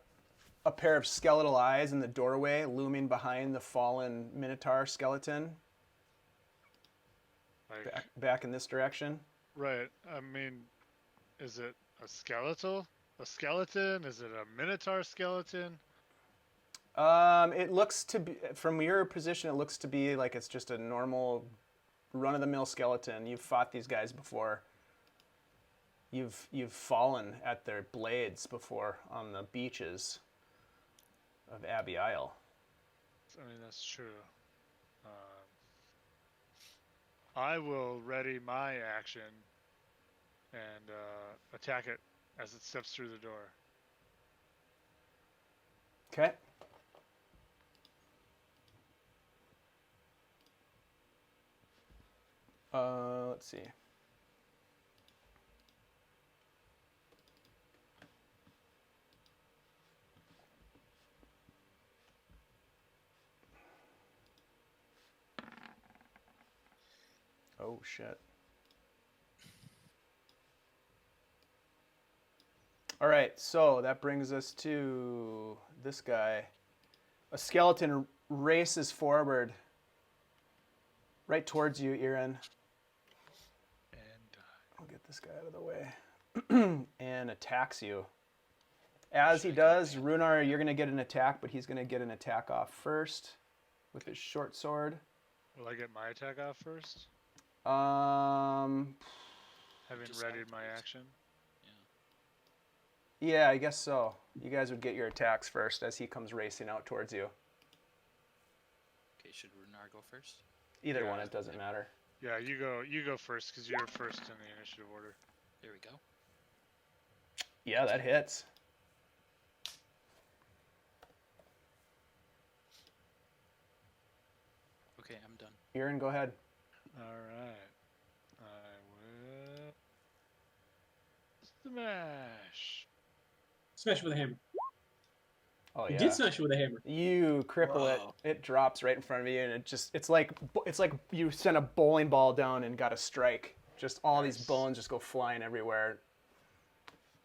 pair of skeletal eyes in the doorway, looming behind the fallen Minotaur skeleton. Like, Back in this direction. right. I mean, is it a skeletal? A skeleton? Is it a Minotaur skeleton? It looks to be, from your position, it looks to be like it's just a normal, run-of-the-mill skeleton. You've fought these guys before. You've fallen at their blades before on the beaches of Abbey Isle. I mean, that's true. I will ready my action and attack it as it steps through the door. Okay. Let's see. Oh shit. All right, so that brings us to this guy. A skeleton races forward right towards you, Irin. And I'll get this guy out of the way. And attacks you. As he does, Rhunar, you're going to get an attack, but he's going to get an attack off first with his short sword. will I get my attack off first? Um, Having Just readied my afterwards. action? yeah, I guess so. You guys would get your attacks first as he comes racing out towards you. Okay, should Rhunar go first? Either Yeah. one, it doesn't matter. Yeah, you go first because you're first in the initiative order. There we go. Yeah, that hits. Okay, I'm done. Irin, go ahead. All right. I will smash. Smash it with a hammer. Oh He yeah. did smash it with a hammer. You cripple Whoa. it. It drops right in front of you, and it's like you sent a bowling ball down and got a strike. Just all these Nice. bones just go flying everywhere.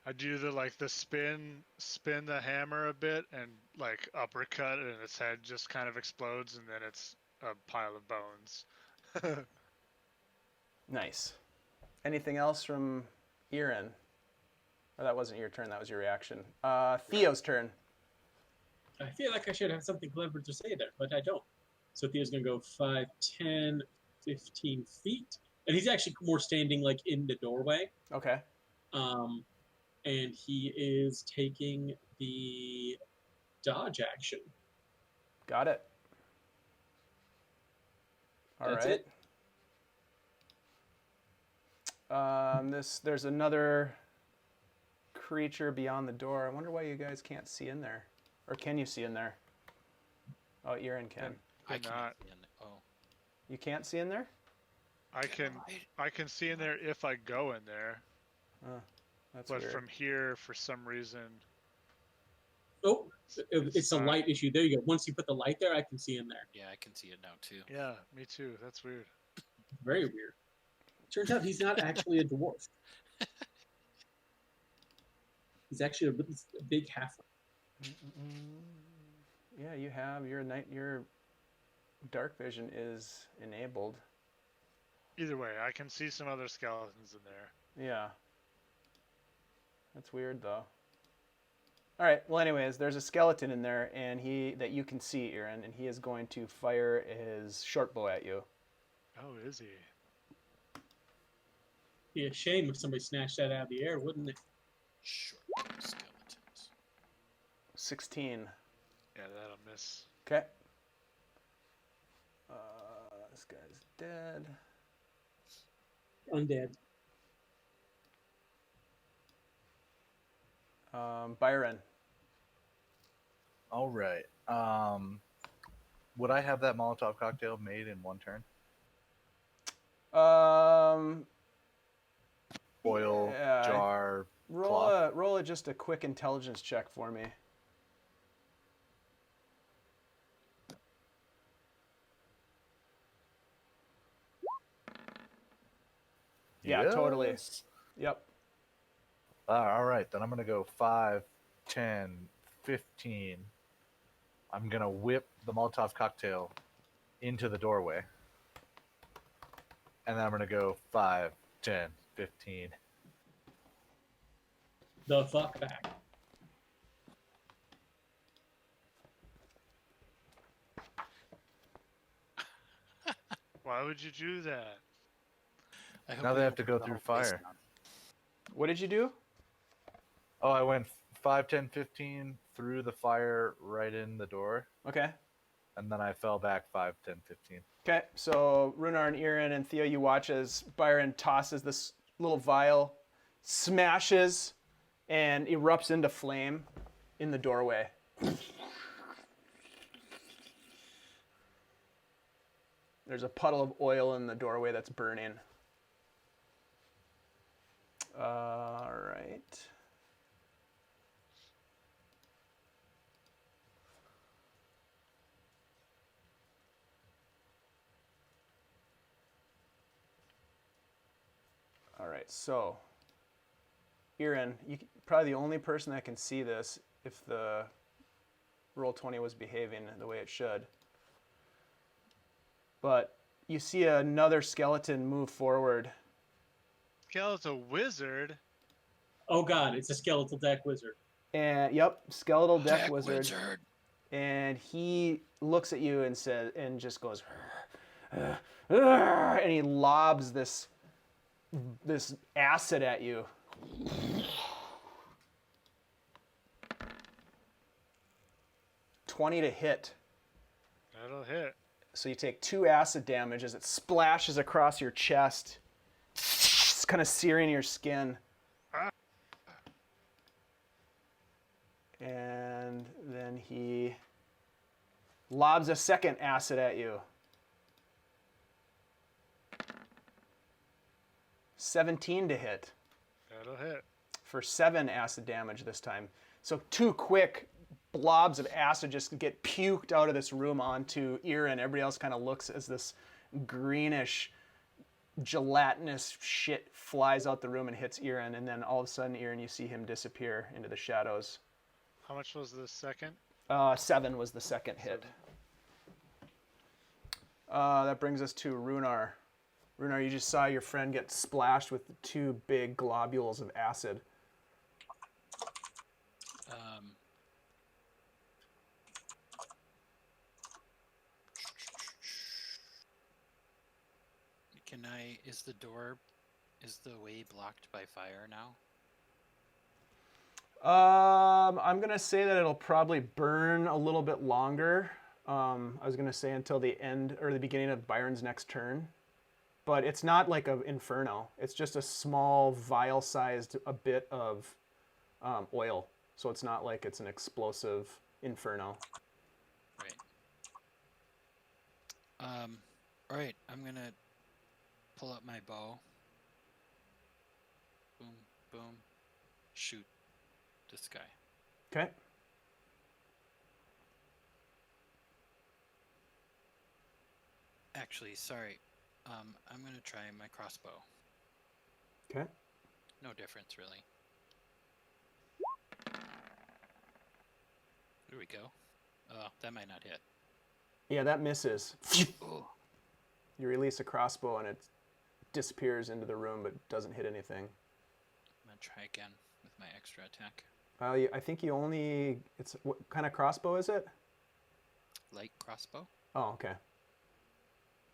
I do the spin the hammer a bit, and like uppercut, and its head just kind of explodes, and then it's a pile of bones. Nice. Anything else from Irin? Or that wasn't your turn. That was your reaction. Theo's turn. I feel like I should have something clever to say there, but I don't. So Theo's going to go 5, 10, 15 feet. And he's actually more standing like in the doorway. Okay. And he is taking the dodge action. Got it. All That's right. There's another creature beyond the door. I wonder why you guys can't see in there. Or can you see in there? Oh, Irin can. I Cannot. can't. see in the- Oh. You can't see in there? I can see in there if I go in there, That's but weird. from here for some reason. Oh, it's a light issue. There you go. Once you put the light there, I can see in there. Yeah, I can see it now too. Yeah, me too. That's weird. Very weird. Turns out he's not actually a dwarf. He's actually a big halfling. Yeah, you have your dark vision is enabled. Either way, I can see some other skeletons in there. Yeah. That's weird though. All right. Well, anyways, there's a skeleton in there, and that you can see, Irin, and he is going to fire his short bow at you. Oh, is he? Be a shame if somebody snatched that out of the air, wouldn't it? Short skeletons. 16. Yeah, that'll miss. Okay. This guy's dead. Undead. Byron. All right. Would I have that Molotov cocktail made in one turn? Oil, Yeah, jar, roll just a quick intelligence check for me. Yeah, totally. Yes. Yep. All right, then I'm going to go 5, 10, 15. I'm going to whip the Molotov cocktail into the doorway. And then I'm going to go 5, 10, 15. The fuck back. Why would you do that? I hope Now we they have don't to go burn the through whole place fire. down. What did you do? Oh, I went 5, 10, 15 through the fire right in the door. Okay. And then I fell back 5, 10, 15. Okay, so Rhunar and Irin and Theo, you watch as Byron tosses this little vial, smashes, and erupts into flame in the doorway. There's a puddle of oil in the doorway that's burning. All right. All right, so Irin, probably the only person that can see this if the Roll20 was behaving the way it should. But you see another skeleton move forward. Skeletal wizard? Oh god, it's a skeletal deck wizard. And yep, skeletal deck Heck, wizard. And he looks at you and says, and just goes, and he lobs this acid at you. $20 to hit. That'll hit. So you take 2 acid damage as it splashes across your chest. It's kind of searing your skin. And then he lobs a second acid at you. 17 to hit. That'll hit. For 7 acid damage this time. So 2 quick blobs of acid just get puked out of this room onto Irin. Everybody else kind of looks as this greenish, gelatinous shit flies out the room and hits Irin. And then all of a sudden, Irin, you see him disappear into the shadows. How much was the second? 7 was the second hit. That brings us to Rhunar. Rhunar, you just saw your friend get splashed with 2 big globules of acid. Is the way blocked by fire now? I'm gonna say that it'll probably burn a little bit longer. I was gonna say until the end or the beginning of Byron's next turn, but it's not like an inferno. It's just a small vial-sized a bit of oil, so it's not like it's an explosive inferno. Right. All right. I'm gonna pull up my bow. Boom, boom. Shoot this guy. Okay. Actually, sorry. I'm gonna try my crossbow. Okay. No difference, really. There we go. Oh, that might not hit. Yeah, that misses. Oh. You release a crossbow and it disappears into the room, but doesn't hit anything. I'm gonna try again with my extra attack. I think you only. It's what kind of crossbow is it? Light crossbow. Oh, okay.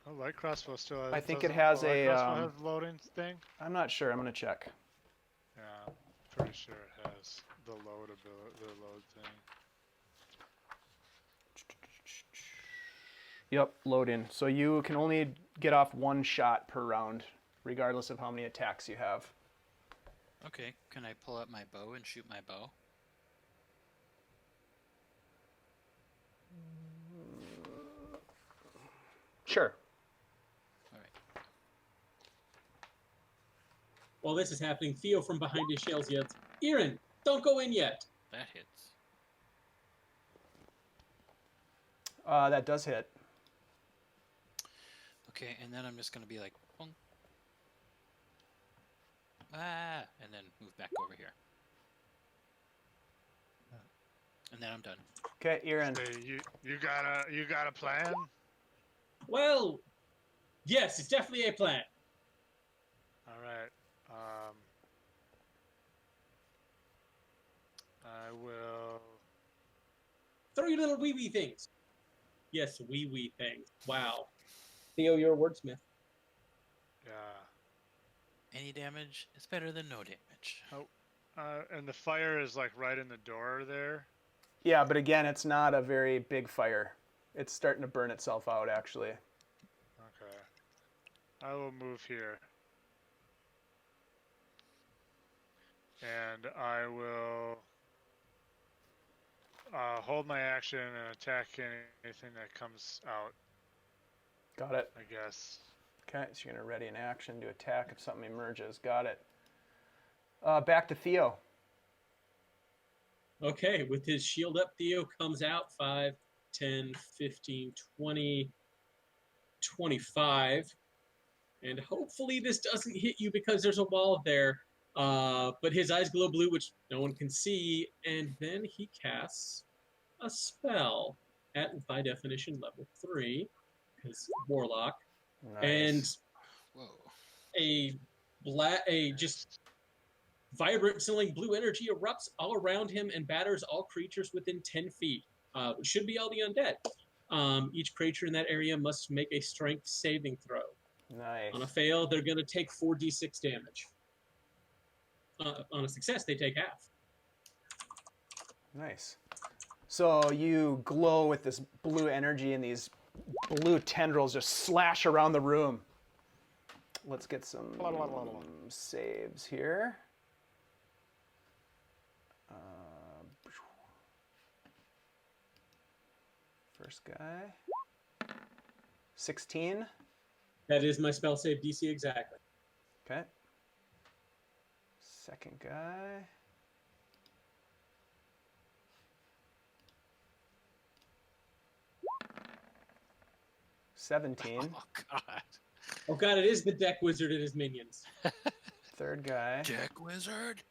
Oh, light crossbow still has. I think it doesn't has the light a, crossbow have loading thing? I'm not sure. I'm gonna check. Yeah, I'm pretty sure it has the load thing. Yep, load in. So you can only get off 1 shot per round, regardless of how many attacks you have. Okay. Can I pull up my bow and shoot my bow? Sure. All right. While this is happening, Theo from behind his shells yells, Irin, don't go in yet. That hits. That does hit. Okay, and then I'm just gonna be like, "Bonk." And then move back over here. And then I'm done. Okay, Irin. Hey, you got a plan? Well, yes, it's definitely a plan. All right. I will. Throw your little wee-wee things. Yes, wee-wee things. Wow. Theo, you're a wordsmith. Yeah. Any damage is better than no damage. And the fire is like right in the door there. Yeah, but again, it's not a very big fire. It's starting to burn itself out, actually. Okay. I will move here. And I will hold my action and attack anything that comes out, Got it. I guess. Okay, so you're going to ready an action to attack if something emerges. Got it. Back to Theo. Okay, with his shield up, Theo comes out 5, 10, 15, 20, 25. And hopefully this doesn't hit you because there's a wall there. But his eyes glow blue, which no one can see. And then he casts a spell at, by definition, level 3. Because Warlock. Nice. And Whoa. a just vibrant, sizzling blue energy erupts all around him and batters all creatures within 10 feet. Which should be all the undead. Each creature in that area must make a strength saving throw. Nice. On a fail, they're going to take 4d6 damage. On a success, they take half. Nice. So you glow with this blue energy, and these blue tendrils just slash around the room. Let's get some saves here. First guy. 16. That is my spell save DC exactly. Okay. Second guy. $17. Oh god. Oh god, it is the deck wizard and his minions. Third guy. Deck wizard.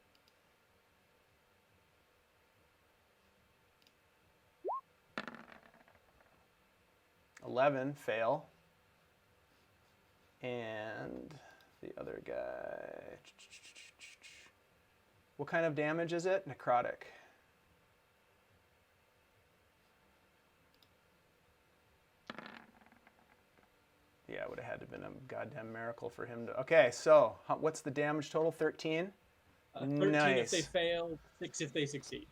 $11, fail. And the other guy. What kind of damage is it? Necrotic. Yeah, it would have had to have been a goddamn miracle for him to. Okay, so what's the damage total? 13? 13 Nice. if they fail, 6 if they succeed.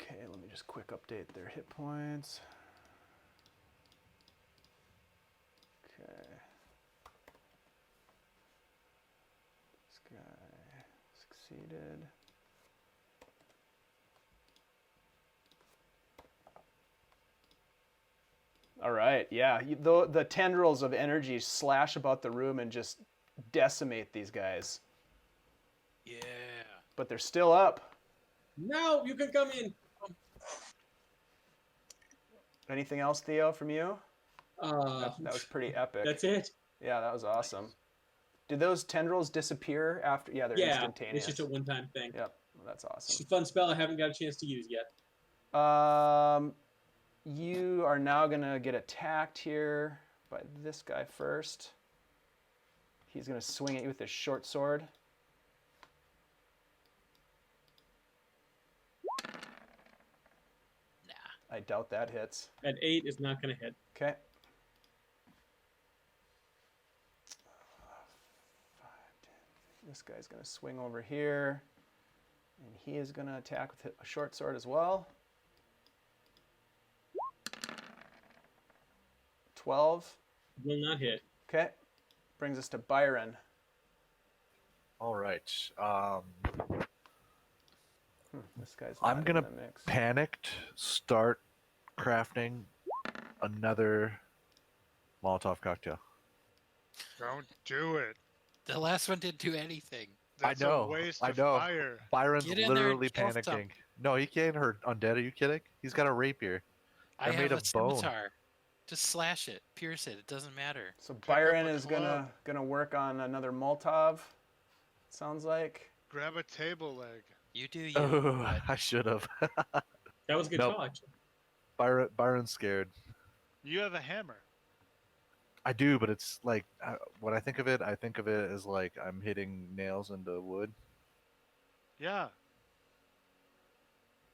Okay, let me just quick update their hit points. Okay. This guy succeeded. All right, yeah. The tendrils of energy slash about the room and just decimate these guys. Yeah. But they're still up. No, you can come in. Anything else, Theo, from you? That was pretty epic. That's it. Yeah, that was awesome. Did those tendrils disappear after? Yeah, they're Yeah, instantaneous. it's just a one-time thing. Yep, that's It's awesome. a fun spell I haven't got a chance to use yet. You are now gonna get attacked here by this guy first. He's gonna swing at you with his short sword. Nah. I doubt that hits. At 8 is not going to hit. Okay. 5, 10. This guy's gonna swing over here, and he is gonna attack with a short sword as well. 12. Will not hit. Okay. Brings us to Byron. All right. This guy's I'm not gonna in the mix. panicked start crafting another Molotov cocktail. Don't do it. The last one didn't do anything. That's I know. a waste I of know. fire. Byron's Get in there and literally kill some. panicking. No, he can't hurt undead. Are you kidding? He's got a rapier. I They're have made a of bone. scimitar. Just slash it, pierce it. It doesn't matter. So up Byron a is club. gonna work on another Molotov. Sounds like. Grab a table leg. You do you. Oh, but I should have. That was a good Nope. talk. Byron's scared. You have a hammer. I do, but it's like when I think of it as like I'm hitting nails into wood. Yeah.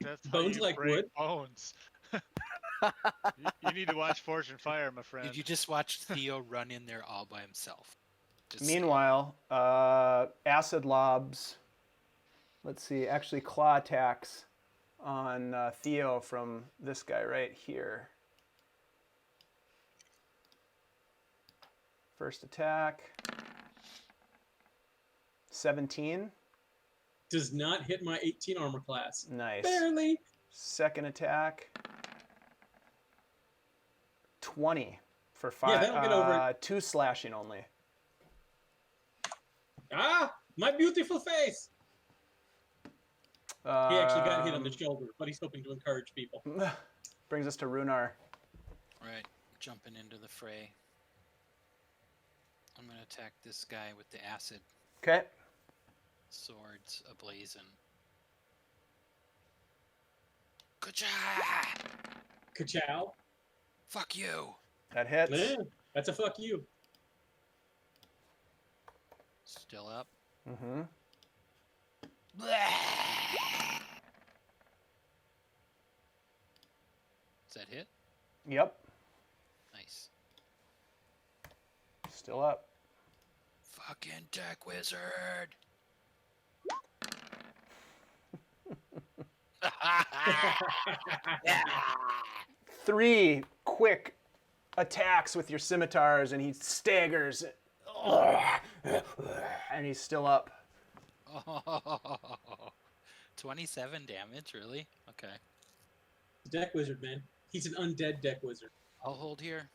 That's how Bones you like break wood? bones. You need to watch Forge and Fire, my friend. Did you just watch Theo run in there all by himself? Just Meanwhile, acid lobs. Let's see. Actually, claw attacks on Theo from this guy right here. First attack. 17. Does not hit my 18 armor class. Nice. Barely. Second attack. 20 for 5. Yeah, that'll get over it. 2 slashing only. Ah, my beautiful face. He actually got hit on the shoulder, but he's hoping to encourage people. Brings us to Rhunar. Right, jumping into the fray. I'm gonna attack this guy with the acid Okay. swords ablazing. Ka-cha! Ka-chow. Fuck you! That hits. Man, that's a fuck you. Still up. Mm-hmm. Does that hit? Yep. Nice. Still up. Fucking deck wizard! 3 quick attacks with your scimitars, and he staggers. And he's still up. Oh, 27 damage, really? Okay. Deck wizard, man. He's an undead deck wizard. I'll hold here.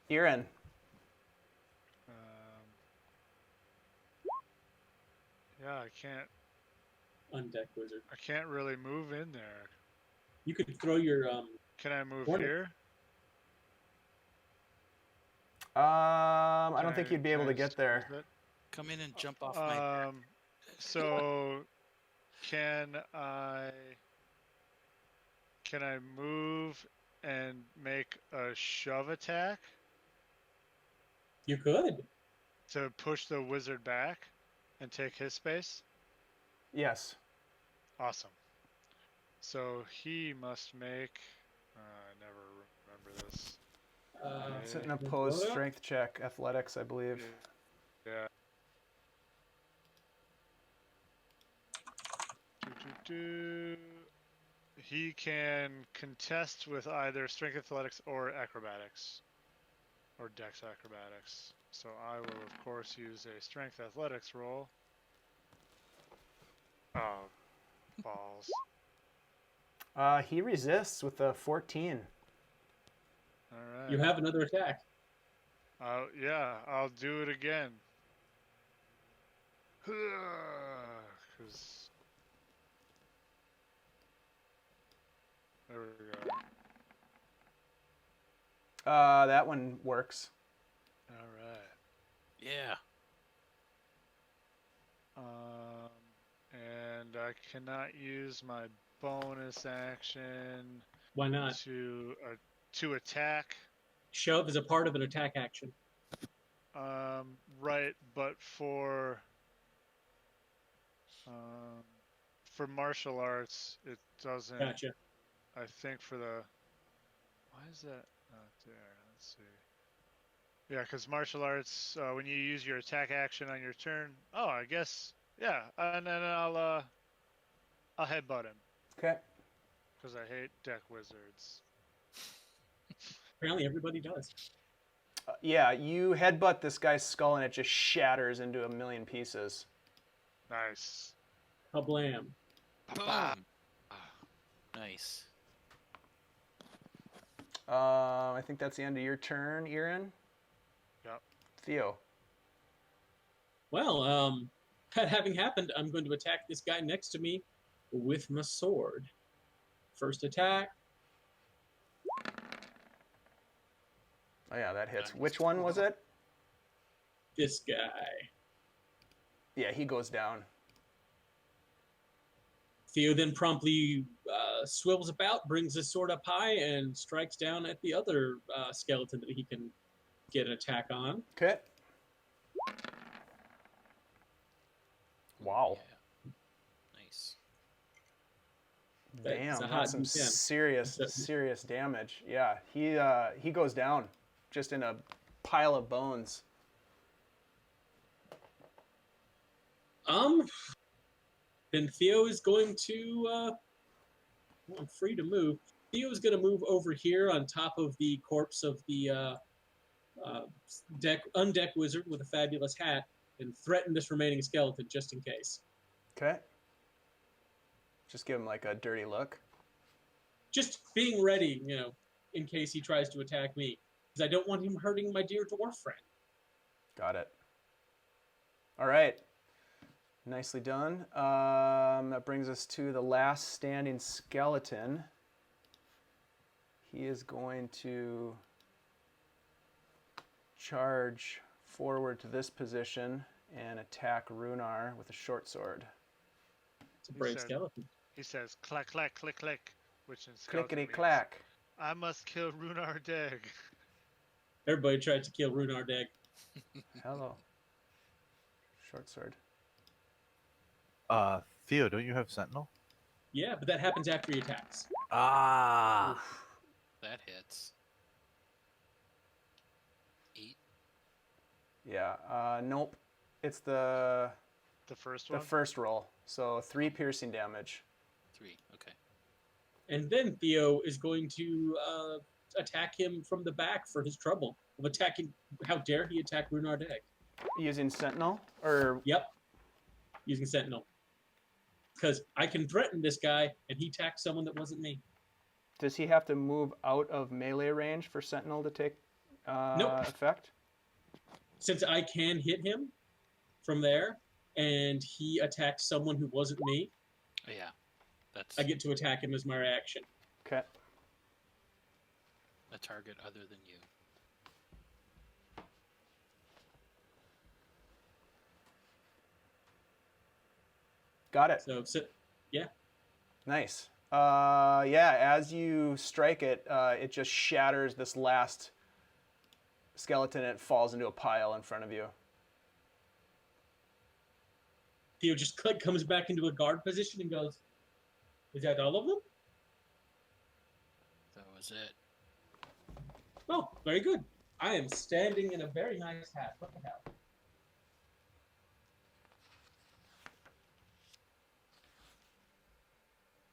Irin. Yeah, I can't. Undeck wizard. I can't really move in there. You could throw your Can I move Hornet. here? I don't think you'd be able to get there. Come in and jump off my back. So can I move and make a shove attack You could. to push the wizard back and take his space? Yes. Awesome. So he must make. I never remember this. It's an opposed strength check, athletics, I believe. Yeah. He can contest with either strength athletics or acrobatics. Or dex acrobatics. So I will, of course, use a strength athletics roll. Oh, balls. He resists with a 14. Alright. You have another attack. Yeah, I'll do it again. 'Cause... There we go. That one works. Alright. Yeah. And I cannot use my bonus action Why not? to attack. Shove is a part of an attack action. Right, but for martial arts, it doesn't. Gotcha. I think for the. Why is that not there? Let's see. Yeah, because martial arts, when you use your attack action on your turn. Oh, I guess. Yeah, and then I'll headbutt him. Okay. Because I hate deck wizards. Apparently everybody does. Yeah, you headbutt this guy's skull and it just shatters into a million pieces. Nice. Kablam. Boom. Nice. I think that's the end of your turn, Irin. Theo. Well, that having happened, I'm going to attack this guy next to me with my sword. First attack. Oh yeah, that hits. Nice. Which one was it? This guy. Yeah, he goes down. Theo then promptly swivels about, brings his sword up high, and strikes down at the other skeleton that he can get an attack on. Okay. Wow. Yeah. Nice. That's Damn, a hot that's some D10. serious damage. Yeah, he goes down just in a pile of bones. Then Theo is going to. Well, I'm free to move. Theo is going to move over here on top of the corpse of the undeck wizard with a fabulous hat and threaten this remaining skeleton just in case. Okay. Just give him like a dirty look. Just being ready, in case he tries to attack me, because I don't want him hurting my dear dwarf friend. Got it. All right. Nicely done. That brings us to the last standing skeleton. He is going to charge forward to this position and attack Rhunar with a short sword. It's a brave said- skeleton. He says, clack, clack, click, click, which in skeleton Clickety means, clack. I must kill Rhunar Deg. Everybody tried to kill Rhunar Deg. Hello. Short sword. Theo, don't you have Sentinel? Yeah, but that happens after he attacks. Ah. That hits. 8. Yeah. Nope. It's the The the first roll. So 3 piercing damage. 3. Okay. And then Theo is going to attack him from the back for his trouble of attacking. How dare he attack Rhunar Deg? Using Sentinel? Or Yep. Using Sentinel. Because I can threaten this guy, and he attacks someone that wasn't me. does he have to move out of melee range for Sentinel to take Nope. effect? Since I can hit him from there, and he attacked someone who wasn't me, Oh, yeah. That's I get to attack him as my reaction. Okay. a target other than you. Got it. So yeah. Nice. Yeah, as you strike it, it just shatters this last skeleton and it falls into a pile in front of you. Theo just comes back into a guard position and goes, "Is that all of them?" That was it. Oh, very good. I am standing in a very nice hat. What the hell?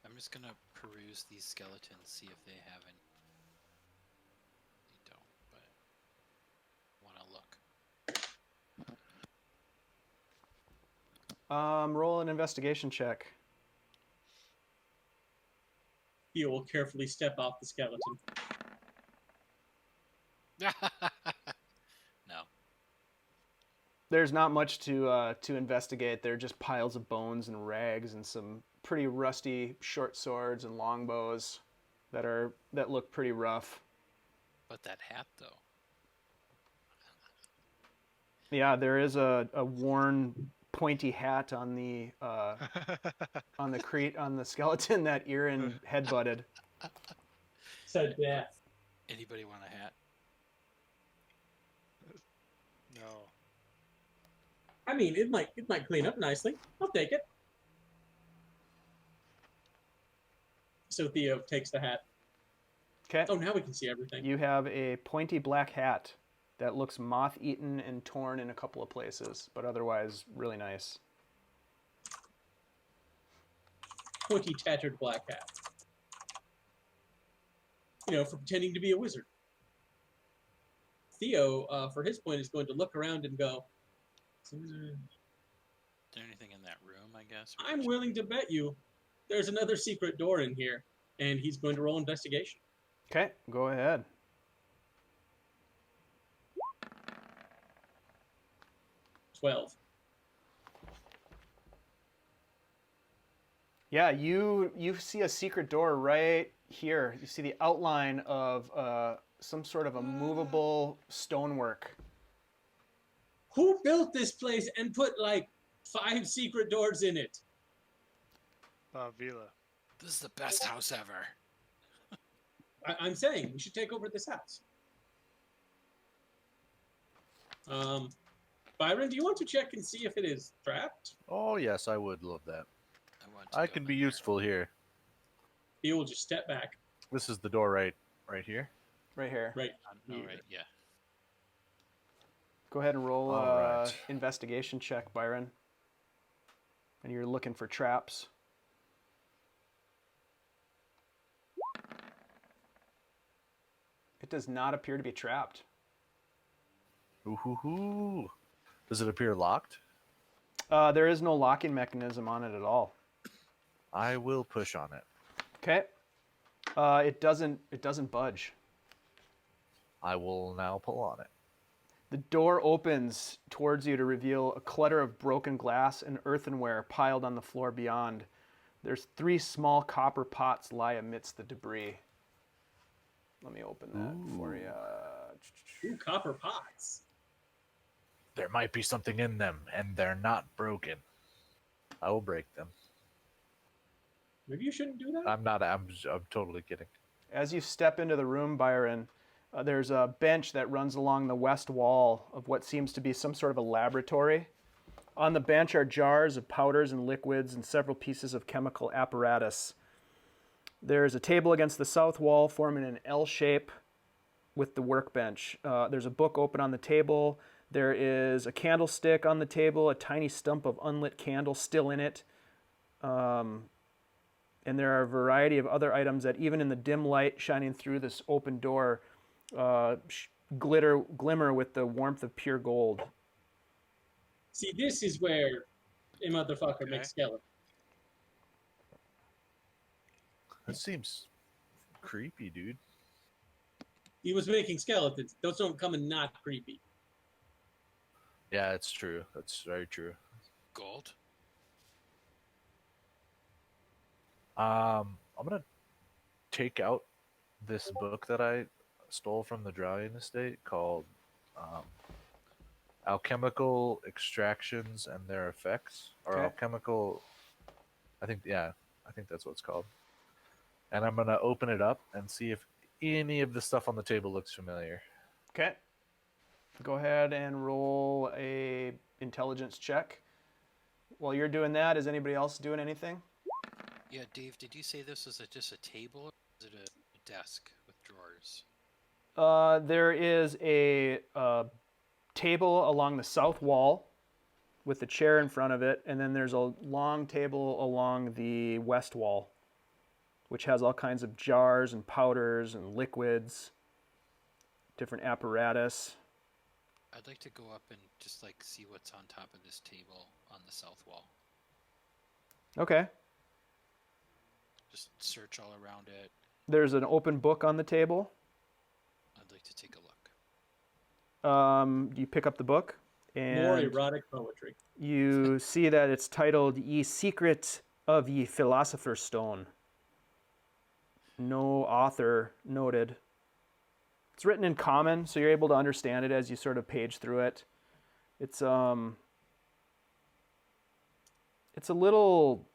I'm just gonna peruse these skeletons, see if they have any. They don't, but want to look. Roll an investigation check. Theo will carefully step off the skeleton. No. There's not much to investigate. They're just piles of bones and rags and some pretty rusty short swords and longbows that look pretty rough. But that hat, though. Yeah, there is a worn pointy hat on the on the skeleton that Irin headbutted. So yeah. Anybody want a hat? No. I mean, it might clean up nicely. I'll take it. So Theo takes the hat. Okay. Oh, now we can see everything. You have a pointy black hat that looks moth-eaten and torn in a couple of places, but otherwise really nice. Pointy, tattered black hat. You know, for pretending to be a wizard. Theo, for his point, is going to look around and go, Is there anything in that room, I guess? I'm willing to bet you there's another secret door in here, and he's going to roll investigation. Okay, go ahead. 12. Yeah, you see a secret door right here. You see the outline of some sort of a movable stonework. Who built this place and put like 5 secret doors in it? Vila. This is the best house ever. I'm saying we should take over this house. Byron, do you want to check and see if it is trapped? Oh yes, I would love that. Want to I go can in be there. useful here. He will just step back. This is the door right here. Right here. Right. Oh, here. right, yeah. Go ahead and roll All right. investigation check, Byron. And you're looking for traps. It does not appear to be trapped. Ooh hoo hoo. Does it appear locked? There is no locking mechanism on it at all. I will push on it. Okay. It doesn't budge. I will now pull on it. The door opens towards you to reveal a clutter of broken glass and earthenware piled on the floor beyond. There's 3 small copper pots lie amidst the debris. Let me open that for you. Ooh, copper pots. There might be something in them, and they're not broken. I will break them. Maybe you shouldn't do that. I'm not. I'm totally kidding. As you step into the room, Byron, there's a bench that runs along the west wall of what seems to be some sort of a laboratory. On the bench are jars of powders and liquids and several pieces of chemical apparatus. There's a table against the south wall forming an L shape with the workbench. There's a book open on the table. There is a candlestick on the table, a tiny stump of unlit candle still in it. And there are a variety of other items that, even in the dim light shining through this open door, glimmer with the warmth of pure gold. See, this is where a motherfucker makes skeleton. That seems creepy, dude. He was making skeletons. Those don't come in not creepy. Yeah, it's true. That's very true. Gold? I'm gonna take out this book that I stole from the Drowning Estate called Alchemical Extractions and Their Effects, or Okay. Alchemical. I think that's what it's called. And I'm gonna open it up and see if any of the stuff on the table looks familiar. Okay. Go ahead and roll a intelligence check. While you're doing that, is anybody else doing anything? Yeah, Dave, did you say this was just a table? Or is it a desk with drawers? There is a table along the south wall with a chair in front of it, and then there's a long table along the west wall, which has all kinds of jars and powders and liquids, different apparatus. I'd like to go up and just like see what's on top of this table on the south wall. Okay. Just search all around it. There's an open book on the table. I'd like to take a look. You pick up the book, and More erotic poetry. you see that it's titled Ye Secret of Ye Philosopher's Stone. No author noted. It's written in common, so you're able to understand it as you sort of page through it. It's a little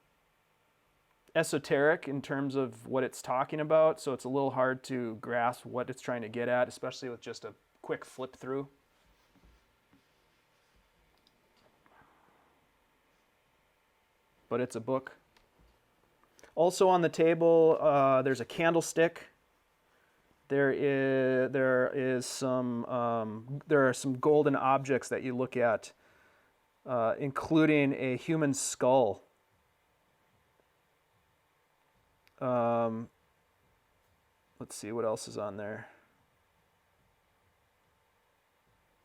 esoteric in terms of what it's talking about, so it's a little hard to grasp what it's trying to get at, especially with just a quick flip through. But it's a book. Also on the table, there's a candlestick. There are some golden objects that you look at, including a human skull. Let's see what else is on there.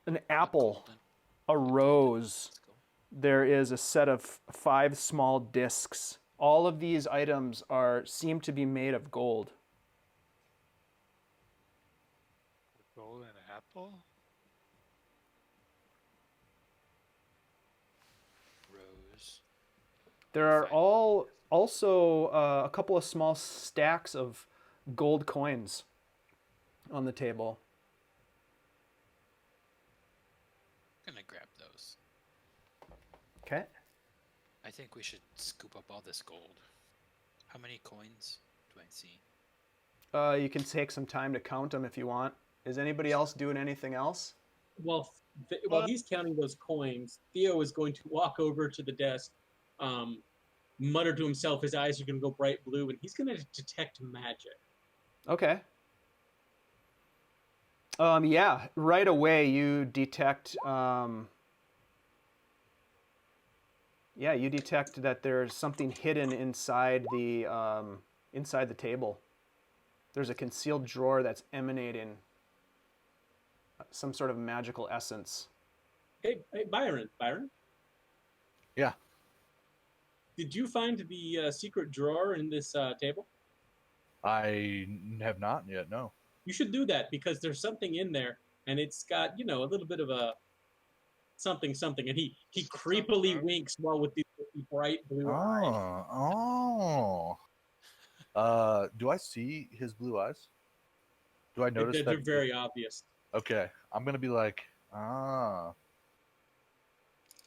An apple, a rose. Let's go. There is a set of 5 small discs. All of these items seem to be made of gold. Golden apple? those? There are Fine. also a couple of small stacks of gold coins on the table. I'm gonna grab those. Okay. I think we should scoop up all this gold. How many coins do I see? You can take some time to count them if you want. Is anybody else doing anything else? While he's counting those coins, Theo is going to walk over to the desk, mutter to himself. His eyes are going to go bright blue, and he's going to detect magic. Okay. Yeah, right away you detect. You detect that there's something hidden inside the table. There's a concealed drawer that's emanating some sort of magical essence. Hey, Byron. Yeah. Did you find the secret drawer in this table? I have not yet, no. You should do that because there's something in there, and it's got a little bit of a something, and he creepily winks while with the bright blue eyes. Do I see his blue eyes? Do I notice They're that? very obvious. Okay, I'm gonna be like,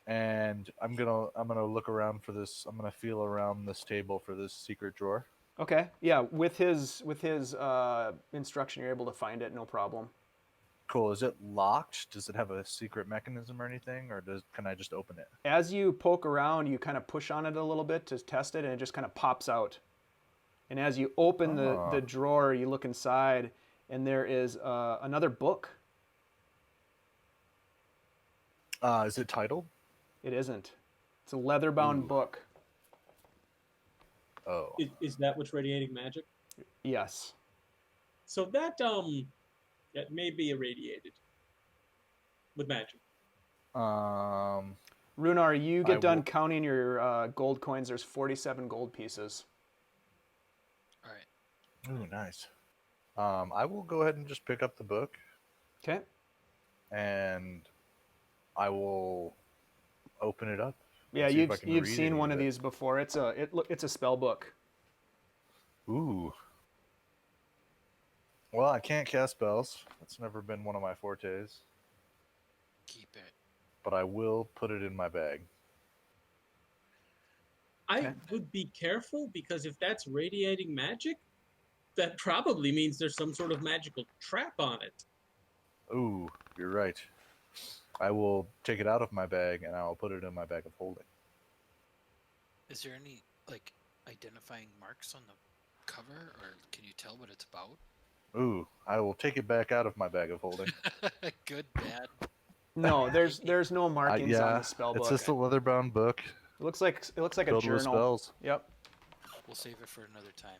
and I'm gonna look around for this. I'm gonna feel around this table for this secret drawer. Okay. Yeah, with his instruction, you're able to find it, no problem. Cool. Is it locked? Does it have a secret mechanism or anything, or can I just open it? As you poke around, you kind of push on it a little bit to test it, and it just kind of pops out. And as you open the drawer, you look inside, and there is another book. Is it titled? It isn't. It's a leather-bound book. Oh. Is that what's radiating magic? Yes. So that may be irradiated with magic. Rhunar, you get done counting your gold coins. There's 47 gold pieces. All right. Ooh, nice. I will go ahead and just pick up the book. Okay. And I will open it up. Yeah, you've seen one of these before. It's a spell book. Ooh. Well, I can't cast spells. That's never been one of my fortes. Keep it. But I will put it in my bag. I would be careful because if that's radiating magic, that probably means there's some sort of magical trap on it. Ooh, you're right. I will take it out of my bag and I will put it in my bag of holding. Is there any identifying marks on the cover, or can you tell what it's about? Ooh, I will take it back out of my bag of holding. Good, bad. No, there's no markings on the spell book. It's just a leather-bound book. It looks like a filled journal. With spells. Yep. We'll save it for another time.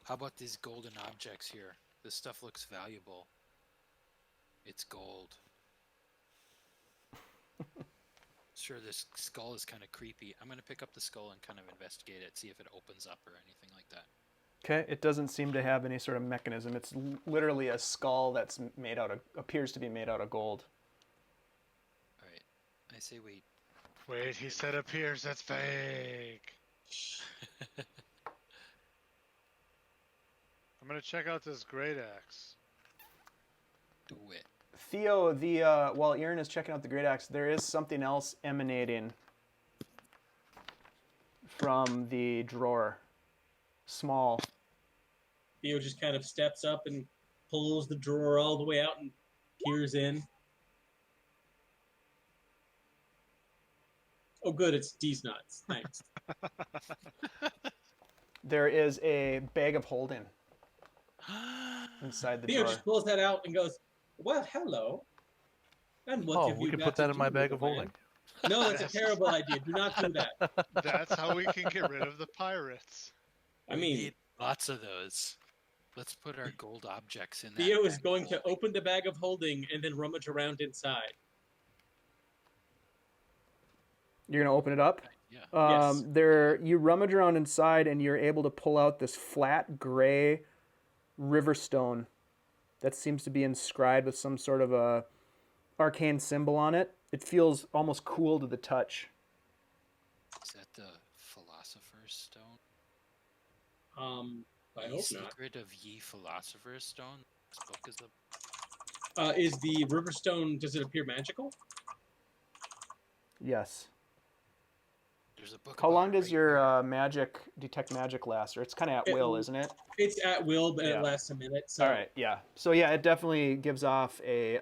How about these golden objects here? This stuff looks valuable. It's gold. Sure, this skull is kind of creepy. I'm going to pick up the skull and kind of investigate it, see if it opens up or anything like that. Okay, it doesn't seem to have any sort of mechanism. It's literally a skull that's appears to be made out of gold. All right, I say we... Wait, he said appears, that's fake. I'm gonna check out this great axe. Do it. Theo, while Irin is checking out the great axe, there is something else emanating from the drawer. Small. Theo just kind of steps up and pulls the drawer all the way out and peers in. Oh, good, it's D's nuts. Thanks. There is a bag of holding inside the Theo drawer. just pulls that out and goes, "Well, hello. And what have you we can got put that to in my do bag with of it, holding. man?" No, that's a terrible idea. Do not do that. That's how we can get rid of the pirates. I We mean, need lots of those. Let's put our gold objects in that. Theo is bag going of to holding. open the bag of holding and then rummage around inside. You're gonna open it up. Yeah. Yes. You rummage around inside, and you're able to pull out this flat gray river stone that seems to be inscribed with some sort of a arcane symbol on it. It feels almost cool to the touch. Is that the Philosopher's Stone? I Ye hope Secret of Ye Philosopher's Stone? This book is not. Is the Riverstone, does it appear magical? Yes. There's a book How about long it does right your here. magic detect magic last? Or it's kind of at It- will, isn't it? It's at will, but Yeah. it lasts a minute. So All right. Yeah. So yeah, it definitely gives off a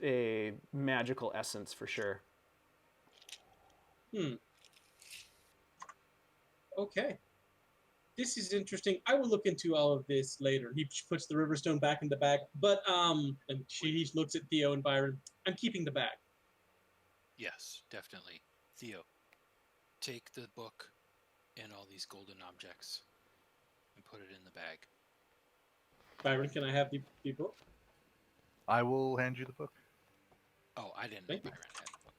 a magical essence for sure. Okay. This is interesting. I will look into all of this later. He puts the Riverstone back in the bag, but and he looks at Theo and Byron. I'm keeping the bag. Yes, definitely. Theo, take the book and all these golden objects and put it in the bag. Byron, can I have the book? I will hand you the book. Oh, I didn't know Thank you. Byron had a book.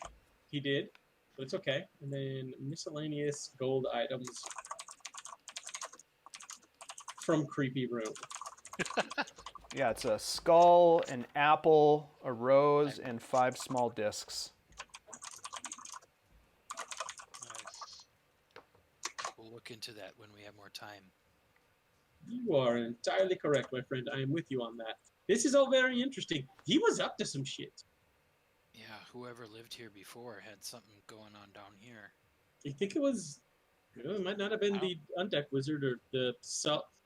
Sorry. He did, but it's okay. And then miscellaneous gold items from Creepy Room. Yeah, it's a skull, an apple, a rose, and 5 small discs. Nice. We'll look into that when we have more time. You are entirely correct, my friend. I am with you on that. This is all very interesting. He was up to some shit. Yeah, whoever lived here before had something going on down here. You think it was? It might not have been the Undeck Wizard or the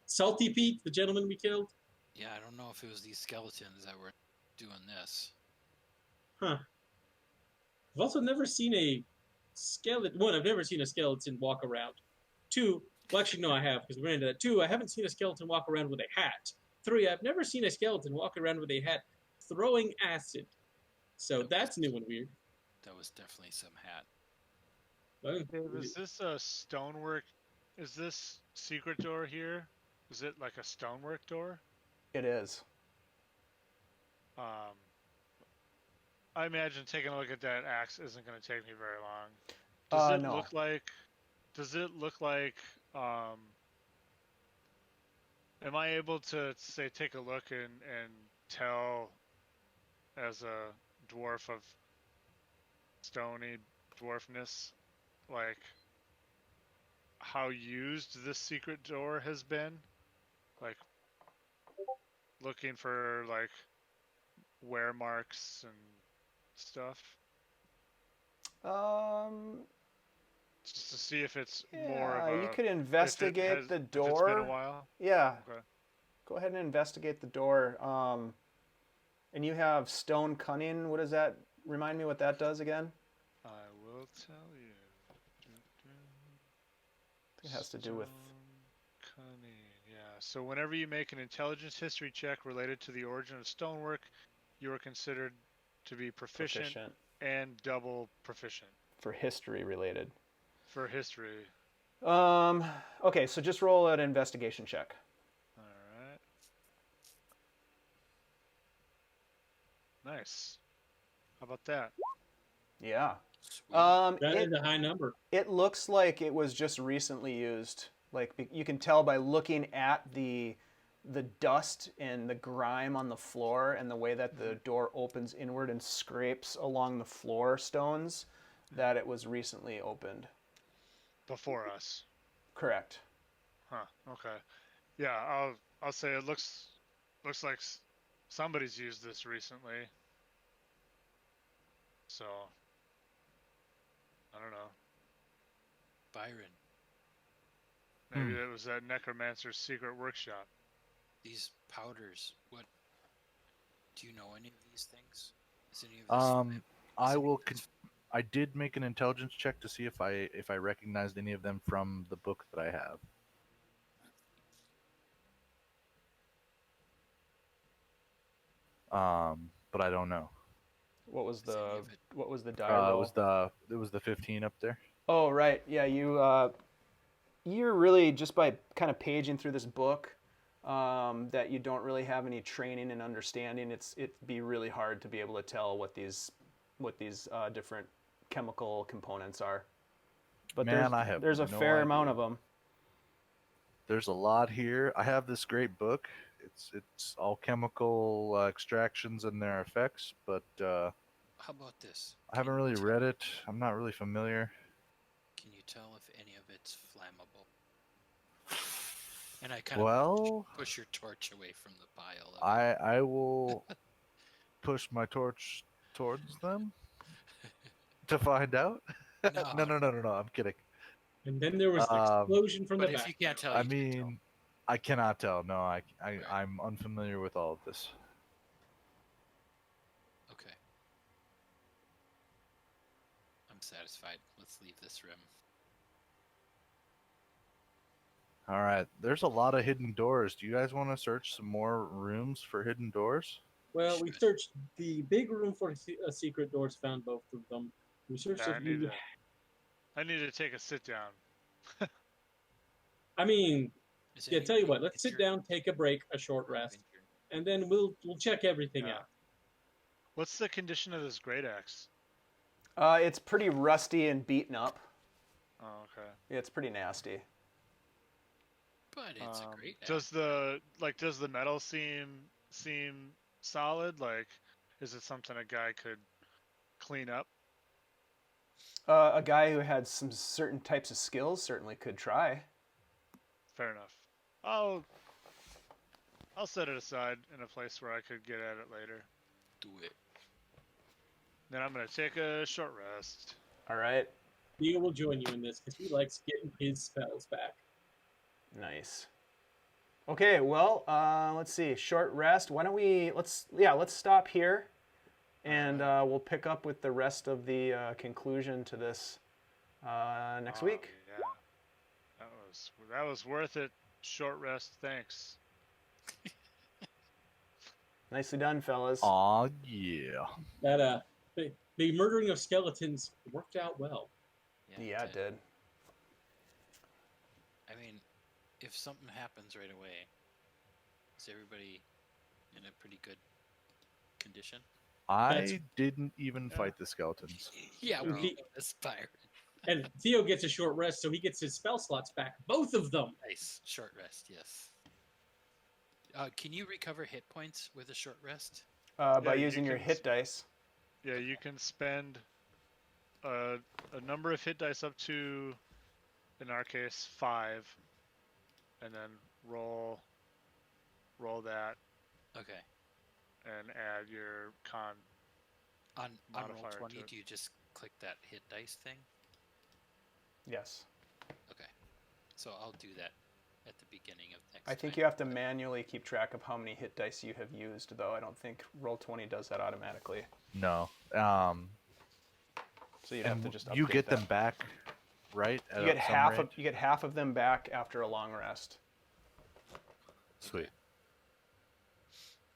Salty Pete, the gentleman we killed. Yeah, I don't know if it was these skeletons that were doing this. Huh. I've also never seen a skeleton. One, I've never seen a skeleton walk around. Two, well, actually, no, I have, because we ran into that. Two, I haven't seen a skeleton walk around with a hat. Three, I've never seen a skeleton walk around with a hat throwing acid. So that's new and weird. That was definitely some hat. Dave, is this a stonework? Is this secret door here? Is it like a stonework door? It is. I imagine taking a look at that axe isn't going to take me very long. Does it No. look like? Does it look like? Am I able to say take a look and tell, as a dwarf of stony dwarfness, like how used this secret door has been? Like looking for like wear marks and stuff, just to see if it's more of a. You could if investigate the If it's door. been a while. Yeah. Okay. Go ahead and investigate the door. And you have stone cunning. What does that remind me what that does again? I will tell you. It has to do with Stone cunning. Yeah. So whenever you make an intelligence history check related to the origin of stonework, you are considered to be proficient. And double proficient. For history related. For history. Okay, so just roll an investigation check. Alright. Nice. How about that? Yeah. Sweet. That is a high number. It looks like it was just recently used. Like you can tell by looking at the dust and the grime on the floor and the way that the door opens inward and scrapes along the floor stones that it was recently opened. Before us. Correct. Huh. Okay. Yeah, I'll say it looks like somebody's used this recently. So I don't know. Byron, Maybe it was that necromancer's secret workshop. these powders, what do you know any of these things? Is any of this I will. I did make an intelligence check to see if I recognized any of them from the book that I have. But I don't know. What was Is any the of it- die roll? It was the 15 up there. Oh, right. Yeah, you're really just by kind of paging through this book that you don't really have any training and understanding. It'd be really hard to be able to tell what these different chemical components are. But Man, I have there's a no fair idea. amount of them. There's a lot here. I have this great book. It's all chemical extractions and their effects, but how about this? I haven't really read it. I'm not really familiar. Can you tell if any of it's flammable? And I kind of Well, push your torch away from the pile. I will push my torch towards them to find out. No. No. I'm kidding. And then there was an explosion from But the if back. you can't tell, I you can't tell. mean, I cannot tell. No, I'm unfamiliar with all of this. Okay. I'm satisfied. Let's leave this room. All right. There's a lot of hidden doors. Do you guys want to search some more rooms for hidden doors? Well, we Should. searched the big room for secret doors, found both of them. We searched Yeah, the I need to take a sit down. I mean, Is yeah, tell you what, anybody let's sit injured? down, take a break, a short I'm rest, injured. and then we'll check everything Yeah. out. What's the condition of this great axe? It's pretty rusty and beaten up. Oh, okay. Yeah, it's pretty nasty. But it's a great Does the metal seem solid? Like, is it something a guy could clean up? A guy who had some certain types of skills certainly could try. Fair enough. I'll set it aside in a place where I could get at it later. Do it. Then I'm gonna take a short rest. All right. Theo will join you in this because he likes getting his spells back. Nice. Okay, well, let's see. Short rest. Why don't we let's stop here, and we'll pick up with the rest of the conclusion to this next week. Yeah. That was worth it. Short rest. Thanks. Nicely done, fellas. Aw, yeah. That the murdering of skeletons worked out well. Yeah, it did. I mean, if something happens right away, is everybody in a pretty good condition? I didn't even fight the skeletons. Yeah, No. we aspire. And Theo gets a short rest, so he gets his spell slots back. Both of them. Nice. Short rest, yes. Can you recover hit points with a short rest? By you using your can hit dice. Yeah, you can spend a number of hit dice up to, in our case, 5, and then roll that Okay. and add your con. On Modifier to Roll20, it. do you just click that hit dice thing? Yes. Okay. So I'll do that at the beginning of next I think time. you have to manually keep track of how many hit dice you have used, though. I don't think Roll20 does that automatically. No. So you'd have to just update you get that. them back, right? You get half of them back after a long rest. Sweet.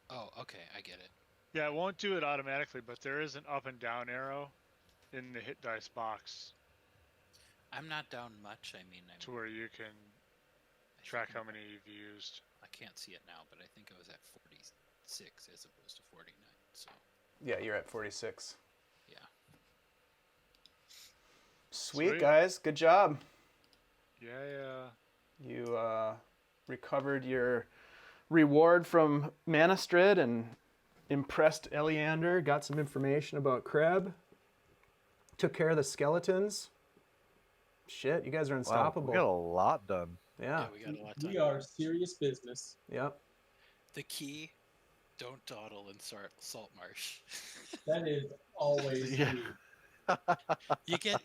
Oh, okay, I get it. Yeah, it won't do it automatically, but there is an up and down arrow in the hit dice box I'm not down much. I mean, to where you can track how many you've used. I can't see it now, but I think I was at 46 as opposed to 49. So, Yeah, you're at 46. yeah. Sweet, guys. Good job. Yeah. You recovered your reward from Manastrid and impressed Eleander. Got some information about Kreb. Took care of the skeletons. Shit, you guys are Wow, unstoppable. we got a lot done. Yeah. We got a lot done. We are serious business. Yep. The key: don't dawdle in Saltmarsh. That is always Yeah. key.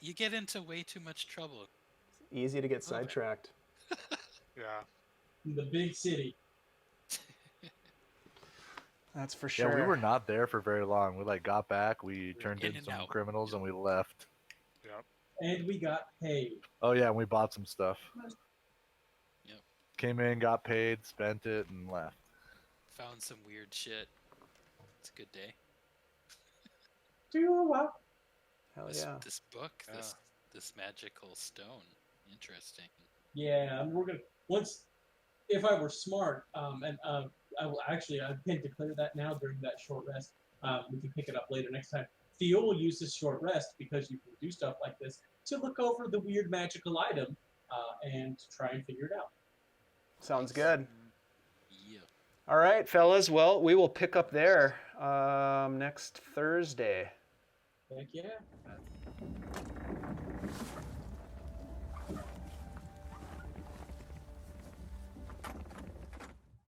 you get into way too much trouble. Easy to get Okay. sidetracked. Yeah. In the big city. That's for sure. Yeah, we were not there for very long. We got back, we turned in in and some out. criminals, and we left. Yep. And we got paid. Oh yeah, and we bought some stuff. Yep. Came in, got paid, spent it, and left. Found some weird shit. It's a good day. Doo-wop. Hell This, yeah. this book, Yeah. this magical stone, interesting. Yeah, we're gonna if I were smart, and I will actually I can declare that now during that short rest. We can pick it up later next time. Theo will use this short rest because you can do stuff like this to look over the weird magical item and try and figure it out. Sounds good. Yeah. All right, fellas. Well, we will pick up there next Thursday. Heck yeah.